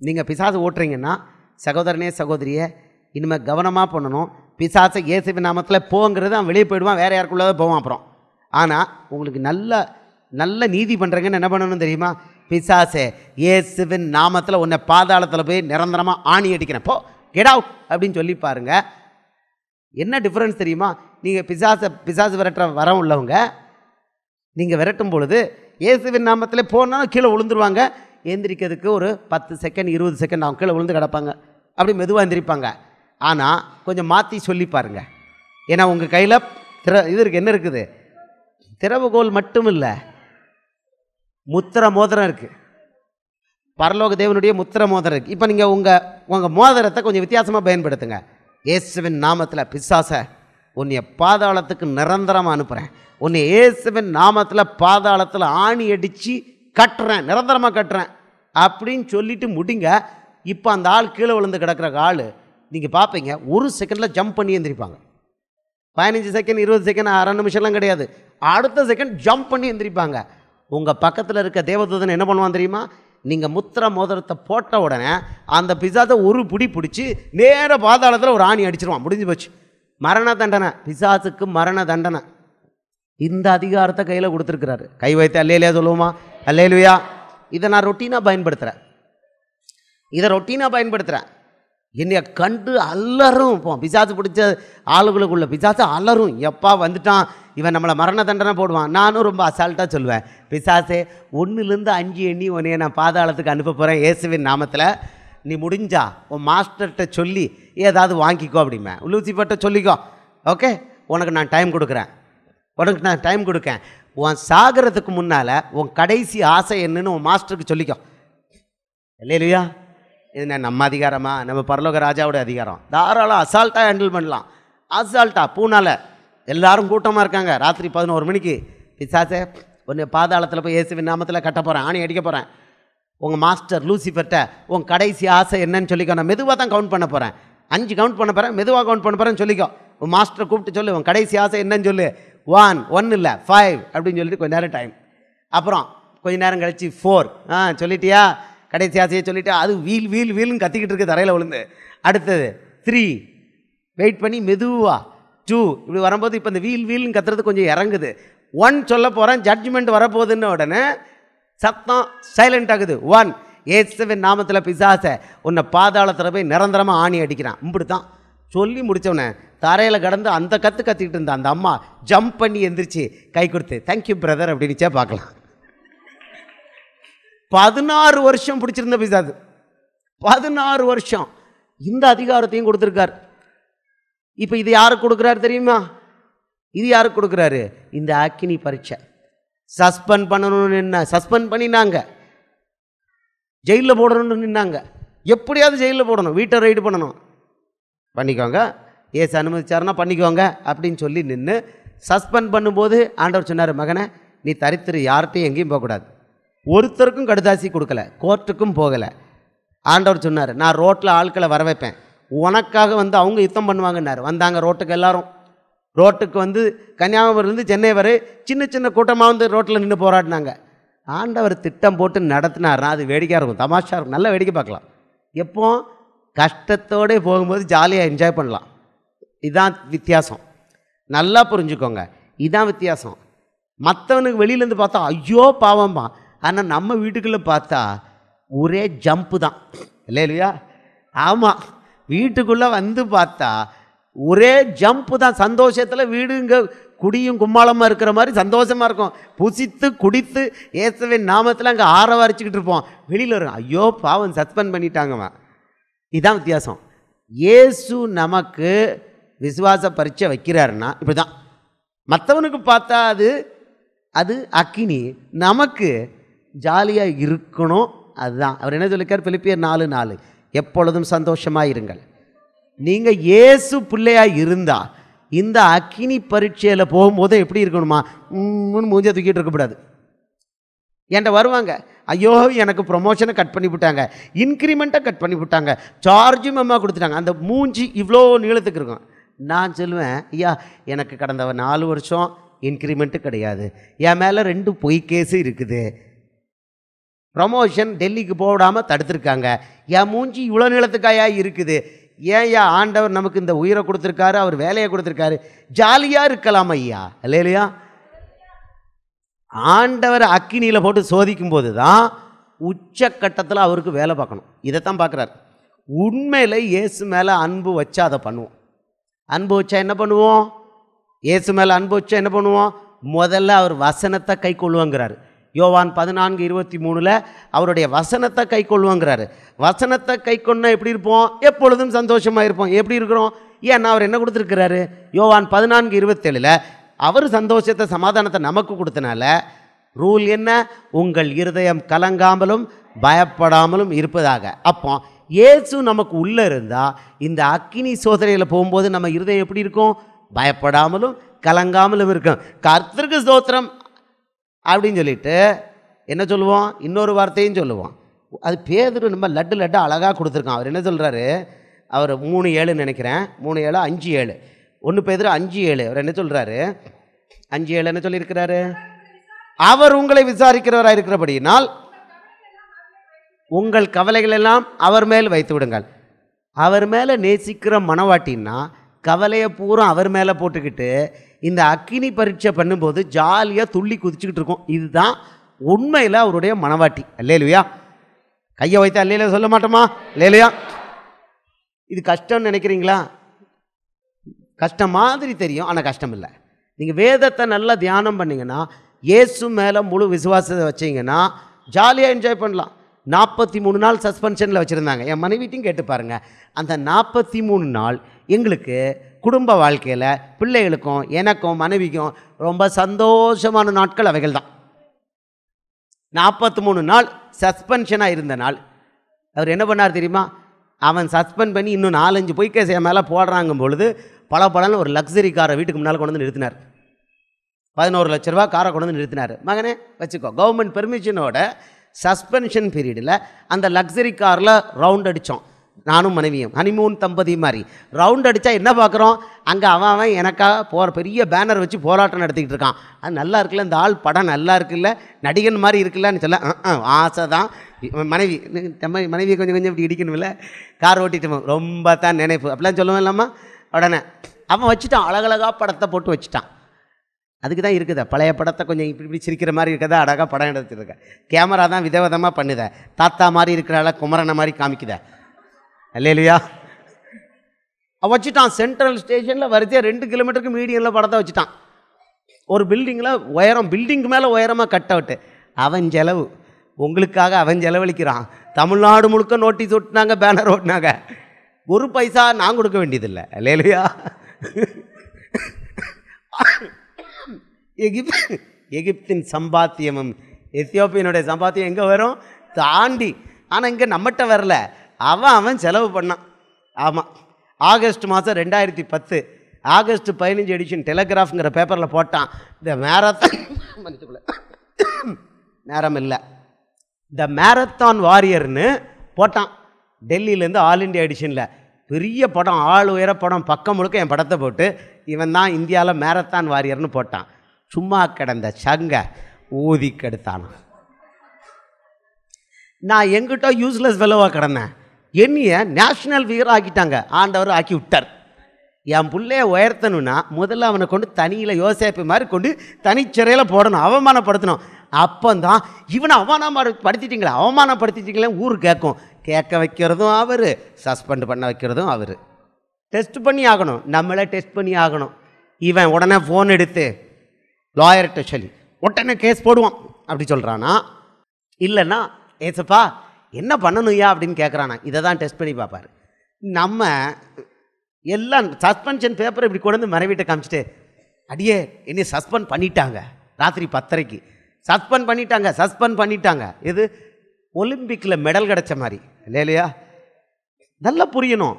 நீங்கள் பிசாசை ஓட்டுறீங்கன்னா சகோதரனே சகோதரியை இனிமேல் கவனமாக பண்ணணும். பிசாசை இயேசுவின் நாமத்தில் போங்கிறது அவன் வெளியே போயிடுவான், வேறு யாருக்குள்ளே போவான் அப்புறம். ஆனால் உங்களுக்கு நல்ல நீதி பண்ணுறீங்கன்னு என்ன பண்ணணும் தெரியுமா? பிசாசே இயேசுவின் நாமத்தில் உன்னை பாதாளத்தில் போய் நிரந்தரமாக ஆணி அடிக்கிறேன், போ, கெட் அவுட் அப்படின்னு சொல்லி பாருங்க. என்ன டிஃப்ரென்ஸ் தெரியுமா? நீங்கள் பிசாசு விரட்டுற வரம் உள்ளவங்க, நீங்கள் விரட்டும் பொழுது இயேசுவின் நாமத்தில் போனாலும் கீழே விழுந்துருவாங்க. எந்திரிக்கிறதுக்கு ஒரு 10 செகண்ட் 20 செகண்ட் அவங்க கீழே விழுந்து கிடப்பாங்க. அப்படி மெதுவாக எந்திரிப்பாங்க. ஆனால் கொஞ்சம் மாற்றி சொல்லி பாருங்க. ஏன்னா உங்கள் கையில் இது இருக்குது. என்ன இருக்குது? திறவுகோல் மட்டும் இல்லை, முத்திர மோதிரம் இருக்குது. பரலோக தேவனுடைய முத்திர மோதிரம் இருக்குது. இப்போ நீங்கள் உங்கள் மோதிரத்தை கொஞ்சம் வித்தியாசமாக பயன்படுத்துங்க. இயேசுவின் நாமத்தில் பிசாசை உன்னைய பாதாளத்துக்கு நிரந்தரமாக அனுப்புகிறேன், உன்னை இயேசுவின் நாமத்தில் பாதாளத்தில் ஆணி அடித்து கட்டுறேன், நிரந்தரமாக கட்டுறேன் அப்படின்னு சொல்லிட்டு முடிங்க. இப்போ அந்த ஆள் கீழே விழுந்து கிடக்கிற ஆள் நீங்கள் பார்ப்பீங்க, ஒரு செகண்டில் ஜம்ப் பண்ணி எந்திரிப்பாங்க. 15 செகண்ட் 20 செகண்ட் அரை நிமிஷம்லாம் கிடையாது, அடுத்த செகண்ட் ஜம்ப் பண்ணி எந்திரிப்பாங்க. உங்கள் பக்கத்தில் இருக்க தேவதூதன் என்ன பண்ணுவான் தெரியுமா? நீங்கள் முத்திர மோதிரத்தை போட்ட உடனே அந்த பிசாசை ஒரு பிடிச்சி நேர பாதாளத்தில் ஒரு ஆணி அடிச்சிருவான், முடிஞ்சு போச்சு. மரண தண்டனை, பிசாசுக்கு மரண தண்டனை. இந்த அதிகாரத்தை கையில் கொடுத்துருக்கிறாரு. கை வைத்து அல்லேலூயா சொல்லுவோமா? அல்லேலூயா. இதை நான் ரொட்டீனாக பயன்படுத்துகிறேன். என்னைய கண்டு அல்லரும். இப்போ பிசாசு பிடிச்ச ஆளுகளுக்குள்ள பிசாசு அல்லரும், எப்பா வந்துட்டான் இவன் நம்மளை மரண தண்டனை போடுவான். நானும் ரொம்ப அசால்ட்டாக சொல்லுவேன், பிசாசே 1லேருந்து 5 எண்ணி உன்னைய நான் பாதாளத்துக்கு அனுப்ப போகிறேன் இயேசுவின் நாமத்தில். நீ முடிஞ்சா உன் மாஸ்டர்கிட்ட சொல்லி ஏதாவது வாங்கிக்கோ அப்படிமே, லூசிஃபர்கிட்ட சொல்லிக்கோ. ஓகே, உனக்கு நான் டைம் கொடுக்குறேன். உன் சாகிறதுக்கு முன்னால் உன் கடைசி ஆசை என்னன்னு உன் மாஸ்டருக்கு சொல்லிக்கோ. இல்லையா? இது நம்ம அதிகாரமா? நம்ம பரலோக ராஜாவோட அதிகாரம். தாராளம் அசால்ட்டாக ஹேண்டில் பண்ணலாம். அசால்ட்டாக பூனால எல்லாரும் கூட்டமாக இருக்காங்க. ராத்திரி 11 மணிக்கு பிசாசே உன்னை பாதாளத்தில் போய் இயேசுவின் நாமத்தில் கட்ட போகிறேன், ஆணி அடிக்க போகிறேன். உங்கள் மாஸ்டர் லூசிஃபர்ட்ட உன் கடைசி ஆசை என்னன்னு சொல்லிக்கோ. நான் மெதுவாக தான் கவுண்ட் பண்ண போகிறேன், 5 கவுண்ட் பண்ண போகிறேன், மெதுவாக கவுண்ட் பண்ண போகிறேன்னு சொல்லிக்கோ. உன் மாஸ்டரை கூப்பிட்டு சொல்லு, உன் கடைசி ஆசை என்னன்னு சொல்லு. 1 இல்லை 5 அப்படின்னு சொல்லிட்டு கொஞ்ச நேரம் டைம். அப்புறம் கொஞ்ச நேரம் கழிச்சு 4 சொல்லிட்டியா? கடைசி ஆசையை சொல்லிவிட்டு அது வீல்னு கத்திக்கிட்டு இருக்கு தரையில் விழுந்து. அடுத்தது 3 வெயிட் பண்ணி மெதுவாக 2 இப்படி வரும்போது இப்போ இந்த வீல்னு கத்துறது கொஞ்சம் இறங்குது. 1 சொல்ல போகிறேன், ஜட்ஜ்மெண்ட் வரப்போகுதுன்னு உடனே சத்தம் சைலண்ட் ஆகுது. 1 இயேசுவின் நாமத்தில் பிசாசை உன்னை பாதாளத்தில் போய் நிரந்தரமாக ஆணி அடிக்கிறான். இப்படி தான் சொல்லி முடித்தவனே தரையில் கடந்து அந்த கத்திக்கிட்டு இருந்த அந்த அம்மா ஜம்ப் பண்ணி எந்திரிச்சு கை கொடுத்து தேங்க்யூ பிரதர் அப்படின்னுச்சே பார்க்கலாம். 16 வருஷம் பிடிச்சிருந்த பிசாசு, 16 வருஷம் இந்த அதிகாரத்தையும் கொடுத்துருக்கார். இப்போ இது யாருக்கு கொடுக்குறாரு தெரியுமா? இது யாருக்கு கொடுக்குறாரு? இந்த அக்கினி பரீட்சை. சஸ்பெண்ட் பண்ணணும்னு சஸ்பெண்ட் பண்ணினாங்க, ஜெயிலில் போடணும்னு நின்னாங்க. எப்படியாவது ஜெயிலில் போடணும், வீட்டை ரைடு பண்ணணும், பண்ணிக்கோங்க, ஏசு அனுமதிச்சாருன்னா பண்ணிக்கோங்க அப்படின்னு சொல்லி நின்று சஸ்பெண்ட் பண்ணும்போது ஆண்டவர் சொன்னார், மகனை நீ தரித்திரு, யார்கிட்டையும் எங்கேயும் போகக்கூடாது. ஒருத்தருக்கும் கடுதாசி கொடுக்கல, கோர்ட்டுக்கும் போகலை. ஆண்டவர் சொன்னார், நான் ரோட்டில் ஆட்களை வர வைப்பேன், உனக்காக வந்து அவங்க யுத்தம் பண்ணுவாங்கன்னாரு. வந்தாங்க ரோட்டுக்கு, எல்லாரும் ரோட்டுக்கு வந்து கன்னியாகுமரியிலேருந்து சென்னை வரை சின்ன சின்ன கூட்டமாக வந்து ரோட்டில் நின்று போராடினாங்க. ஆண்டவர் திட்டம் போட்டு நடத்தினார்னா அது வேடிக்கையாக இருக்கும், தமாஷா இருக்கும், நல்லா வேடிக்கை பார்க்கலாம். எப்போ கஷ்டத்தோடு போகும்போது ஜாலியாக என்ஜாய் பண்ணலாம். இதுதான் வித்தியாசம், நல்லா புரிஞ்சுக்கோங்க. இதுதான் வித்தியாசம். மற்றவனுக்கு வெளியிலேருந்து பார்த்தா ஐயோ பாவம்பா, ஆனால் நம்ம வீட்டுக்குள்ளே பார்த்தா ஒரே ஜம்ப்பு தான் இல்லையா? ஆமாம், வீட்டுக்குள்ளே வந்து பார்த்தா ஒரே ஜம்ப்பு தான். சந்தோஷத்தில் வீடுங்க குடியும் கும்மாளமாக இருக்கிற மாதிரி சந்தோஷமாக இருக்கும். புசித்து குடித்து இயேசுவின் நாமத்தில் அங்கே ஆரவாரிச்சுக்கிட்டு இருப்போம். வெளியில் வரும் ஐயோ பாவம் சஸ்பெண்ட் பண்ணிட்டாங்கம்மா. இதுதான் வித்தியாசம். இயேசு நமக்கு விசுவாச பரீட்சை வைக்கிறாருன்னா இப்படி தான். மற்றவனுக்கு பார்த்தா அது அக்கினி, நமக்கு ஜாலியாக இருக்கணும். அதுதான் அவர் என்ன சொல்லியிருக்கார்? பிலிப்பியர் 4:4, எப்பொழுதும் சந்தோஷமாக இருங்கள். நீங்கள் இயேசு பிள்ளையாக இருந்தால் இந்த அக்கினி பரீட்சையில் போகும்போது எப்படி இருக்கணுமா? மூஞ்சியை தூக்கிட்டு இருக்கக்கூடாது. என்கிட்ட வருவாங்க, ஐயோ எனக்கு ப்ரொமோஷனை கட் பண்ணி விட்டாங்க, இன்க்ரிமெண்ட்டை கட் பண்ணி விட்டாங்க, சார்ஜு மெம்மா கொடுத்துட்டாங்க. அந்த மூஞ்சி இவ்வளோ நீளத்துக்கு இருக்கும். நான் சொல்லுவேன், ஐயா எனக்கு கடந்த 4 வருஷம் இன்க்ரிமெண்ட்டு கிடையாது, என் மேலே 2 பொய் கேஸு இருக்குது, ப்ரமோஷன் டெல்லிக்கு போடாமல் தடுத்துருக்காங்க, என் மூஞ்சி இவ்வளோ நீளத்துக்காயா இருக்குது, ஏன் ஆண்டவர் நமக்கு இந்த உயிரை கொடுத்துருக்காரு, அவர் வேலையை கொடுத்துருக்காரு, ஜாலியாக இருக்கலாம் ஐயா இல்லையா? ஆண்டவர் அக்கினியில் போட்டு சோதிக்கும் போது தான் உச்சக்கட்டத்தில் அவருக்கு வேலை பார்க்கணும். இதைத்தான் பார்க்குறாரு. உண்மையில் இயேசு மேலே அன்பு வச்சா அதை பண்ணுவோம். அன்பு வச்சா என்ன பண்ணுவோம்? இயேசு மேலே அன்பு வச்சா என்ன பண்ணுவோம்? முதல்ல அவர் வசனத்தை கை கொள்ளுவாங்கிறாரு. யோவான் 14:23 அவருடைய வசனத்தை கை கொள்ளுவாங்கிறாரு. வசனத்தை கை கொண்டா எப்படி இருப்போம்? எப்பொழுதும் சந்தோஷமாக இருப்போம். எப்படி இருக்கிறோம்? ஏன்னா அவர் என்ன கொடுத்துருக்கிறாரு? யோவான் 14:27 அவர் சந்தோஷத்தை சமாதானத்தை நமக்கு கொடுத்தனால ரூல் என்ன? உங்கள் இருதயம் கலங்காமலும் பயப்படாமலும் இருப்பதாக. அப்போ இயேசு நமக்கு உள்ளே இருந்தால் இந்த அக்கினி சோதனையில் போகும்போது நம்ம இருதயம் எப்படி இருக்கும்? பயப்படாமலும் கலங்காமலும் இருக்கும். கர்த்தருக்கு ஸ்தோத்திரம் அப்படின்னு சொல்லிட்டு என்ன சொல்லுவோம்? இன்னொரு வார்த்தையும் சொல்லுவோம். அது பேதுரு நம்ம லட்டு அழகாக கொடுத்துருக்கான். அவர் என்ன சொல்கிறாரு? அவர் 3:7 நினைக்கிறேன், 3:7 5:7, 1 பேதுரு 5:7 அவர் என்ன சொல்கிறாரு? 5:7 என்ன சொல்லியிருக்கிறாரு? அவர் உங்களை விசாரிக்கிறவராக இருக்கிறபடியினால் உங்கள் கவலைகள் எல்லாம் அவர் மேல் வைத்து விடுங்கள். அவர் மேலே நேசிக்கிற மனவாட்டின்னா கவலையை பூரா அவர் மேலே போட்டுக்கிட்டு இந்த அக்கினி பரீட்சை பண்ணும்போது ஜாலியாக துள்ளி குதிச்சுக்கிட்டு இருக்கோம். இதுதான் உண்மையில் அவருடைய மனவாட்டி. அல்லேலுயா, கையை வைத்தா அல்லேலுயா சொல்ல மாட்டோமா? அல்லேலுயா. இது கஷ்டம்னு நினைக்கிறீங்களா? கஷ்டம் மாதிரி தெரியும், ஆனால் கஷ்டம் இல்லை. நீங்கள் வேதத்தை நல்லா தியானம் பண்ணிங்கன்னா, இயேசு மேலே முழு விசுவாசத்தை வச்சிங்கன்னா ஜாலியாக என்ஜாய் பண்ணலாம். 43 நாள் சஸ்பென்ஷனில் வச்சுருந்தாங்க. என் மனைவிட்டையும் கேட்டு பாருங்கள். அந்த 43 நாள் எங்களுக்கு குடும்ப வாழ்க்கையில் பிள்ளைகளுக்கும் எனக்கும் மனைவிக்கும் ரொம்ப சந்தோஷமான நாட்கள் அவைகள் தான். 43 நாள் சஸ்பென்ஷனாக இருந்த நாள் அவர் என்ன பண்ணார் தெரியுமா? அவன் சஸ்பெண்ட் பண்ணி இன்னும் 4-5 பொய் கேஸ் என் மேலே போடுறாங்கும் பொழுது பலன்னு ஒரு லக்ஸரி காரை வீட்டுக்கு முன்னால் கொண்டு வந்து நிறுத்தினார். 11 லட்ச ரூபா காரை கொண்டு வந்து நிறுத்தினார். மகனே வச்சுக்கோ, கவர்மெண்ட் பெர்மிஷனோட சஸ்பென்ஷன் பீரியடில் அந்த லக்ஸரி காரில் ரவுண்ட் அடித்தோம். நானும் மனைவியும் ஹனிமூன் தம்பதி மாதிரி ரவுண்ட் அடித்தா என்ன பார்க்குறோம்? அங்கே அவன் எனக்காக போகிற பெரிய பேனர் வச்சு போராட்டம் நடத்திக்கிட்டு இருக்கான். அது நல்லா இருக்குல்ல, இந்த ஆள் படம் நல்லா இருக்குல்ல, நடிகன் மாதிரி இருக்குல்லன்னு சொல்ல ஆசை தான். மனைவி கொஞ்சம் இப்படி இடிக்கணும்ல, கார் ஓட்டிட்டு ரொம்ப தான் நினைப்பு அப்படிலாம் சொல்லுவேன் இல்லாமல். உடனே அவன் வச்சுட்டான், அழகழகாக படத்தை போட்டு வச்சுட்டான். அதுக்கு தான் இருக்குதா பழைய படத்தை கொஞ்சம் இப்படி சிரிக்கிற மாதிரி இருக்கதா அழகாக படம் எடுத்துருக்க. கேமரா தான் விதவிதமாக பண்ணுத, தாத்தா மாதிரி இருக்கிறால குமரனை மாதிரி காமிக்குத. அல்லேலுயா. வச்சுட்டான் சென்ட்ரல் ஸ்டேஷனில் வரிசையாக 2 கிலோமீட்டருக்கு மீடியமில் படத்தை வச்சுட்டான். ஒரு பில்டிங்கில் உயரம், பில்டிங்கு மேலே உயரமாக கட் அவுட்டு. அவன் செலவு, உங்களுக்காக அவன் செலவழிக்கிறான். தமிழ்நாடு முழுக்க நோட்டீஸ் ஒட்டினாங்க, பேனர் ஓட்டினாங்க. 1 பைசா நான் கொடுக்க வேண்டியதில்லை. அல்லேலுயா. எகிப்தின் சம்பாத்தியமும் எத்தியோப்பியனுடைய சம்பாத்தியம் எங்கே வரும்? தாண்டி. ஆனால் இங்கே நம்மகிட்ட வரல, அவன் செலவு பண்ணான். ஆமாம், ஆகஸ்ட் மாதம் 2010 ஆகஸ்ட் 15 எடிஷன் டெலிகிராஃப்ங்கிற பேப்பரில் போட்டான். இந்த மேரத்தான் நேரம் இல்லை, இந்த மேரத்தான் வாரியர்னு போட்டான். டெல்லியிலேருந்து ஆல் இண்டியா எடிஷனில் பெரிய படம், ஆள் உயர படம், பக்கம் முழுக்க என் படத்தை போட்டு இவன் தான் இந்தியாவில் மேரத்தான் வாரியர்னு போட்டான். சும்மா கிடந்த சங்க ஊதி கெடுத்தானா. நான் எங்கிட்ட யூஸ்லெஸ் வெலவாக கிடந்தேன். என்னைய நேஷ்னல் ஃபிகர் ஆக்கிட்டாங்க, ஆண்டவர் ஆக்கி விட்டார். என் பிள்ளைய உயர்த்தணும்னா முதல்ல அவனை கொண்டு தனியில் யோசேப்பு மாதிரி கொண்டு தனிச்சிறையில் போடணும், அவமானப்படுத்தணும். அப்போந்தான் இவனை அவமானப்படுத்திட்டீங்களே ஊர் கேட்கும். கேட்க வைக்கிறதும் அவர், சஸ்பெண்ட் பண்ண வைக்கிறதும் அவர். டெஸ்ட் பண்ணி ஆகணும், நம்மளே டெஸ்ட் பண்ணி ஆகணும். இவன் உடனே ஃபோன் எடுத்து லாயர்கிட்ட சொல்லி உடனே கேஸ் போடுவான் அப்படி சொல்கிறானா, இல்லைன்னா ஏசப்பா என்ன பண்ணணும்யா அப்படின்னு கேட்குறானா. இதை தான் டெஸ்ட் பண்ணி பார்ப்பார். நம்ம எல்லாம் சஸ்பென்ஷன் பேப்பரை இப்படி கொண்டு வந்து மறைவிட்ட காமிச்சிட்டு, அடியே என்னை சஸ்பெண்ட் பண்ணிட்டாங்க, ராத்திரி 10:30 சஸ்பெண்ட் பண்ணிட்டாங்க. இது ஒலிம்பிக்கில் மெடல் கிடச்ச மாதிரி இல்லையா? நல்லா புரியணும்.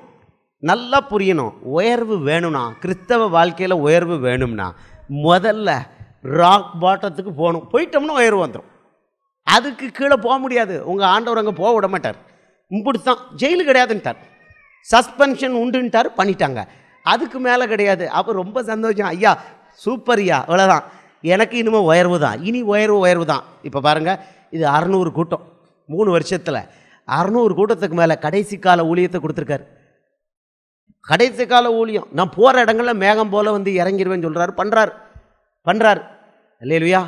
உயர்வு வேணும்னா, கிறிஸ்தவ வாழ்க்கையில் உயர்வு வேணும்னா முதல்ல ராக் பாட்டத்துக்கு போகணும். போயிட்டோம்னா உயர்வு வந்துடும். அதுக்கு கீழே போக முடியாது. உங்கள் ஆண்டவர் அங்கே போக விட மாட்டார். இப்படித்தான் ஜெயிலு கிடையாதுன்ட்டார், சஸ்பென்ஷன் உண்டுன்ட்டார், பண்ணிட்டாங்க. அதுக்கு மேலே கிடையாது. அப்போ ரொம்ப சந்தோஷம், ஐயா சூப்பர் ஐயா, அவ்வளோதான். எனக்கு இனிமேல் உயர்வு தான், இனி உயர்வு தான். இப்போ பாருங்கள், இது 600 கூட்டம் 3 வருஷத்தில் 600 கூட்டத்துக்கு மேலே கடைசி கால ஊழியத்தை கொடுத்துருக்காரு. கடைசி கால ஊழியம். நான் போகிற இடங்களில் மேகம் போல் வந்து இறங்கிடுவேன்னு சொல்கிறாரு, பண்ணுறாரு இல்லையா?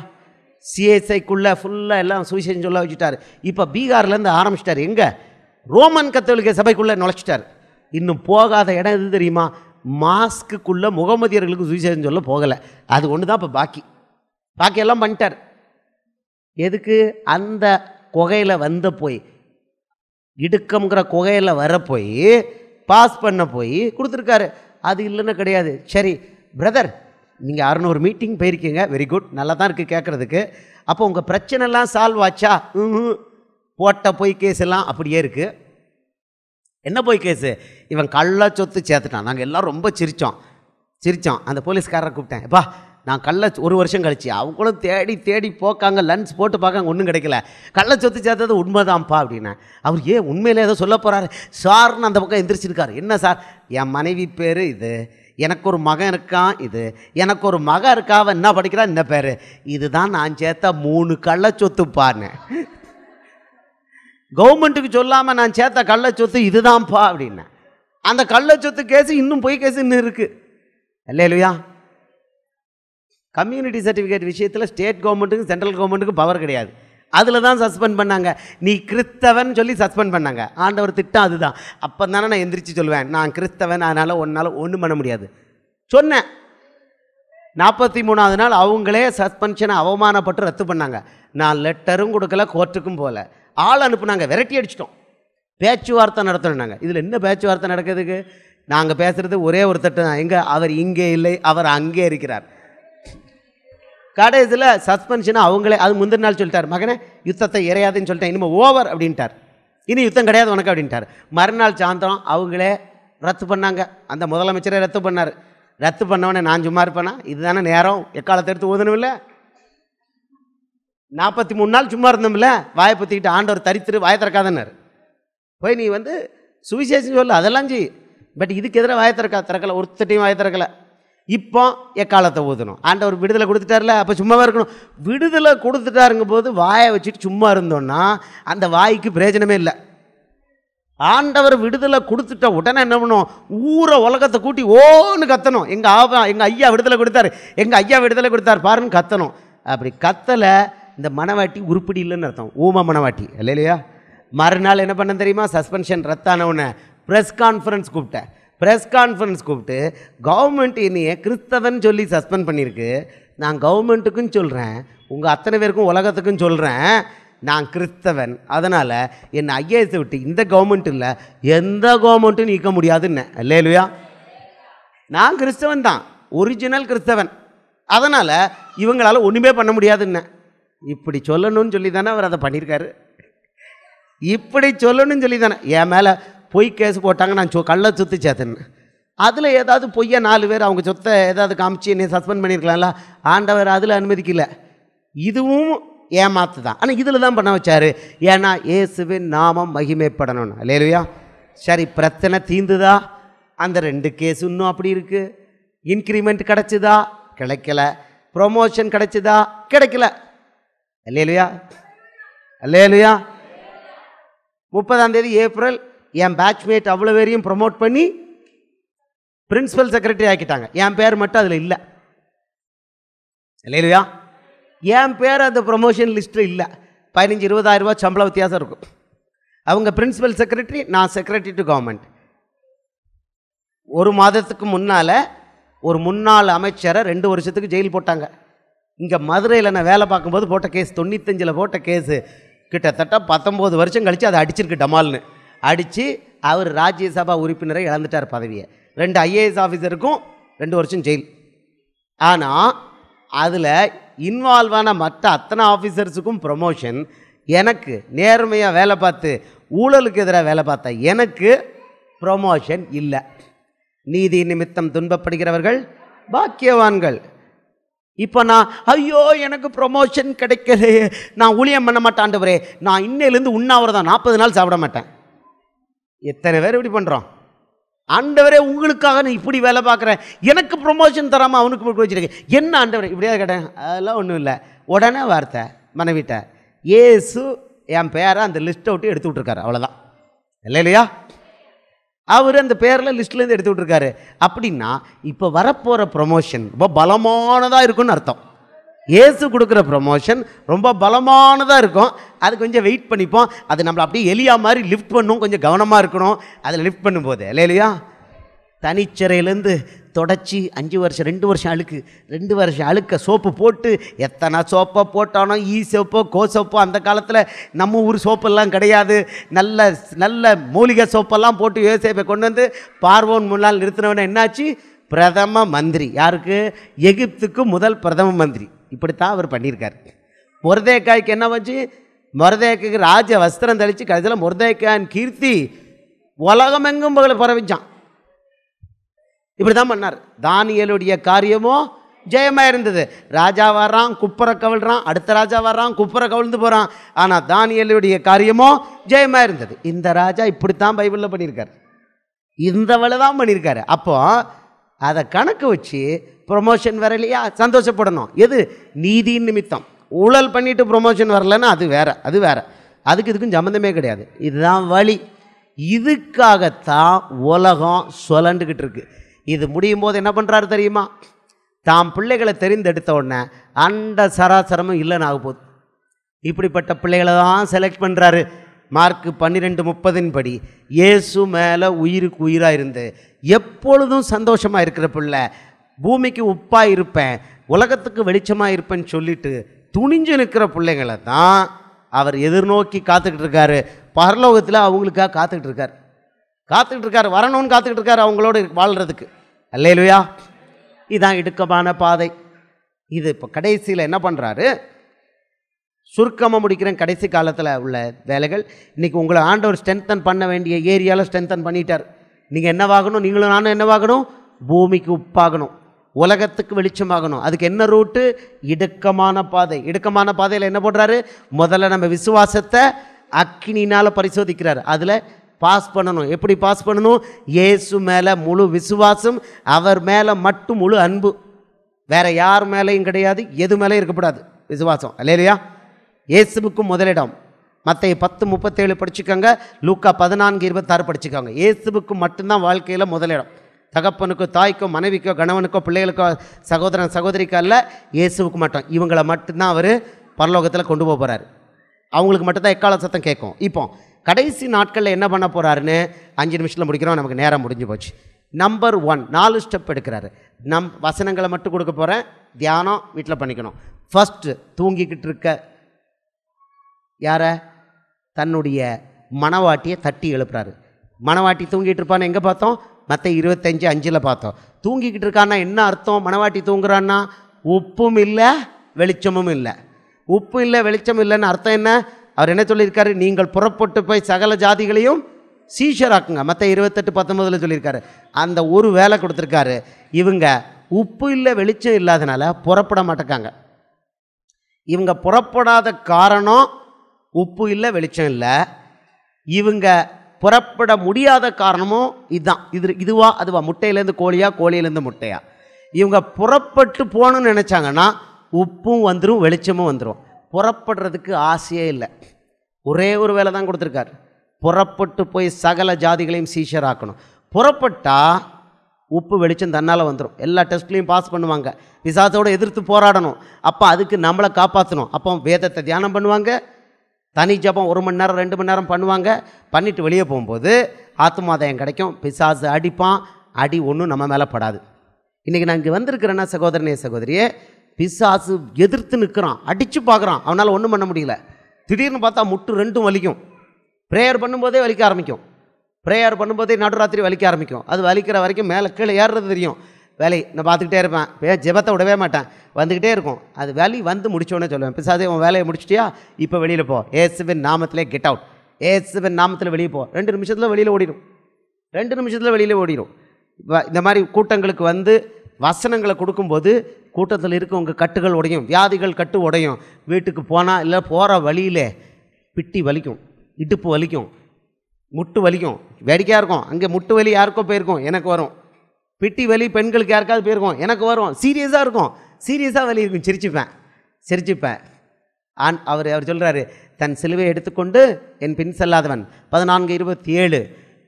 சிஎஸ்ஐக்குள்ளே ஃபுல்லாக எல்லாம் சுவிசேஷம் சொல்ல வச்சுட்டார். இப்போ பீகார்லேருந்து ஆரம்பிச்சிட்டார். எங்கே? ரோமன் கத்தோலிக்க சபைக்குள்ளே நுழைச்சிட்டார். இன்னும் போகாத இடம் எது தெரியுமா? மாஸ்க்குள்ளே முகமதியர்களுக்கு சுவிசேஷம் சொல்ல போகலை. அது ஒன்று தான் இப்போ பாக்கியெல்லாம் பண்ணிட்டார். எதுக்கு? அந்த குகையில் வந்த போய், இடுக்கம்ங்கிற குகையில் வர போய் பாஸ் பண்ண போய் கொடுத்துருக்காரு. அது இல்லைன்னு கிடையாது. சரி பிரதர், நீங்கள் 600 மீட்டிங் போயிருக்கீங்க, வெரி குட், நல்லா தான் இருக்குது கேட்குறதுக்கு. அப்போ உங்கள் பிரச்சனைலாம் சால்வ் ஆச்சா? போட்ட போய் கேஸ் எல்லாம் அப்படியே இருக்குது. என்ன போய் கேஸு? இவன் கள்ள சொத்து சேர்த்துட்டான். நாங்கள் எல்லாம் ரொம்ப சிரித்தோம். அந்த போலீஸ்காரரை கூப்பிட்டேன், எப்பா நான் கள்ள 1 வருஷம் கழிச்சு அவங்களும் தேடி போக்காங்க, லன்ஸ் போட்டு பார்க்காங்க, ஒன்றும் கிடைக்கல. கள்ள சொத்து சேர்த்தது உண்மைதான்ப்பா அப்படின்னா. அவர் ஏன் உண்மையிலே ஏதோ சொல்ல போகிறாரு சார்னு அந்த பக்கம் எந்திரிச்சிருக்காரு. என்ன சார்? என் மனைவி பேர் இது, எனக்கு ஒரு மகன் இருக்கான், இது எனக்கு ஒரு மகன் இருக்கா, அவன் என்ன படிக்கிறான், இந்த பேர், இதுதான் நான் சேர்த்த 3 கள்ள சொத்துப்பான்னு. கவர்மெண்ட்டுக்கு சொல்லாமல் நான் சேர்த்த கள்ள சொத்து இதுதான்ப்பா அப்படின்னா. அந்த கள்ள சொத்து கேஸு இன்னும் பொய் கேஸு இன்னும் இருக்குது இல்லையா? கம்யூனிட்டி சர்டிஃபிகேட் விஷயத்தில் ஸ்டேட் கவர்மெண்ட்டுக்கும் சென்ட்ரல் கவர்மெண்ட்டுக்கும் பவர் கிடையாது. அதில் தான் சஸ்பெண்ட் பண்ணாங்க. நீ கிறிஸ்தவன் சொல்லி சஸ்பெண்ட் பண்ணாங்க. ஆண்டவர் திட்டம் அதுதான். அப்போ தானே நான் எந்திரிச்சு சொல்லுவேன், நான் கிறிஸ்தவன், அதனால் ஒன்றும் பண்ண முடியாது சொன்னேன். 43வது நாள் அவங்களே சஸ்பென்ஷனை அவமானப்பட்டு ரத்து பண்ணாங்க. நான் லெட்டரும் கொடுக்கல, கோர்ட்டுக்கும் போகல, ஆள் அனுப்புனாங்க, விரட்டி அடிச்சிட்டோம். பேச்சுவார்த்தை நடத்தணுன்னாங்க. இதில் என்ன பேச்சுவார்த்தை நடக்கிறதுக்கு? நாங்கள் பேசுகிறது ஒரே ஒரு தட்டு தான். எங்கே? அவர் இங்கே இல்லை, அவர் அங்கே இருக்கிறார். கடைசியில் சஸ்பென்ஷனை அவங்களே, அது முந்தின நாள் சொல்லிட்டார், மகனே யுத்தத்தை இறையாதுன்னு சொல்லிட்டேன், இனிமேல் ஓவர் அப்படின்ட்டார், இனி யுத்தம் கிடையாது உனக்கு அப்படின்ட்டார். மறுநாள் சாயந்தரம் அவங்களே ரத்து பண்ணாங்க. அந்த முதலமைச்சரே ரத்து பண்ணார். ரத்து பண்ணவனே நான் சும்மா இருப்பேனா? இதுதானே நேரம், எக்காலத்தை எடுத்து ஓதணும்ல. 43 நாள் சும்மா இருந்தோம்ல, வாயை பற்றிக்கிட்டு ஆண்டவர் தரித்திரு வாயை திறக்காதன்னார். போய் நீ வந்து சுவிசேஷம் சொல்லு, அதெல்லாம் செய், பட் இதுக்கு எதிராக வாயை திறக்கலை, ஒருத்தட்டையும் வாயை திறக்கலை. இப்போ எக்காலத்தை ஊதணும். ஆண்டவர் விடுதலை கொடுத்துட்டார்ல, அப்போ சும்மாவே இருக்கணும். விடுதலை கொடுத்துட்டாருங்க போது வாயை வச்சுட்டு சும்மா இருந்தோன்னா அந்த வாய்க்கு பிரயோஜனமே இல்லை. ஆண்டவர் விடுதலை கொடுத்துட்ட உடனே என்ன பண்ணும்? ஊரை உலகத்தை கூட்டி ஓன்னு கத்தணும், எங்கள் ஐயா விடுதலை கொடுத்தார் பாருன்னு கத்தணும். அப்படி கத்தலை இந்த மனவாட்டி உருப்படி இல்லைன்னு அர்த்தம், ஊம மனவாட்டி இல்லையா? மறுநாள் என்ன பண்ண தெரியுமா? சஸ்பென்ஷன் ரத்தானவுன்னு ப்ரெஸ் கான்ஃபரன்ஸ் கூப்பிட்டு கவர்மெண்ட் என்னைய கிறிஸ்தவன் சொல்லி சஸ்பெண்ட் பண்ணியிருக்கு, நான் கவர்மெண்ட்டுக்கும் சொல்கிறேன், உங்கள் அத்தனை பேருக்கும் உலகத்துக்கும் சொல்கிறேன், நான் கிறிஸ்தவன், அதனால் என்னை ஐஏஎஸை விட்டு இந்த கவர்மெண்ட் இல்லை எந்த கவர்மெண்ட்டும் நீக்க முடியாதுன்னு. இல்லையா? நான் கிறிஸ்தவன் தான், ஒரிஜினல் கிறிஸ்தவன், அதனால் இவங்களால் ஒன்றுமே பண்ண முடியாதுன்னு. இப்படி சொல்லணும்னு சொல்லி தானே அவர் அதை பண்ணியிருக்காரு. இப்படி சொல்லணும்னு சொல்லி தானே என் மேலே பொய் கேஸ் போட்டாங்க, நான் கள்ள சொத்து சேர்த்துன்னு. அதில் ஏதாவது பொய்யா 4 பேர் அவங்க சொத்தை ஏதாவது காமிச்சு என்னை சஸ்பெண்ட் பண்ணியிருக்கலாம்ல. ஆண்டவர் அதில் அனுமதிக்கல. இதுவும் ஏமாத்து தான், ஆனால் இதில் தான் பண்ண வச்சார். ஏன்னா இயேசுவின் நாமம் மகிமைப்படணும்னு. அல்லேலூயா. சரி, பிரச்சனை தீந்துதா? அந்த 2 கேஸ் இன்னும் அப்படி இருக்கு. இன்க்ரிமெண்ட் கிடைச்சதா? கிடைக்கல. ப்ரொமோஷன் கிடைச்சதா? கிடைக்கல. அல்லேலூயா, அல்லேலூயா. 30ஆம் தேதி ஏப்ரல் என் பேட்ச்மேட் அவ்வளோ பேரையும் ப்ரொமோட் பண்ணி பிரின்சிபல் செக்ரட்டரி ஆக்கிட்டாங்க. என் பேர் மட்டும் அதில் இல்லை. அல்லேலூயா. என் பேர் அந்த ப்ரொமோஷன் லிஸ்ட்டில் இல்லை. 15,000-20,000 ரூபா சம்பள வித்தியாசம் இருக்கும். அவங்க பிரின்சிபல் செக்ரட்டரி, நான் செக்ரட்டரி டு கவர்மெண்ட். ஒரு மாதத்துக்கு முன்னால் ஒரு முன்னாள் அமைச்சரை 2 வருஷத்துக்கு ஜெயில் போட்டாங்க. இங்கே மதுரையில் நான் வேலை பார்க்கும்போது போட்ட கேஸ், 95 போட்ட கேஸு கிட்டத்தட்ட 19 வருஷம் கழித்து அதை அடிச்சிருக்கு. டமால்னு அடித்து அவர் ராஜ்யசபா உறுப்பினரை இழந்துட்டார் பதவியை. 2 IAS ஆஃபீஸருக்கும் 2 வருஷம் ஜெயில். ஆனால் அதில் இன்வால்வான மற்ற அத்தனை ஆஃபீஸர்ஸுக்கும் ப்ரொமோஷன். எனக்கு நேர்மையாக வேலை பார்த்து ஊழலுக்கு எதிராக வேலை பார்த்தா எனக்கு ப்ரொமோஷன் இல்லை. நீதி நிமித்தம் துன்பப்படுகிறவர்கள் பாக்கியவான்கள். இப்போ நான் ஐயோ எனக்கு ப்ரொமோஷன் கிடைக்கலையே, நான் ஊழியம் பண்ண மாட்டேன் ஆண்டவரே, நான் இன்னையிலேருந்து உண்ணாவிரதம் 40 நாள் சாப்பிட மாட்டேன். எத்தனை பேர் இப்படி பண்ணுறோம்? ஆண்டவரே உங்களுக்காக நான் இப்படி வேலை பார்க்குறேன், எனக்கு ப்ரொமோஷன் தராமல் அவனுக்கு வச்சுருக்கேன், என்ன ஆண்டவரே இப்படியா கேட்டேன்? அதெல்லாம் ஒன்றும் இல்லை. உடனே வார்த்தை மனைவிட்ட, ஏசு என் பேரை அந்த லிஸ்ட்டை விட்டு எடுத்து விட்ருக்காரு, அவ்வளோதான். இல்லையா? அவர் அந்த பேரில் லிஸ்ட்லேருந்து எடுத்து விட்ருக்காரு. அப்படின்னா இப்போ வரப்போகிற ப்ரொமோஷன் ரொம்ப பலமானதாக இருக்குன்னு அர்த்தம். ஏசு கொடுக்குற ப்ரொமோஷன் ரொம்ப பலமானதாக இருக்கும். அது கொஞ்சம் வெயிட் பண்ணிப்போம். அது நம்மளை அப்படியே எலியா மாதிரி லிஃப்ட் பண்ணும். கொஞ்சம் கவனமாக இருக்கணும் அதில் லிஃப்ட் பண்ணும்போது. இல்லையா? தனிச்சிறையிலேருந்து தொடச்சி 5 வருஷம் 2 வருஷம் அழுக்கு 2 வருஷம் அழுக்க சோப்பு போட்டு எத்தனை சோப்பை போட்டானோ, சோப்போ சோப்போ. அந்த காலத்தில் நம்ம ஊர் சோப்பெல்லாம் கிடையாது. நல்ல நல்ல மூலிகை சோப்பெல்லாம் போட்டு யோசேப்பை கொண்டு வந்து பார்வோன் முன்னால் நிறுத்தினவன என்னாச்சு? பிரதம மந்திரி. யாருக்கு? எகிப்துக்கு முதல் பிரதம மந்திரி. இப்படித்தான் அவர் பண்ணியிருக்கார். மொர்தேக்காய்க்கு என்ன வச்சு? மொர்தேக்காய்க்கு ராஜ வஸ்திரம் தெளித்து கடைசியில் மொர்தேக்காயின் கீர்த்தி உலகமெங்கும் பரவிச்சான். இப்படி தான் பண்ணார். தானியேலுடைய காரியமோ ஜெயமாக இருந்தது. ராஜா வர்றான், குப்பரை கவிழ்றான், அடுத்த ராஜா வர்றான், குப்பரை கவிழ்ந்து போகிறான். ஆனால் தானியேலுடைய காரியமோ ஜெயமாக இருந்தது. இந்த ராஜா இப்படித்தான் பைபிளில் பண்ணியிருக்கார். இந்த வேலை தான் பண்ணியிருக்காரு. அப்போ அதை கணக்கு வச்சு ப்ரொமோஷன் வரலையா சந்தோஷப்படணும். எது? நீதியின் நிமித்தம். ஊழல் பண்ணிட்டு ப்ரொமோஷன் வரலன்னா அது வேற, அது வேற. அதுக்கு இதுக்கும் சம்மந்தமே கிடையாது. இதுதான் வழி. இதுக்காகத்தான் உலகம் சுழண்டுக்கிட்டு இருக்கு. இது முடியும் போது என்ன பண்ணுறாரு தெரியுமா? தாம் பிள்ளைகளை தெரிந்தெடுத்த உடனே அண்ட சராசரமும் இல்லைன்னு ஆக போகுது. இப்படிப்பட்ட பிள்ளைகளை தான் செலக்ட் பண்ணுறாரு. மார்க்கு 12:30 படி இயேசு மேலே உயிருக்கு உயிராக இருந்து எப்பொழுதும் சந்தோஷமாக இருக்கிற பிள்ளை, பூமிக்கு உப்பாக இருப்பேன், உலகத்துக்கு வெளிச்சமாக இருப்பேன்னு சொல்லிட்டு துணிஞ்சு நிற்கிற பிள்ளைங்களை தான் அவர் எதிர்நோக்கி காத்துக்கிட்டு இருக்காரு. பரலோகத்தில் அவங்களுக்காக காத்துக்கிட்டு இருக்கார், வரணும்னு காத்துக்கிட்டு இருக்கார் அவங்களோட வாழ்கிறதுக்கு. அல்லேலூயா. இதுதான் இடுக்கமான பாதை. இது இப்போ கடைசியில் என்ன பண்ணுறாரு? சுருக்கமாக முடிக்கிறேன். கடைசி காலத்தில் உள்ள வேலைகள். இன்றைக்கி உங்களை ஆண்டவர் ஸ்ட்ரென்தன் பண்ண வேண்டிய ஏரியாவில் ஸ்ட்ரென்தன் பண்ணிட்டார். நீங்கள் என்னவாகணும்? நீங்களும் நானும் என்னவாகணும்? பூமிக்கு உப்பாகணும், உலகத்துக்கு வெளிச்சமாகணும். அதுக்கு என்ன ரூட்டு? இடுக்கமான பாதை. இடுக்கமான பாதையில் என்ன பண்ணுறாரு? முதல்ல நம்ம விசுவாசத்தை அக்கினினால் பரிசோதிக்கிறார். அதில் பாஸ் பண்ணணும். எப்படி பாஸ் பண்ணணும்? இயேசு மேலே முழு விசுவாசம், அவர் மேலே மட்டும் முழு அன்பு, வேற யார் மேலேயும் கிடையாது, எது மேலேயும் இருக்கக்கூடாது. விசுவாசம். அல்லேலூயா. இயேசுவுக்கும் முதலிடம். மத்தேயு 10:37 படிச்சுக்கோங்க, லூக்கா 14:26 படிச்சுக்கோங்க. இயேசுவுக்கு மட்டும்தான் வாழ்க்கையில் முதலிடம். தகப்பனுக்கோ தாய்க்கோ மனைவிக்கோ கணவனுக்கோ பிள்ளைகளுக்கோ சகோதரன் சகோதரிக்கோ அல்ல, இயேசுவுக்கு மட்டும். இவங்களை மட்டும்தான் அவர் பரலோகத்தில் கொண்டு போக போகிறார். அவங்களுக்கு மட்டும்தான் எக்கால சத்தம் கேட்கும். இப்போ கடைசி நாட்களில் என்ன பண்ண போகிறாருன்னு 5 நிமிஷத்தில் முடிக்கிறோம். நமக்கு நேரம் முடிஞ்சு போச்சு. நம்பர் 1 4 ஸ்டெப் எடுக்கிறாரு. வசனங்களை மட்டும் கொடுக்க போகிறேன். தியானம் வீட்டில் பண்ணிக்கணும். ஃபஸ்ட்டு தூங்கிக்கிட்டு இருக்க யாரை? தன்னுடைய மனவாட்டியை தட்டி எழுப்புறாரு. மனவாட்டி தூங்கிட்டு இருப்பான்னு எங்கே பார்த்தோம்? மத்தேயு 25:5 பார்த்தோம். தூங்கிக்கிட்டு இருக்கான்னா என்ன அர்த்தம்? மனவாட்டி தூங்குறான்னா உப்பும் இல்லை வெளிச்சமும் இல்லை. உப்பு இல்லை வெளிச்சம் இல்லைன்னு அர்த்தம் என்ன? அவர் என்ன சொல்லியிருக்காரு? நீங்கள் புறப்பட்டு போய் சகல ஜாதிகளையும் சீஷராக்குங்க. மத்தேயு 28:19 சொல்லியிருக்காரு. அந்த ஒரு வேலை கொடுத்துருக்காரு. இவங்க உப்பு இல்லை வெளிச்சம் இல்லாதனால புறப்பட மாட்டேக்காங்க. இவங்க புறப்படாத காரணம் உப்பு இல்லை வெளிச்சம் இல்லை. இவங்க புறப்பட முடியாத காரணமும் இதுதான். இதுவா அதுவா, முட்டையிலேருந்து கோழியா, கோழியிலேருந்து முட்டையா? இவங்க புறப்பட்டு போகணும்னு நினச்சாங்கன்னா உப்பும் வந்துடும், வெளிச்சமும் வந்துடும். புறப்படுறதுக்கு ஆசையே இல்லை. ஒரே ஒரு வேலை தான் கொடுத்துருக்கார், புறப்பட்டு போய் சகல ஜாதிகளையும் சீஷராக்கணும். புறப்பட்டா உப்பு வெளிச்சம் தன்னால் வந்துடும். எல்லா டெஸ்ட்லையும் பாஸ் பண்ணுவாங்க. பிசாசோடு எதிர்த்து போராடணும். அப்போ அதுக்கு நம்மளை காப்பாற்றணும். அப்போ வேதத்தை தியானம் பண்ணுவாங்க, தனி ஜபம் 1 மணி நேரம் 2 மணி நேரம் பண்ணுவாங்க. பண்ணிவிட்டு வெளியே போகும்போது ஆத்துமாதாயம் கிடைக்கும். பிசாசு அடிப்பான், அடி ஒன்றும் நம்ம மேலே படாது. இன்றைக்கி நான் இங்கே வந்திருக்கிறேன்னா சகோதரனே சகோதரியே, பிசாசு எதிர்த்து நிற்கிறான், அடித்து பார்க்குறான், அவனால் ஒன்றும் பண்ண முடியல. திடீர்னு பார்த்தா முட்டு 2ம் வலிக்கும். ப்ரேயர் பண்ணும்போதே வலிக்க ஆரம்பிக்கும். ப்ரேயர் பண்ணும்போதே நடுராத்திரி வலிக்க ஆரம்பிக்கும். அது வலிக்கிற வரைக்கும் மேலே கீழே ஏறுறது தெரியும். வேலை நான் பார்த்துக்கிட்டே இருப்பேன், ஜெபத்தை விடவே மாட்டேன், வந்துக்கிட்டே இருக்கும். அது வலி வந்து முடிச்சோன்னே சொல்லுவேன், பிசாசே உன் வேலையை முடிச்சிட்டியா, இப்போ வெளியில் போ, இயேசுவின் நாமத்திலே கெட் அவுட், இயேசுவின் நாமத்தில் வெளியே போ. 2 நிமிஷத்தில் வெளியில் ஓடிடும், 2 நிமிஷத்தில் வெளியில் ஓடிடும். இந்த மாதிரி கூட்டங்களுக்கு வந்து வசனங்களை கொடுக்கும்போது கூட்டத்தில் இருக்கவங்க கட்டுகள் உடையும், வியாதிகள் கட்டு உடையும். வீட்டுக்கு போனால் இல்லை போகிற வழியில் பிட்டி வலிக்கும், இடுப்பு வலிக்கும், முட்டு வலிக்கும். வேடிக்கையாக இருக்கும். அங்கே முட்டு வலி யாருக்கோ போயிருக்கும், எனக்கு வரும். பிட்டி வலி பெண்களுக்கு யாருக்காவது போயிருக்கும், எனக்கு வரும். சீரியஸாக இருக்கும், சீரியஸாக வலி இருக்கும். சிரிச்சுப்பேன். அவர் சொல்கிறாரு, தன் சிலுவை எடுத்துக்கொண்டு என் பின் செல்லாதவன் 14:27.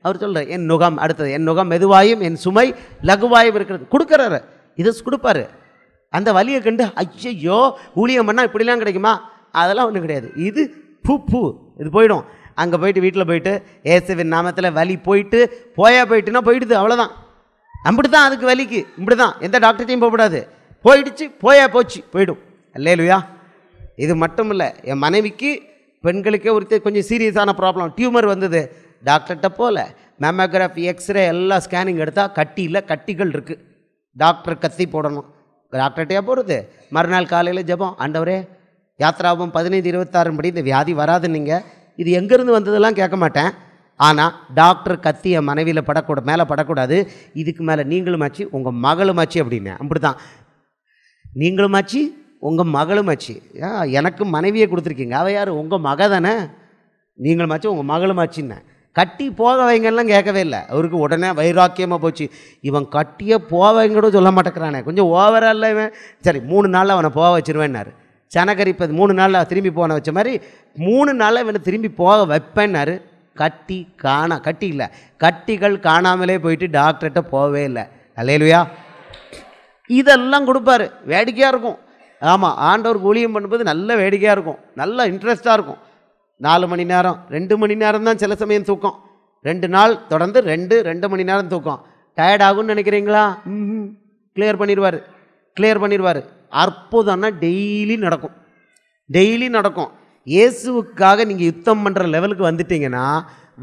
அவர் சொல்கிறார், என் நுகம், அடுத்தது என் நுகம் மெதுவாயும் என் சுமை லகுவாயும் இருக்கிறது. கொடுக்குறாரு, இதை கொடுப்பாரு. அந்த வலியை கண்டு ஐயோ ஊழியம் பண்ணால் இப்படிலாம் கிடைக்குமா, அதெல்லாம் ஒன்றும் கிடையாது. இது பூ இது போயிடும். அங்கே போயிட்டு வீட்டில் போயிட்டு இயேசுவின் நாமத்தில் வலி போயிட்டுனா போயிடுது, அவ்வளோதான். அப்படி தான் அதுக்கு வலிக்கு இப்படி தான். எந்த டாக்டர்கிட்டையும் போகக்கூடாது. போயிடுச்சு போயிடும். அல்லேலூயா. இது மட்டும் இல்லை, என் மனைவிக்கு பெண்களுக்கே ஒருத்தர் கொஞ்சம் சீரியஸான ப்ராப்ளம், டியூமர் வந்தது. டாக்டர்கிட்ட போகல, மேமோகிராஃபி எக்ஸ்ரே எல்லாம் ஸ்கேனிங் எடுத்தால் கட்டிகள் இருக்குது. டாக்டர் கத்தி போடணும். டாக்டர்கிட்டையா போகிறது? மறுநாள் காலையில் ஜெபம், ஆண்டவரே யாத்ராபம் 15:26 படி இந்த வியாதி வராது. நீங்கள் இது எங்கேருந்து வந்ததெல்லாம் கேட்க மாட்டேன். ஆனால் டாக்டர் கத்தி என் மனைவியில் மேலே படக்கூடாது. இதுக்கு மேலே நீங்களுமாச்சு உங்கள் மகளுமாச்சு அப்படின்னு. அப்படி தான், நீங்களுமாச்சு உங்கள் மகளுமாச்சு. எனக்கு மனைவியை கொடுத்துருக்கீங்க, அவள் யார்? உங்கள் மக தானே. நீங்களுமாச்சு உங்கள் மகளுமாச்சின்னு கட்டி போக வைங்கலாம் கேட்கவே இல்லை. அவருக்கு உடனே வைராக்கியமாக போச்சு. இவன் கட்டியே போக வைங்கூட சொல்ல மாட்டேங்கிறானே, கொஞ்சம் ஓவராக இல்லை இவன். சரி 3 நாளில் அவனை போக வச்சிருவேன்னாரு. சனகரிப்பது 3 நாளில் திரும்பி போன வச்ச மாதிரி 3 நாளில் இவனை திரும்பி போக வைப்பேன்னாரு. கட்டி இல்லை, கட்டிகள் காணாமலே போயிட்டு டாக்டர்கிட்ட போகவே இல்லை. அல்லேலூயா. இதெல்லாம் கொடுப்பாரு, வேடிக்கையாக இருக்கும். ஆமாம், ஆண்டவருக்கு ஊழியம் பண்ணும்போது நல்ல வேடிக்கையாக இருக்கும், நல்ல இன்ட்ரெஸ்டாக இருக்கும். 4 மணி நேரம் 2 மணி நேரம் தான் சில சமயம் தூக்கம். 2 நாள் தொடர்ந்து 2 மணி நேரம் தூக்கம். டயர்ட் ஆகும்னு நினைக்கிறீங்களா? கிளியர் பண்ணிடுவார். அற்புதம்னா டெய்லி நடக்கும். இயேசுவுக்காக நீங்கள் யுத்தம் பண்ணுற லெவலுக்கு வந்துட்டீங்கன்னா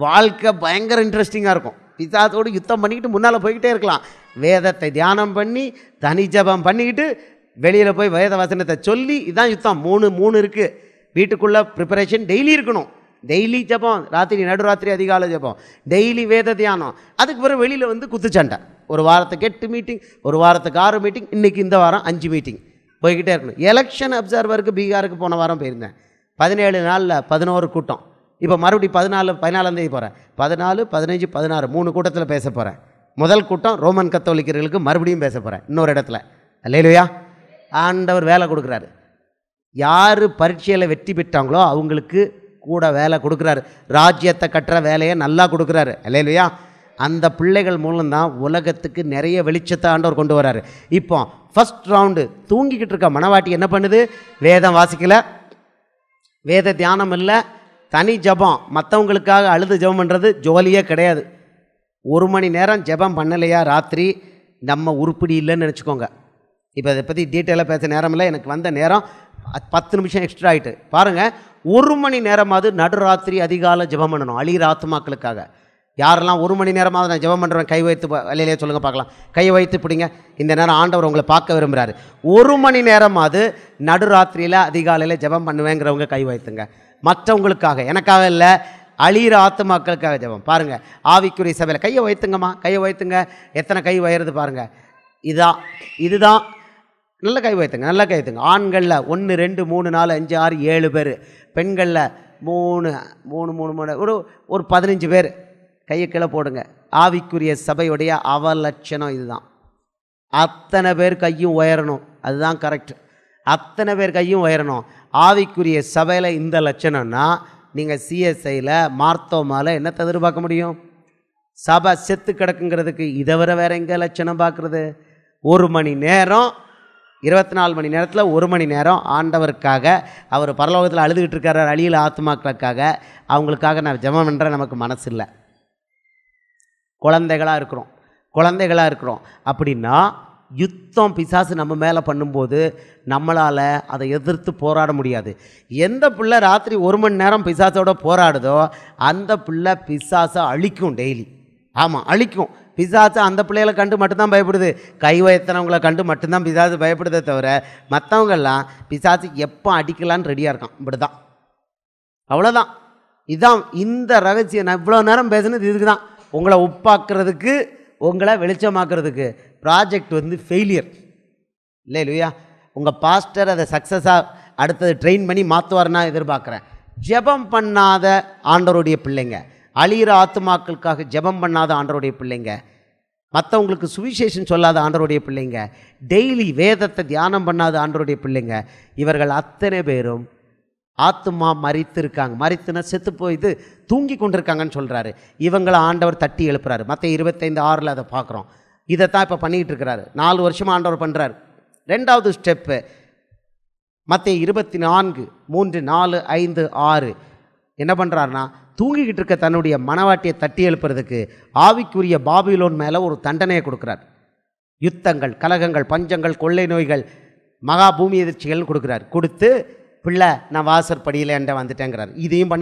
வாழ்க்கை பயங்கர இன்ட்ரெஸ்டிங்காக இருக்கும். பிசாசோடு யுத்தம் பண்ணிக்கிட்டு முன்னால் போய்கிட்டே இருக்கலாம். வேதத்தை தியானம் பண்ணி தனி ஜபம் பண்ணிக்கிட்டு வெளியில் போய் வேத வசனத்தை சொல்லி, இதுதான் யுத்தம். 3 இருக்குது. வீட்டுக்குள்ளே ப்ரிப்பரேஷன் டெய்லி இருக்கணும். டெய்லி ஜபம், நடுராத்திரி அதிகாலை ஜபம், டெய்லி வேத தியானம். அதுக்கு பிறகு வெளியில் வந்து குத்துச்சண்டை. ஒரு வாரத்துக்கு 8 மீட்டிங், ஒரு வாரத்துக்கு 6 மீட்டிங், இன்றைக்கி இந்த வாரம் 5 மீட்டிங் போய்கிட்டே இருக்கணும். எலெக்ஷன் அப்சர்வருக்கு பீகாருக்கு போன வாரம் போயிருந்தேன். 17 நாளில் 11 கூட்டம். இப்போ மறுபடியும் 14ஆம் தேதி போகிறேன். 14, 15, 16 3 கூட்டத்தில் பேச போகிறேன். முதல் கூட்டம் ரோமன் கத்தோலிக்கர்களுக்கு மறுபடியும் பேச போகிறேன் இன்னொரு இடத்துல. அல்லேலூயா. ஆண்டவர் வேலை கொடுக்குறாரு. யார் பரீட்சையில் வெற்றி பெற்றாங்களோ அவங்களுக்கு கூட வேலை கொடுக்குறாரு. ராஜ்யத்தை கட்டுற வேலையை நல்லா கொடுக்குறாரு. அல்லேலூயா. அந்த பிள்ளைகள் மூலம்தான் உலகத்துக்கு நிறைய வெளிச்சத்தை ஆண்டவர் கொண்டு வராரு. இப்போ ஃபஸ்ட் ரவுண்டு தூங்கிக்கிட்டு இருக்க மனவாட்டி என்ன பண்ணுது? வேதம் வாசிக்கலை, வேத தியானம் இல்லை, தனி ஜபம், மற்றவங்களுக்காக அழுது ஜபம் பண்ணுறது ஜோலியே கிடையாது. 1 மணி நேரம் ஜபம் பண்ணலையா ராத்திரி, நம்ம உருப்படி இல்லைன்னு நினச்சிக்கோங்க. இப்போ அதை பற்றி டீட்டெயிலாக பேச நேரம் இல்லை. எனக்கு வந்த நேரம் 10 நிமிஷம் எக்ஸ்ட்ரா ஆகிட்டு. பாருங்கள், 1 மணி நேரமாவது நடுராத்திரி அதிகாலை ஜபம் பண்ணணும் அழிகிற ஆத்துமாக்களுக்காக. யாரெல்லாம் 1 மணி நேரமாவது நான் ஜெபம் பண்ணுறேன் கை வைத்து வழியிலே சொல்லுங்கள் பார்க்கலாம். கை வைத்து பிடிங்க. இந்த நேரம் ஆண்டவர் உங்களை பார்க்க விரும்புகிறாரு. 1 மணி நேரமாவது நடுராத்திரியில் அதிகாலையில் ஜெபம் பண்ணுவேங்கிறவங்க கை வைத்துங்க. மற்றவங்களுக்காக, எனக்காக இல்லை, அழிகிற ஆத்துமாக்களுக்காக ஜெபம். பாருங்கள், ஆவிக்குரிய சபையில் கையை வைத்துங்கம்மா, கையை வைத்துங்க. எத்தனை கை வயிறது பாருங்கள். இதுதான் நல்ல கை வைத்துங்க, நல்லா கை வைத்துங்க. ஆண்களில் 1 2 3 4 5 6 7 பேர், பெண்களில் 3 3 3 3 ஒரு 15 பேர். கையை கீழே போடுங்க. ஆவிக்குரிய சபையுடைய அவலட்சணம் இதுதான். அத்தனை பேர் கையும் உயரணும், அதுதான் கரெக்ட். அத்தனை பேர் கையும் உயரணும். ஆவிக்குரிய சபையில் இந்த லட்சணம்னா நீங்கள் சிஎஸ்ஐயில் மார்த்தோமாவில் என்னத்தை எதிர்பார்க்க முடியும்? சபை செத்து கிடக்குங்கிறதுக்கு இதை விட வேறு எங்கே லட்சணம் பார்க்குறது? 1 மணி நேரம் 24 மணி நேரத்தில் 1 மணி நேரம் ஆண்டவருக்காக அவர் பரலோகத்தில் அழுதுகிட்டு இருக்கார், அழியில ஆத்மாக்களுக்காக. அவங்களுக்காக நான் ஜெபம் பண்ணுற நமக்கு மனசு இல்லை. குழந்தைகளாக இருக்கிறோம் அப்படின்னா யுத்தம் பிசாசு நம்ம மேலே பண்ணும்போது நம்மளால் அதை எதிர்த்து போராட முடியாது. எந்த பிள்ளை ராத்திரி 1 மணி நேரம் பிசாசோட போராடுதோ அந்த பிள்ளை பிசாசை அழிக்கும். டெய்லி ஆமாம் அழிக்கும். பிசாசு அந்த பிள்ளைகளை கண்டு மட்டும்தான் பயப்படுது. கை வயத்தினவங்களை கண்டு மட்டும்தான் பிசாசு பயப்படுதே தவிர மற்றவங்கெல்லாம் பிசாசு எப்போ அடிக்கலான்னு ரெடியாக இருக்கான். இப்படி தான், அவ்வளோதான். இதுதான் இந்த ரகசியம். நான் இவ்வளோ நேரம் பேசுனது இதுக்கு தான், உங்களை உப்பாக்குறதுக்கு, உங்களை வெளிச்சமாக்குறதுக்கு. ப்ராஜெக்ட் ஃபெயிலியர் இல்லை இல்லையா? உங்கள் பாஸ்டர் அதை சக்ஸஸாக அடுத்தது ட்ரெயின் பண்ணி மாற்றுவார்னா எதிர்பார்க்குறேன். ஜெபம் பண்ணாத ஆண்டவருடைய பிள்ளைங்க, அழியிற ஆத்துமாக்களுக்காக ஜெபம் பண்ணாத ஆண்டவருடைய பிள்ளைங்க, மற்றவங்களுக்கு சுவிசேஷம் சொல்லாத ஆண்டவருடைய பிள்ளைங்க, டெய்லி வேதத்தை தியானம் பண்ணாத ஆண்டவருடைய பிள்ளைங்க, இவர்கள் அத்தனை பேரும் ஆத்துமா மரித்திருக்காங்க. மரித்துனா செத்து போயிது தூங்கி கொண்டிருக்காங்கன்னு சொல்கிறாரு. இவங்களை ஆண்டவர் தட்டி எழுப்புறாரு. மற்ற 25:6 அதை பார்க்குறோம். இதைத்தான் இப்போ பண்ணிக்கிட்டு இருக்கிறாரு. 4 வருஷமாக ஆண்டவர் பண்ணுறாரு. 2வது ஸ்டெப்பு மற்ற 24, 3, 4, 5, 6 என்ன பண்ணுறாருனா, தூங்கிக்கிட்டு இருக்க தன்னுடைய மனவாட்டியை தட்டி எழுப்புறதுக்கு ஆவிக்குரிய பாபிலோன் மேலே ஒரு தண்டனையை கொடுக்குறார். யுத்தங்கள், கலகங்கள், பஞ்சங்கள், கொள்ளை நோய்கள், மகா பூமி எதிர்ச்சிகள்னு கொடுக்குறாரு. கொடுத்து பிள்ளை நான் வாசற்படியில் என்கிட்ட வந்துட்டேங்கிறார். இதையும்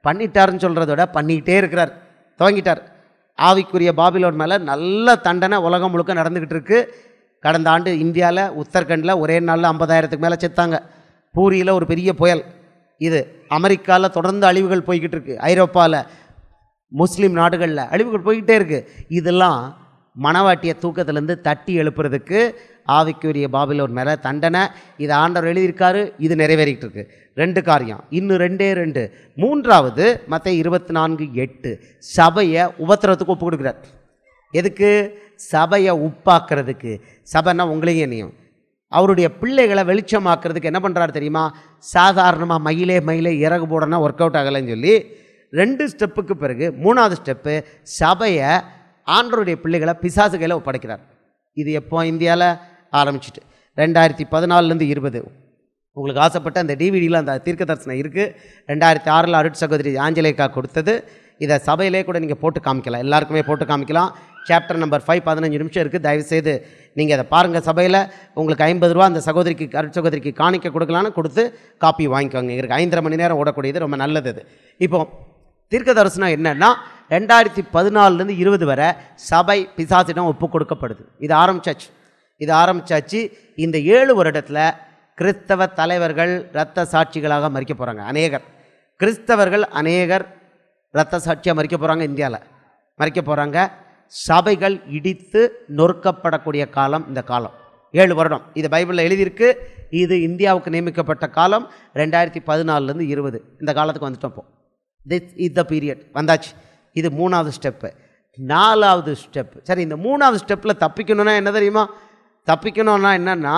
பண்ணிட்டாருன்னு சொல்கிறத விட பண்ணிக்கிட்டே இருக்கிறார், துவங்கிட்டார். ஆவிக்குரிய பாபிலோன் மேலே நல்ல தண்டனை உலகம் முழுக்க நடந்துக்கிட்டு இருக்குது. கடந்த ஆண்டு இந்தியாவில் உத்தரகண்டில் ஒரே நாளில் 50,000க்கு மேலே செத்தாங்க. பூரியில் ஒரு பெரிய புயல். இது அமெரிக்காவில் தொடர்ந்து அழிவுகள் போய்கிட்டு இருக்குது. ஐரோப்பாவில், முஸ்லீம் நாடுகளில் அழிவுகள் போய்கிட்டே இருக்குது. இதெல்லாம் மனவாட்டிய தூக்கத்திலேருந்து தட்டி எழுப்புறதுக்கு ஆவிக்குரிய பாபிலோன் மேலே தண்டனை. இது ஆண்டவர் எழுதியிருக்காரு, இது நிறைவேறிக்கிட்டு இருக்கு. 2 காரியம், இன்னும் 2. 3வது மத்த 24:8 சபையை உபத்திரத்துக்கு ஒப்பு கொடுக்குறார். எதுக்கு? சபையை உப்பாக்குறதுக்கு. சபைன்னா உங்களையும் என்னையும் அவருடைய பிள்ளைகளை வெளிச்சமாக்குறதுக்கு என்ன பண்ணுறாரு தெரியுமா? சாதாரணமாக மயிலே இறகு போடனா ஒர்க் அவுட் ஆகலைன்னு சொல்லி 2 ஸ்டெப்புக்கு பிறகு 3வது ஸ்டெப்பு சபையை ஆண்டவருடைய பிள்ளைகளை பிசாசு கையில் ஒப்படைக்கிறார். இது எப்போ இந்தியாவில் ஆரம்பிச்சிட்டு 2014லேருந்து 20 உங்களுக்கு ஆசைப்பட்ட அந்த டிவிடியில் அந்த தீர்க்க தரிசனம் இருக்குது. 2006 அருட் சகோதரி ஆஞ்சலேக்கா கொடுத்தது. இதை சபையிலே கூட நீங்கள் போட்டு காமிக்கலாம், எல்லாருக்குமே போட்டு காமிக்கலாம். சாப்டர் நம்பர் 5 15 நிமிஷம் இருக்குது. தயவுசெய்து நீங்கள் அதை பாருங்கள். சபையில் உங்களுக்கு 50 ரூபா அந்த சகோதரிக்கு, அருட் சகோதரிக்கு காணிக்க கொடுக்கலான்னு கொடுத்து காப்பி வாங்கிக்கோங்க. இருக்குது 5.5 மணி நேரம் ஓடக்கூடியது, ரொம்ப நல்லது. இது இப்போது தீர்க்க தரிசனம் என்னன்னா 2014லேருந்து 20 வரை சபை பிசாசிடம் ஒப்பு கொடுக்கப்படுது. இது ஆரம்பிச்சாச்சு. இந்த 7 வருடத்தில் கிறிஸ்தவ தலைவர்கள் இரத்த சாட்சிகளாக மறிக்க போகிறாங்க. கிறிஸ்தவர்கள் அநேகர் இரத்த சாட்சியாக மறிக்க போகிறாங்க. இந்தியாவில் மறிக்க போகிறாங்க. சபைகள் இடித்து நொறுக்கப்படக்கூடிய காலம் இந்த காலம். 7 வருடம் இது பைபிளில் எழுதியிருக்கு. இது இந்தியாவுக்கு நியமிக்கப்பட்ட காலம் 2014லேருந்து 20. இந்த காலத்துக்கு வந்துட்டோம். இப்போ திஸ் இஸ் த பீரியட் வந்தாச்சு. இது 3வது ஸ்டெப்பு. 4வது ஸ்டெப்பு. சரி, இந்த 3வது ஸ்டெப்பில் தப்பிக்கணும்னா என்ன தெரியுமா? தப்பிக்கணும்னா என்னென்னா,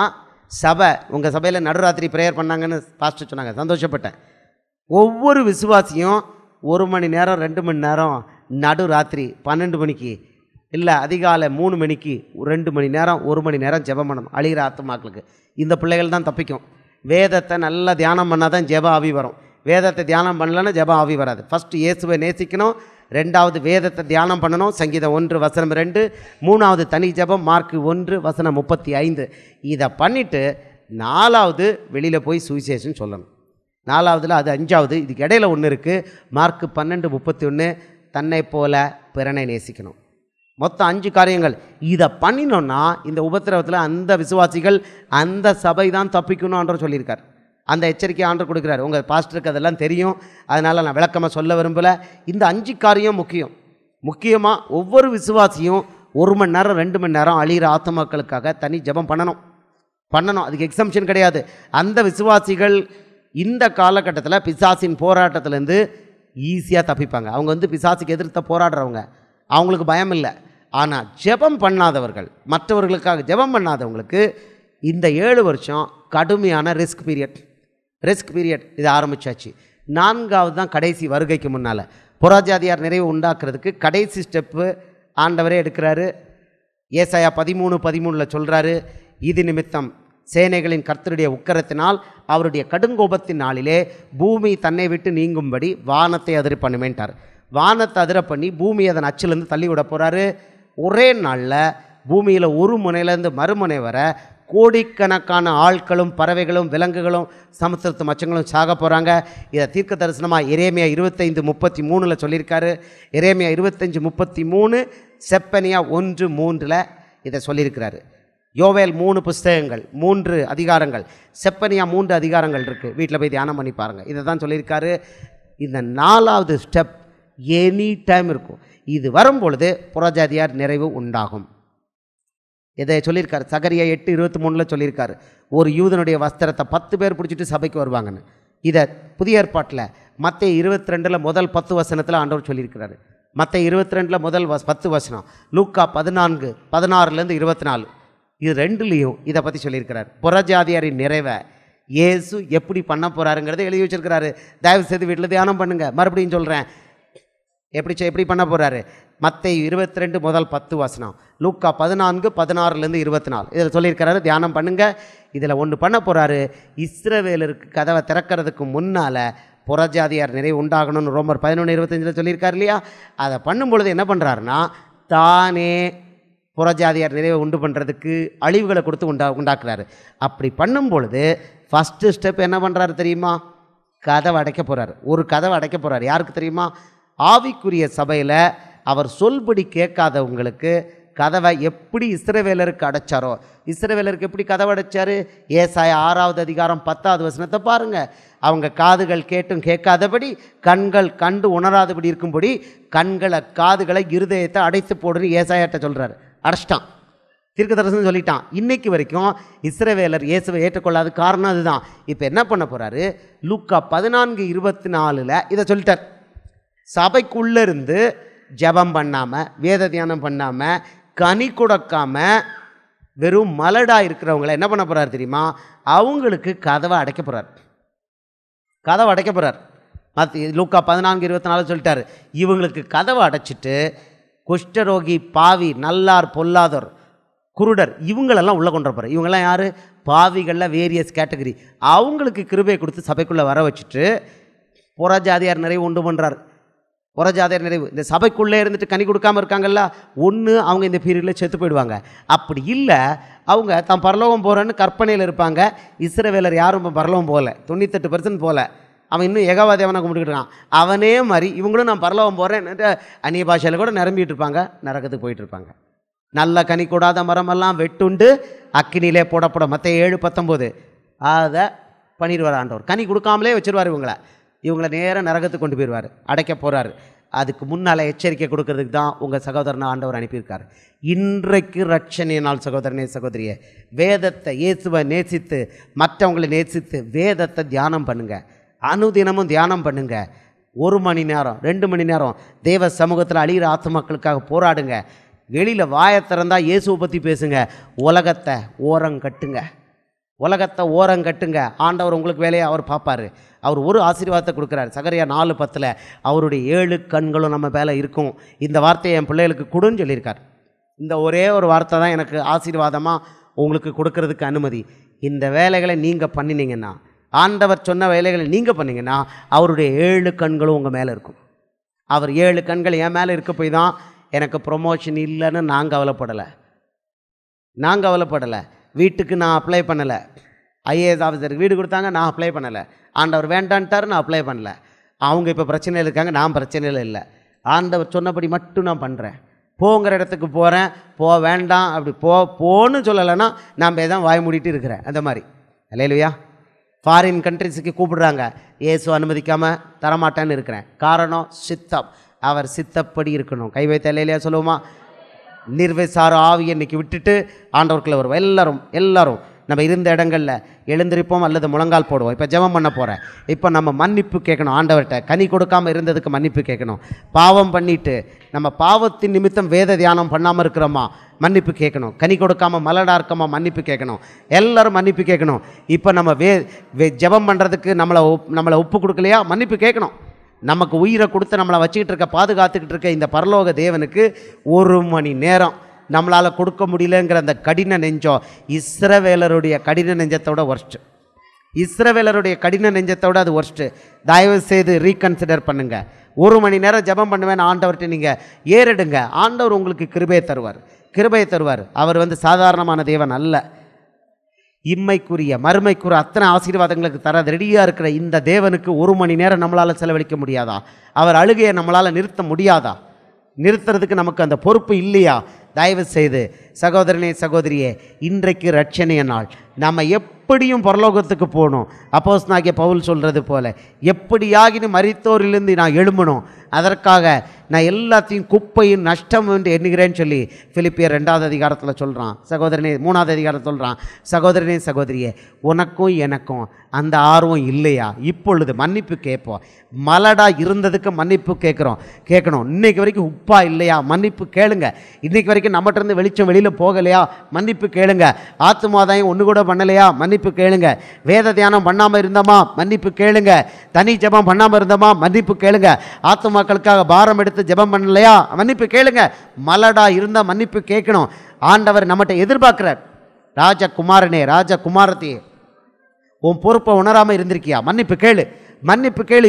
சபை உங்கள் சபையில் நடுராத்திரி ப்ரேயர் பண்ணாங்கன்னு பாஸ்டர் சொன்னாங்க, சந்தோஷப்பட்டேன். ஒவ்வொரு விசுவாசியும் 1 மணி நேரம் 2 மணி நேரம் நடுராத்திரி 12 மணிக்கு இல்லை அதிகாலை 3 மணிக்கு 2 மணி நேரம் 1 மணி நேரம் ஜெபம் பண்ணணும். அழிகிற ஆத்துமாக்களுக்கு இந்த பிள்ளைகள் தான் தப்பிக்கும். வேதத்தை நல்லா தியானம் பண்ணால் தான் ஜெப ஆவி வரும். வேதத்தை தியானம் பண்ணலன்னா ஜெப ஆவி வராது. ஃபஸ்ட்டு இயேசுவை நேசிக்கணும், 2வது வேதத்தை தியானம் பண்ணணும், சங்கீதம் 1 வசனம் 2, 3வது தனி ஜெபம் மார்க் 1 வசனம் 35. இதை பண்ணிவிட்டு 4வது வெளியில் போய் சுவிசேஷம் சொல்லணும். 4வதுல அது 5வது. இதுக்கு இடையில ஒன்று இருக்குது, மார்க் 12:31 தன்னை போல பிறனை நேசிக்கணும். மொத்தம் 5 காரியங்கள். இதை பண்ணினோன்னா இந்த உபத்திரவத்தில் அந்த விசுவாசிகள் அந்த சபை தான் தப்பிக்கணும்ன்ற சொல்லியிருக்கார். அந்த எச்சரிக்கை ஆண்டவர் கொடுக்குறாரு. உங்கள் பாஸ்டருக்கு அதெல்லாம் தெரியும், அதனால் நான் விளக்கமாக சொல்ல விரும்பலை. இந்த 5 காரியம் முக்கியமாக ஒவ்வொரு விசுவாசியும் 1 மணி நேரம் 2 மணி நேரம் அழிகிற ஆத்துமாக்களுக்காக தனி ஜெபம் பண்ணணும். அதுக்கு எக்ஸம்ஷன் கிடையாது. அந்த விசுவாசிகள் இந்த காலகட்டத்தில் பிசாசின் போராட்டத்திலேருந்து ஈஸியாக தப்பிப்பாங்க. அவங்க வந்து பிசாசுக்கு எதிர்த்து போராடுறவங்க, அவங்களுக்கு பயம் இல்லை. ஆனால் ஜெபம் பண்ணாதவர்கள், மற்றவர்களுக்காக ஜெபம் பண்ணாதவங்களுக்கு இந்த 7 வருஷம் கடுமையான ரிஸ்க் பீரியட் இது ஆரம்பித்தாச்சு. 4வது தான் கடைசி வருகைக்கு முன்னால் புறஜாதியார் நிறைவு உண்டாக்குறதுக்கு கடைசி ஸ்டெப்பு ஆண்டவரே எடுக்கிறாரு. ஏசாயா 13:13 சொல்கிறாரு, இது நிமித்தம் சேனைகளின் கர்த்தருடைய உக்கரத்தினால் அவருடைய கடுங்கோபத்தின் நாளிலே பூமி தன்னை விட்டு நீங்கும்படி வானத்தை அதிர பண்ணுமேன்ட்டார். வானத்தை அதிர பண்ணி பூமி அதன் அச்சிலேருந்து தள்ளி விட போகிறாரு. ஒரே நாளில் பூமியில் ஒரு முனையிலேருந்து மறுமுனை வர கோடிக்கணக்கான ஆட்களும் பறவைகளும் விலங்குகளும் சமுத்திரத்து மச்சங்களும் சாக போகிறாங்க. இதை தீர்க்க தரிசனமாக எரேமியா 25:33 சொல்லியிருக்காரு. எரேமியா 25:33, செப்பனியா 1:3 இதை சொல்லியிருக்கிறாரு. யோவேல் 3 புஸ்தகங்கள், 3 அதிகாரங்கள், செப்பனியா 3 அதிகாரங்கள் இருக்குது. வீட்டில் போய் தியானம் பண்ணி பாருங்கள். இதை தான் சொல்லியிருக்காரு. இந்த 4வது ஸ்டெப் எனி டைம் இருக்கும். இது வரும்பொழுது புறஜாதியார் நிறைவு உண்டாகும். இதை சொல்லியிருக்காரு. சகரியா 8:23 சொல்லியிருக்காரு, ஒரு யூதனுடைய வஸ்திரத்தை 10 பேர் பிடிச்சிட்டு சபைக்கு வருவாங்கன்னு. இதை புதிய ஏற்பாட்டில் மத்தேயு 22 முதல் 10 வசனத்தில் ஆண்டவர் சொல்லியிருக்கிறாரு. மத்தேயு 22 முதல் 10 வசனம், லூக்கா 14:16-24 இது 2லேயும் இதை பற்றி சொல்லியிருக்கிறார். புறஜாதியாரின் நிறைவை இயேசு எப்படி பண்ண போகிறாருங்கிறத எழுதி வச்சிருக்கிறாரு. தயவு செய்து வீட்டில் தியானம் பண்ணுங்கள். மறுபடியும் சொல்கிறேன், எப்படி பண்ண போகிறாரு. மத்தேயு 22 முதல் 10 வசனம், லூக்கா 14:16-24 இதில் சொல்லியிருக்கிறாரு. தியானம் பண்ணுங்கள். இதில் ஒன்று பண்ண போகிறாரு. இஸ்ரவேலருக்கு கதவை திறக்கிறதுக்கு முன்னால் புறஜாதியார் நிறைவு உண்டாகணும்னு ரோமர் 11:25 சொல்லியிருக்காரு இல்லையா? அதை பண்ணும்பொழுது என்ன பண்ணுறாருன்னா, தானே புறஜாதியார் நிறைவை உண்டு பண்ணுறதுக்கு அழிவுகளை கொடுத்து உண்டாக்குறாரு. அப்படி பண்ணும் பொழுது ஃபஸ்ட்டு ஸ்டெப் என்ன பண்ணுறாரு தெரியுமா? கதவை அடைக்க போகிறார். ஒரு கதவை அடைக்க போகிறார். யாருக்கு தெரியுமா? ஆவிக்குரிய சபையில் அவர் சொல்படி கேட்காதவங்களுக்கு கதவை எப்படி இஸ்ரவேலருக்கு அடைச்சாரோ, இஸ்ரவேலருக்கு எப்படி கதவை அடைச்சாரு? ஏசாயா 6வது அதிகாரம் 10வது வசனத்தை பாருங்கள். அவங்க காதுகள் கேட்டும் கேட்காதபடி, கண்கள் கண்டு உணராதபடி இருக்கும்படி காதுகளை இருதயத்தை அடைத்து போடுன்னு ஏசாயாட்ட சொல்கிறாரு. அடைச்சிட்டான், தீர்க்கதரிசனம் சொல்லிட்டான். இன்னைக்கு வரைக்கும் இஸ்ரவேலர் இயேசுவை ஏற்றுக்கொள்ளாத காரணம் அதுதான். இப்போ என்ன பண்ண போகிறாரு? லூக்கா 14:24 இதை சொல்லிட்டார். சபைக்குள்ளே இருந்து ஜெபம் பண்ணாமல், வேத தியானம் பண்ணாமல், கனி கொடுக்காமல் வெறும் மலடாக இருக்கிறவங்கள என்ன பண்ண போகிறார் தெரியுமா? அவங்களுக்கு கதவை அடைக்க போகிறார். லூக்கா 14:24 சொல்லிட்டார். இவங்களுக்கு கதவை அடைச்சிட்டு குஷ்டரோகி, பாவி, நல்லார், பொல்லாதோர், குருடர் இவங்களெல்லாம் உள்ளே கொண்டு போகிறார். இவங்கெல்லாம் யார்? பாவிகளில் வேரியஸ் கேட்டகரி. அவங்களுக்கு கிருபை கொடுத்து சபைக்குள்ளே வர வச்சுட்டு புறஜாதியார் நிறைவு உண்டு பண்ணுறார். புறஜாதியார் நிறைவு இந்த சபைக்குள்ளே இருந்துட்டு கனி கொடுக்காமல் இருக்காங்கல்ல, ஒன்று அவங்க இந்த பீரியடில் செத்து போயிடுவாங்க. அப்படி இல்லை, அவங்க தான் பரலோகம் போகிறேன்னு கற்பனையில் இருப்பாங்க. இஸ்ரவேலர் யாரும் இப்போ பரலோகம் போகல, 98% போகல. அவன் இன்னும் ஏகவா தேவனை கும்பிட்டுக்கிட்டு இருக்கான். அவனே மாதிரி இவங்களும் நான் பரலோகம் போகிறேன் அந்நிய பாஷையில் கூட நிரம்பிட்டு இருப்பாங்க, நரகத்துக்கு போயிட்டு இருப்பாங்க. நல்ல கனி கூடாத மரமெல்லாம் வெட்டுண்டு அக்கினியிலே போடப்பட, மத்தேயு 7:19 அதை பண்ணிடுவார் ஆண்டவர். கனி கொடுக்காமலே வச்சுருவார் இவங்களை நேராக நரகத்துக்கு கொண்டு போயிடுவார், அடைக்க போகிறாரு. அதுக்கு முன்னால் எச்சரிக்கை கொடுக்கறதுக்கு தான் உங்கள் சகோதரனை ஆண்டவர் அனுப்பியிருக்கார். இன்றைக்கு ரட்சணை நாள் சகோதரனே, சகோதரியே, வேதத்தை, இயேசுவை நேசித்து, மற்றவங்களை நேசித்து வேதத்தை தியானம் பண்ணுங்கள். அனுதினமும் தியானம் பண்ணுங்கள். 1 மணி நேரம் 2 மணி நேரம் தேவ சமூகத்தில் அழிகிற ஆத்துமக்களுக்காக போராடுங்க. வெளியில் வாயை திறந்தால் இயேசுவை பற்றி பேசுங்க. உலகத்தை ஓரங்கட்டுங்க. ஆண்டவர் உங்களுக்கு வேலையை அவர் பார்ப்பார். அவர் ஒரு ஆசீர்வாதத்தை கொடுக்குறாரு. சகரியா 4:10 அவருடைய 7 கண்களும் நம்ம மேலே இருக்கும். இந்த வார்த்தையை என் பிள்ளைகளுக்கு கொடுன்னு சொல்லியிருக்கார். இந்த ஒரே ஒரு வார்த்தை தான் எனக்கு ஆசீர்வாதமாக உங்களுக்கு கொடுக்கறதுக்கு அனுமதி. இந்த வேலைகளை நீங்கள் பண்ணினீங்கன்னா, ஆண்டவர் சொன்ன வேலைகளை நீங்கள் பண்ணிங்கன்னா, அவருடைய 7 கண்களும் உங்கள் மேலே இருக்கும். அவர் 7 கண்கள் என் மேலே இருக்க போய் தான் எனக்கு ப்ரொமோஷன் இல்லைன்னு நான் கவலைப்படலை. வீட்டுக்கு நான் அப்ளை பண்ணலை. ஐஏஎஸ் ஆஃபீஸருக்கு வீடு கொடுத்தாங்க, நான் அப்ளை பண்ணலை. ஆண்டவர் வேண்டான்ட்டார், நான் அப்ளை பண்ணலை. அவங்க இப்போ பிரச்சனையில் இருக்காங்க, நான் பிரச்சனையில் இல்லை. ஆண்டவர் சொன்னபடி மட்டும் நான் பண்ணுறேன். போங்கிற இடத்துக்கு போகிறேன், வேண்டாம் அப்படி போன்னு சொல்லலைன்னா நான் தான் வாய் மூடிட்டு இருக்கிறேன். அந்த மாதிரி அல்லேலூயா. ஃபாரின் கண்ட்ரிஸுக்கு கூப்பிடுறாங்க, இயேசு அனுமதிக்காமல் தரமாட்டேன்னு இருக்கிறேன். காரணம் சித்தம், அவர் சித்தப்படி இருக்கணும். கை வைத்த அல்லேலூயா சொல்லுவோமா? நிர்விசார ஆவியை இன்னைக்கு விட்டுட்டு ஆண்டவருக்குள்ள வருவோம். எல்லாரும் நம்ம இருந்த இடங்களில் எழுந்திருப்போம் அல்லது முழங்கால் போடுவோம். இப்போ ஜெபம் பண்ண போகிறேன். இப்போ நம்ம மன்னிப்பு கேட்கணும். ஆண்டவர்கிட்ட கனி கொடுக்காமல் இருந்ததுக்கு மன்னிப்பு கேட்கணும். பாவம் பண்ணிட்டு நம்ம பாவத்தின் நிமித்தம் வேத தியானம் பண்ணாமல் இருக்கிறோமா, மன்னிப்பு கேட்கணும். கனி கொடுக்காமல் மலடா இருக்கமா, மன்னிப்பு கேட்கணும். எல்லோரும் மன்னிப்பு கேட்கணும். இப்போ நம்ம ஜெபம் பண்ணுறதுக்கு நம்மளை ஒப்பு கொடுக்கலையா, மன்னிப்பு கேட்கணும். நமக்கு உயிரை கொடுத்து நம்மளை வச்சுக்கிட்டு இருக்க, பாதுகாத்துக்கிட்டு இருக்க இந்த பரலோக தேவனுக்கு 1 மணி நேரம் நம்மளால் கொடுக்க முடியலங்கிற அந்த கடின நெஞ்சம் இஸ்ரவேலருடைய கடின நெஞ்சத்தோட ஒர்ஸ்ட்டு. இஸ்ரவேலருடைய கடின நெஞ்சத்தோட அது ஒர்ஸ்ட்டு. தயவு செய்து ரீகன்சிடர் பண்ணுங்கள். 1 மணி நேரம் ஜெபம் பண்ணுவேன் ஆண்டவர்கிட்ட நீங்கள் ஏறிடுங்க. ஆண்டவர் உங்களுக்கு கிருபையை தருவார். அவர் சாதாரணமான தேவன் அல்ல. இம்மைக்குரிய மறுமைக்குரிய அத்தனை ஆசீர்வாதங்களுக்கு தர ரெடியாக இருக்கிற இந்த தேவனுக்கு 1 மணி நேரம் நம்மளால் செலவழிக்க முடியாதா? அவர் அழுகையை நம்மளால் நிறுத்த முடியாதா? நிறுத்துறதுக்கு நமக்கு அந்த பொறுப்பு இல்லையா? தயவு செய்து சகோதரனே சகோதரியே, இன்றைக்கு ரட்சணைய நாள். நம்ம எப்படியும் பரலோகத்துக்கு போகணும். அப்போஸ்தலனாகிய பவுல் சொல்கிறது போல, எப்படியாகினும் மரித்தோரிலிருந்து நான் எழும்பணும், அதற்காக நான் எல்லாத்தையும் குப்பையும் நஷ்டம் என்று எண்ணுகிறேன்னு சொல்லி பிலிப்பியர் 2வது அதிகாரத்தில் சொல்கிறான். சகோதரனே 3வது அதிகாரத்தில் சொல்கிறான், சகோதரனே சகோதரியே, உனக்கும் எனக்கும் அந்த ஆர்வம் இல்லையா? இப்பொழுது மன்னிப்பு கேட்போம். மலடா இருந்ததுக்கு மன்னிப்பு கேட்கணும். இன்றைக்கு வரைக்கும் உப்பா இல்லையா, மன்னிப்பு கேளுங்க. இன்றைக்கு வரைக்கும் நம்மகிட்ட இருந்து வெளிச்சம் வெளியில் போகலையா, மன்னிப்பு கேளுங்க. ஆத்துமாதாயம் ஒன்று கூட பண்ணலையா, மன்னிப்பு கேளுங்க. வேத தியானம் பண்ணாமல் இருந்தோமா, மன்னிப்பு கேளுங்க. தனி ஜெபம் பண்ணாமல் இருந்தோமா, மன்னிப்பு கேளுங்க. ஆத்துமாக்களுக்காக பாரம் எடுத்து ஜெபம் பண்ணலையா, மன்னிப்பு கேளுங்க. மலடா இருந்தால் மன்னிப்பு கேட்கணும். ஆண்டவர் நம்மகிட்ட எதிர்பார்க்கிறார். ராஜகுமாரனே, ராஜகுமாரத்தையே, உன் பொறுப்பை உணராமல் இருந்திருக்கியா, மன்னிப்பு கேளு.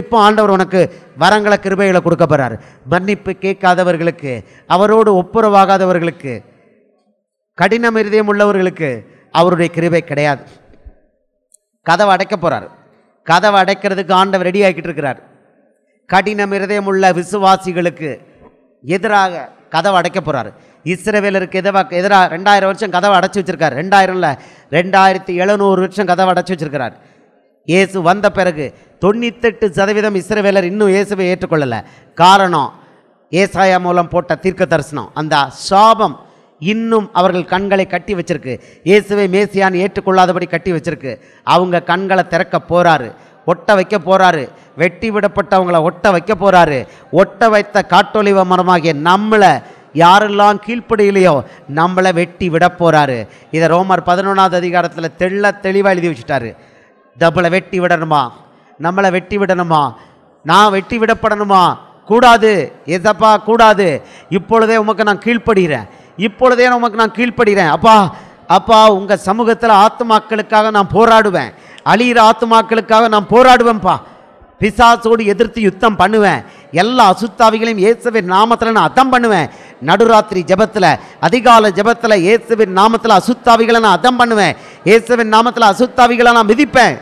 இப்போ ஆண்டவர் உனக்கு வரங்களை கிருபைகளை கொடுக்க போறாரு. மன்னிப்பு கேட்காதவர்களுக்கு, அவரோடு ஒப்புரவாகாதவர்களுக்கு, கடினம் இருதயம் உள்ளவர்களுக்கு அவருடைய கிருபை கிடையாது. கதவை அடைக்க போறாரு. கதவை அடைக்கிறதுக்கு ஆண்டவர் ரெடி ஆகிட்டு இருக்கிறார். கடினம் இருதயம் உள்ள விசுவாசிகளுக்கு எதிராக கதவை அடைக்க போறாரு. இஸ்ரவேலருக்கு எதிராக 2000 வருஷம் கதவை அடைச்சி வச்சிருக்காரு. 2000 இல்லை, 2700 வருஷம் கதவை அடைச்சி வச்சிருக்கிறார். இயேசு வந்த பிறகு 98% இஸ்ரவேலர் இன்னும் இயேசுவை ஏற்றுக்கொள்ளலை. காரணம், ஏசாயா மூலம் போட்ட தீர்க்க தரிசனம், அந்த சாபம் இன்னும் அவர்கள் கண்களை கட்டி வச்சிருக்கு. இயேசுவை மேசியான்னு ஏற்றுக்கொள்ளாதபடி கட்டி வச்சிருக்கு. அவங்க கண்களை திறக்க போறாரு, ஒட்ட வைக்க போறாரு. வெட்டி விடப்பட்டவங்களை ஒட்ட வைக்க போறாரு. ஒட்ட வைத்த காட்டொலிவ மரமாகிய நம்மளை யாரெல்லாம் கீழ்ப்படியிலையோ நம்மளை வெட்டி விட போறாரு. இதை ரோமர் 11வது அதிகாரத்தில் தெளிவாக எழுதி வச்சுட்டாரு. நம்மளை வெட்டி விடணுமா, நம்மளை வெட்டி விடணுமா, நான் வெட்டி விடப்படணுமா? கூடாது ஏசப்பா, கூடாது. இப்பொழுதே உமக்கு நான் கீழ்ப்படுகிறேன். அப்பா உங்கள் சமூகத்தில் ஆத்துமாக்களுக்காக நான் போராடுவேன். அழிகிற ஆத்துமாக்களுக்காக நான் போராடுவேன்ப்பா. பிசாசோடு எதிர்த்து யுத்தம் பண்ணுவேன். எல்லா அசுத்தாவிகளையும் இயேசுவின் நாமத்தில் நான் அதம் பண்ணுவேன். நடுராத்திரி ஜெபத்தில், அதிகால ஜெபத்தில் இயேசுவின் நாமத்தில் அசுத்தாவிகளை நான் அதம் பண்ணுவேன். இயேசுவின் நாமத்தில் அசுத்தாவிகளை நான் மிதிப்பேன்.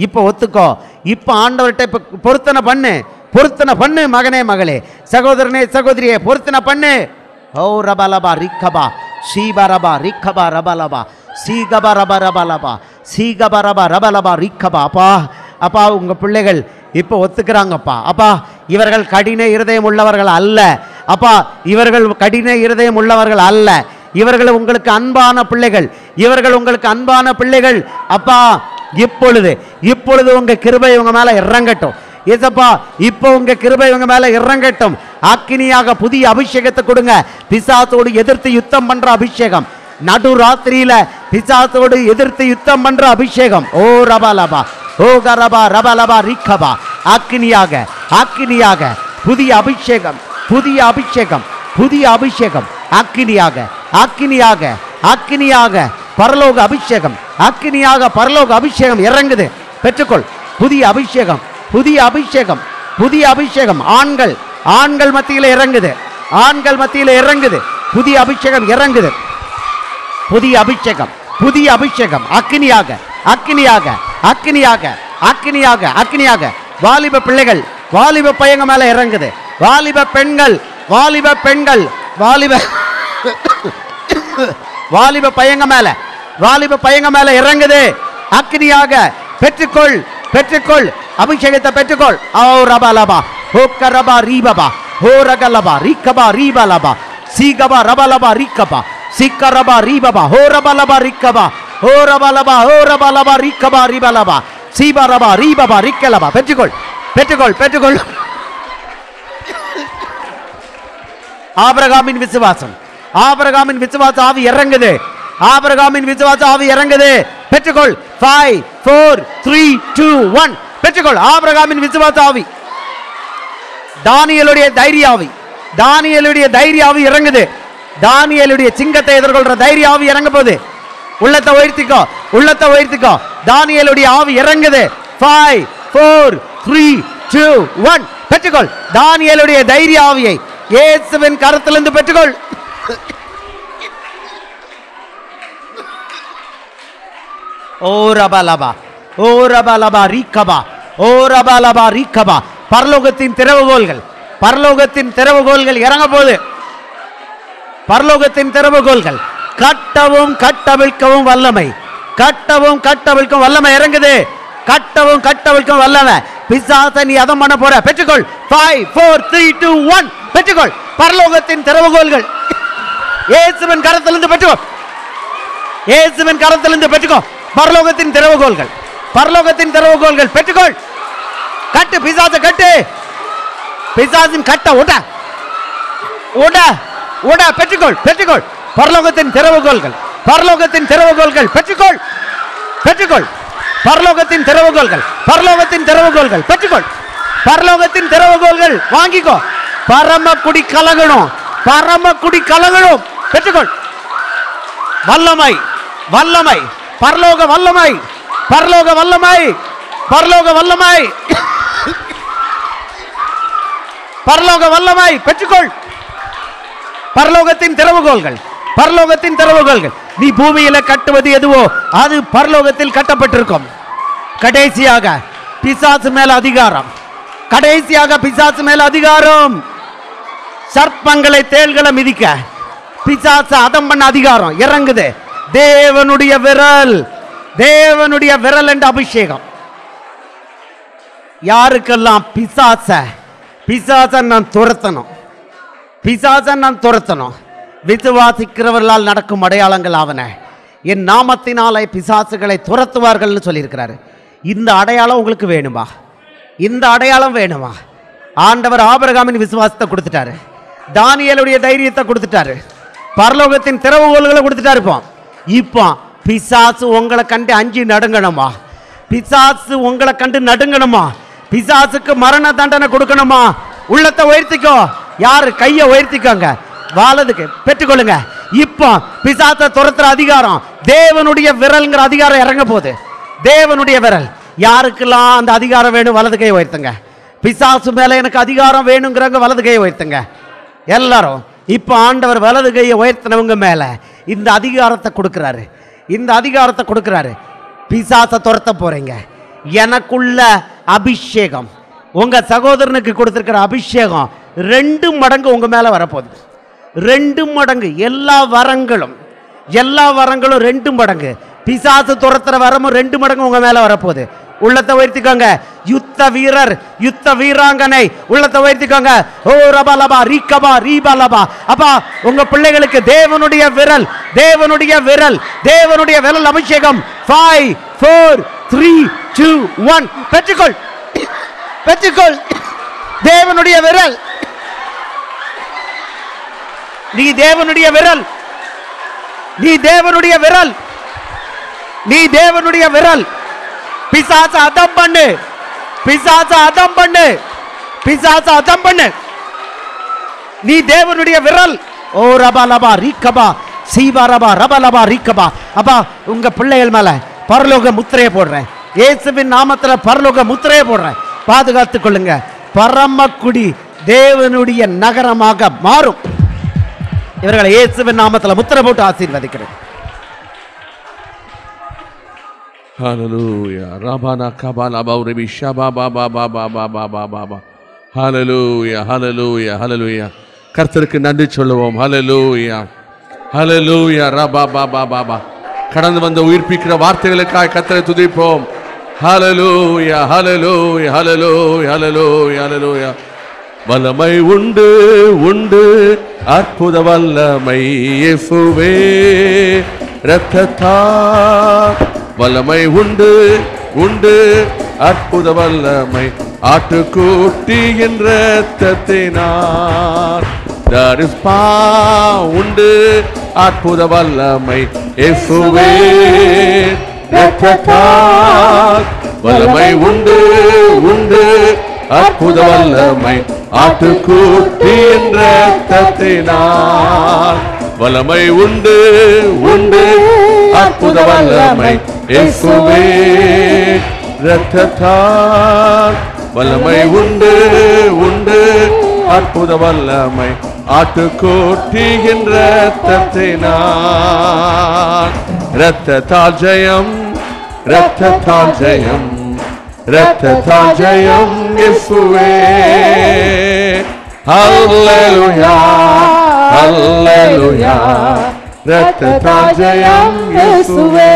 இப்போ ஒத்துக்கோ. இப்போ ஆண்டவர்கிட்ட இப்போ பொருத்தனை பண்ணு மகனே, மகளே, சகோதரனே, சகோதரியே, பொருத்தனை பண்ணு. ஓ ரபலபா ரிக்கபா சீபரபா ரிக்கபா ரபலபா சீகபா ரபா ரபலபா சீகபா ரபா ரபலபா ரிக்கபா. அப்பா உங்கள் பிள்ளைகள் இப்போ ஒத்துக்கிறாங்கப்பா. அப்பா இவர்கள் கடின இருதயம் உள்ளவர்கள் அல்ல. அப்பா இவர்கள் கடின இருதயம் உள்ளவர்கள் அல்ல. இவர்கள் உங்களுக்கு அன்பான பிள்ளைகள். அப்பா இப்பொழுது உங்க கிருபை உங்க மேல இறங்கட்டும். ஏசப்பா இப்போ உங்க கிருபை உங்க மேல இறங்கட்டும். அக்கினியாக புதிய அபிஷேகத்தை கொடுங்க. பிசாசோடு எதிர்த்து யுத்தம் பண்ற அபிஷேகம், நடுராத்திரியில பிசாசோடு எதிர்த்து யுத்தம் பண்ற அபிஷேகம். ஓ ரபலபா, ஓ கரபா ரபலபா ரிக்கபா. அக்கினியாக புதிய அபிஷேகம், அக்கினியாக பரலோக அபிஷேகம், பரலோக அபிஷேகம் இறங்குது. பெற்றுக்கொள். புதிய அபிஷேகம் ஆண்கள் மத்தியில் இறங்குது. புதிய அபிஷேகம் இறங்குது. புதிய அபிஷேகம் அக்கினியாக வாலிப பிள்ளைகள், வாலிப பையங்க மேல இறங்குது. வாலிப பெண்கள் வாலிப பையங்க மேல இறங்குது. அக்கினியாக பெற்றுக்கொள். அபிஷேகத்தை பெற்றுக்கொள். ஓ ரபலபா, ஓ கரபா ரீபபா, ஓ ரகலபா ரிக்கபா ரீபலபா சீகபா ரபலபா ரிக்கபா சீக்கரபா ரீபபா, ஓ ரபலபா ரிக்கபா, ஓ ஓ ரபலபா ஓ ரபலபா ரிக்கபா ரிபலபா சீபரபா ரீபபா ரிக்கலபா. பெற்றுக்கொள் பெற்றுக்கொள் பெற்றுக்கொள். ஆபிரகாமின் விசுவாசம், ஆபிரகாமின் விசுவாச ஆவி இறங்குது, ஆபிரகாமின் விசுவாச ஆவி இறங்குது. பெற்றுக்கொள். 5 4 3 2 1 பெற்றுக்கொள். ஆபிரகாமின் விசுவாச ஆவி, தானியேலுடைய தைரிய ஆவி, தானியேலுடைய தைரிய ஆவி இறங்குது. தானியேலுடைய சிங்கத்தை எதிர்கொள்ற தைரிய ஆவி இறங்க போகுது. உள்ளத்தை உயர்த்திக்கோ, உள்ளத்தை உயர்த்திக்கோ. தானியேலுடைய ஆவி இறங்குது. 5 4 3 2 1 பெற்றுக்கொள். தானியேலுடைய தைரிய ஆவியை இயேசுவின் கரத்திலிருந்து பெற்றுக்கொள். ஓ ரபலபா ஓ ரபலபா ரிக்கபா ஓ ரபலபா ரிக்கபா. பரலோகத்தின் திறவுகோல்கள், பரலோகத்தின் திறவுகோல்கள் இறங்க போகுது. பரலோகத்தின் திறவுகோல்கள் கட்டவும் கட்டவிழ்க்கவும் வல்லமை, கட்டவும் கட்டவிழ்க்கும் வல்லமை இறங்குது. கட்டவும் கட்டவிழ்க்கும் வல்லமை. பிசாசை நீ அதம் பண்ண போற. பெற்றுக்கொள். 5 4 3 2 1 பெற்றுக்கொள். பரலோகத்தின் திறவுகோல்கள் இயேசுவின் கரத்திலிருந்து பெற்றுக்கோ, இயேசுவின் கரத்திலிருந்து பெற்றுக்கோ. பரலோகத்தின் திறவுகோல்கள், பரலோகத்தின் திறவுகோல்கள் பெற்றுக்கொள். கட்டு பிசாசை கட்டு, பிசாசின் கட்ட உட உட உட. பெற்றுக்கொள் பெற்றுக்கொள். பரலோகத்தின் திறவுகோல்கள், பரலோகத்தின் திறவுகோல்கள் பெற்றுக்கொள் பெற்றுக்கொள். பரலோகத்தின் திறவுகோல்கள், பரலோகத்தின் திறவுகோல்கள் பெற்றுக்கொள். பரலோகத்தின் திறவுகோல்கள் வாங்கிக்கோ. பரமக்குடி கலகணும், பரமக்குடி கலகணும். பெற்றுக்கொள். வல்லமை வல்லமை, பரலோக வல்லமை, பரலோக வல்லமை, பரலோக வல்லமை, பரலோக வல்லமை பெற்றுக்கொள். பரலோகத்தின் திறவுகோல்கள், பரலோகத்தின் திறவுகோல்கள். நீ பூமியில கட்டுவது எதுவோ அது பரலோகத்தில் கட்டப்பட்டிருக்கும். கடைசியாக பிசாசு மேல அதிகாரம், கடைசியாக பிசாசு மேல அதிகாரம். சர்ப்பங்களை தேள்களை மிதிக்க பிசாசு அதம் பண்ண அதிகாரம் இறங்குது. தேவனுடைய விரல், தேவனுடைய விரல் என்ற அபிஷேகம். யாருக்கெல்லாம் பிசாச பிசாச நான் துரத்தணும், பிசாச நான் துரத்தணும். விசுவாசிக்கிறவர்களால் நடக்கும் அடையாளங்கள் ஆவன. என் நாமத்தினாலே பிசாசுகளை துரத்துவார்கள் சொல்லியிருக்கிறாரு. இந்த அடையாளம் உங்களுக்கு வேணுமா? இந்த அடையாளம் வேணுமா? ஆண்டவர் ஆபிரகாமின் விசுவாசத்தை கொடுத்துட்டாரு, தானியேலுடைய தைரியத்தை கொடுத்துட்டாரு, பரலோகத்தின் திறவுகோல்களை கொடுத்துட்டாரு. இப்போ பிசாசு உங்களை கண்டு அஞ்சி நடுங்கணுமா? பிசாசு உங்களை கண்டு நடுங்கணுமா? பிசாசுக்கு மரண தண்டனை கொடுக்கணுமா? உள்ளத்தை உயர்த்திக்கோ. யாரு கையை உயர்த்திக்கோங்க, வாழதுக்கு பெற்றுக்கொள்ளுங்க. இப்போ பிசாசை துரத்துற அதிகாரம் தேவனுடைய விரல்ங்கிற அதிகாரம் இறங்க போகுது. தேவனுடைய விரல். யாருக்கெல்லாம் அந்த அதிகாரம் வேணும் வலது கையை உயர்த்துங்க. பிசாசு மேல எனக்கு அதிகாரம் வேணுங்கிறவங்க வலது கையை உயர்த்துங்க. எல்லாரும் இப்போ ஆண்டவர் வலது கையை உயர்த்தினவங்க மேல இந்த அதிகாரத்தை கொடுக்கிறாரு, இந்த அதிகாரத்தை கொடுக்கிறாரு. பிசாசை துரத்த போறீங்க. எனக்குள்ள அபிஷேகம், உங்க சகோதரனுக்கு கொடுத்திருக்கிற அபிஷேகம் 2 மடங்கு உங்க மேல வரப்போகுது. 2 மடங்கு. எல்லா வரங்களும் 2 மடங்கு. பிசாசு துரத்துற வரமும் 2 மடங்கு உங்க மேல வரப்போகுது. உள்ளத்தை உயர்த்திக்கோங்க. யுத்த வீரர், யுத்த வீராங்கனை, உள்ளத்தை உயர்த்திக்கோங்க. ஓ ரபலபா ரிக்கபா ரீபலபா. அப்பா உங்க பிள்ளைகளுக்கு தேவனுடைய விரல், தேவனுடைய விரல், தேவனுடைய விரல் அபிஷேகம். 5 4 3 2 1 பெற்றுக்கொள், பெற்றுக்கொள். தேவனுடைய விரல். நீ தேவனுடைய விரல், நீ தேவனுடைய விரல், நீ தேவனுடைய விரல். பிசாச அதம் பண்ணு, பிசாச அதம் பண்ணு, பிசாச அதம் பண்ணு. நீ தேவனுடைய விரல். ஓ ரபலபா ரிக்கபா சீபரபா ரபலபா ரிக்கபா. அப்பா உங்க பிள்ளைகள் மேல பரலோக முத்திரையை போடுறேன். இயேசுவின் நாமத்துல பரலோக முத்திரையை போடுறேன். பாதுகாத்துக் கொள்ளுங்க. பரமக்குடி தேவனுடைய நகரமாக மாறும். இவர்களை இயேசுவின் நாமத்துல முத்திரை போட்டு ஆசீர்வதிக்கிறேன். Hallelujah. Rabana kabala bauribi shaba ba ba ba ba ba ba ba ba ba. Hallelujah. Hallelujah. Hallelujah. கர்த்தருக்கு நன்றி சொல்லுவோம். Hallelujah. Hallelujah. Rabba ba ba ba ba. கடந்து வந்த உயிர்ப்பிக்கிற வார்த்தைகளுக்காக கர்த்தரை துதிப்போம். Hallelujah. Hallelujah. Hallelujah. Hallelujah. Hallelujah. வல்லமை உண்டு உண்டு அற்புத வல்லமை இயேசுவே இரத்தத்தால் வல்லமை உண்டு உண்டு அற்புத வல்லமை ஆட்டுக்குட்டியின் இரத்தத்தினால் there is power உண்டு அற்புத வல்லமை இயேசுவே இரத்தத்தால் வல்லமை உண்டு உண்டு அற்புத வல்லமை ஆட்டுக்குட்டியின் இரத்தத்தினால் வல்லமை உண்டு உண்டு அற்புத வல்லமை இயேசுவே இரத்தத்தால் வல்லமை உண்டு உண்டு அற்புத வல்லமை ஆட்டுக்குட்டியின் இரத்தத்தினால் இரத்தத்தால் ஜெயம் இரத்தத்தால் ஜெயம் இரத்தத்தால் ஜெயம் இயேசுவே ஹல்லேலூயா ஹல்லேலூயா இரத்தத்தால் ஜெயம் இயேசுவே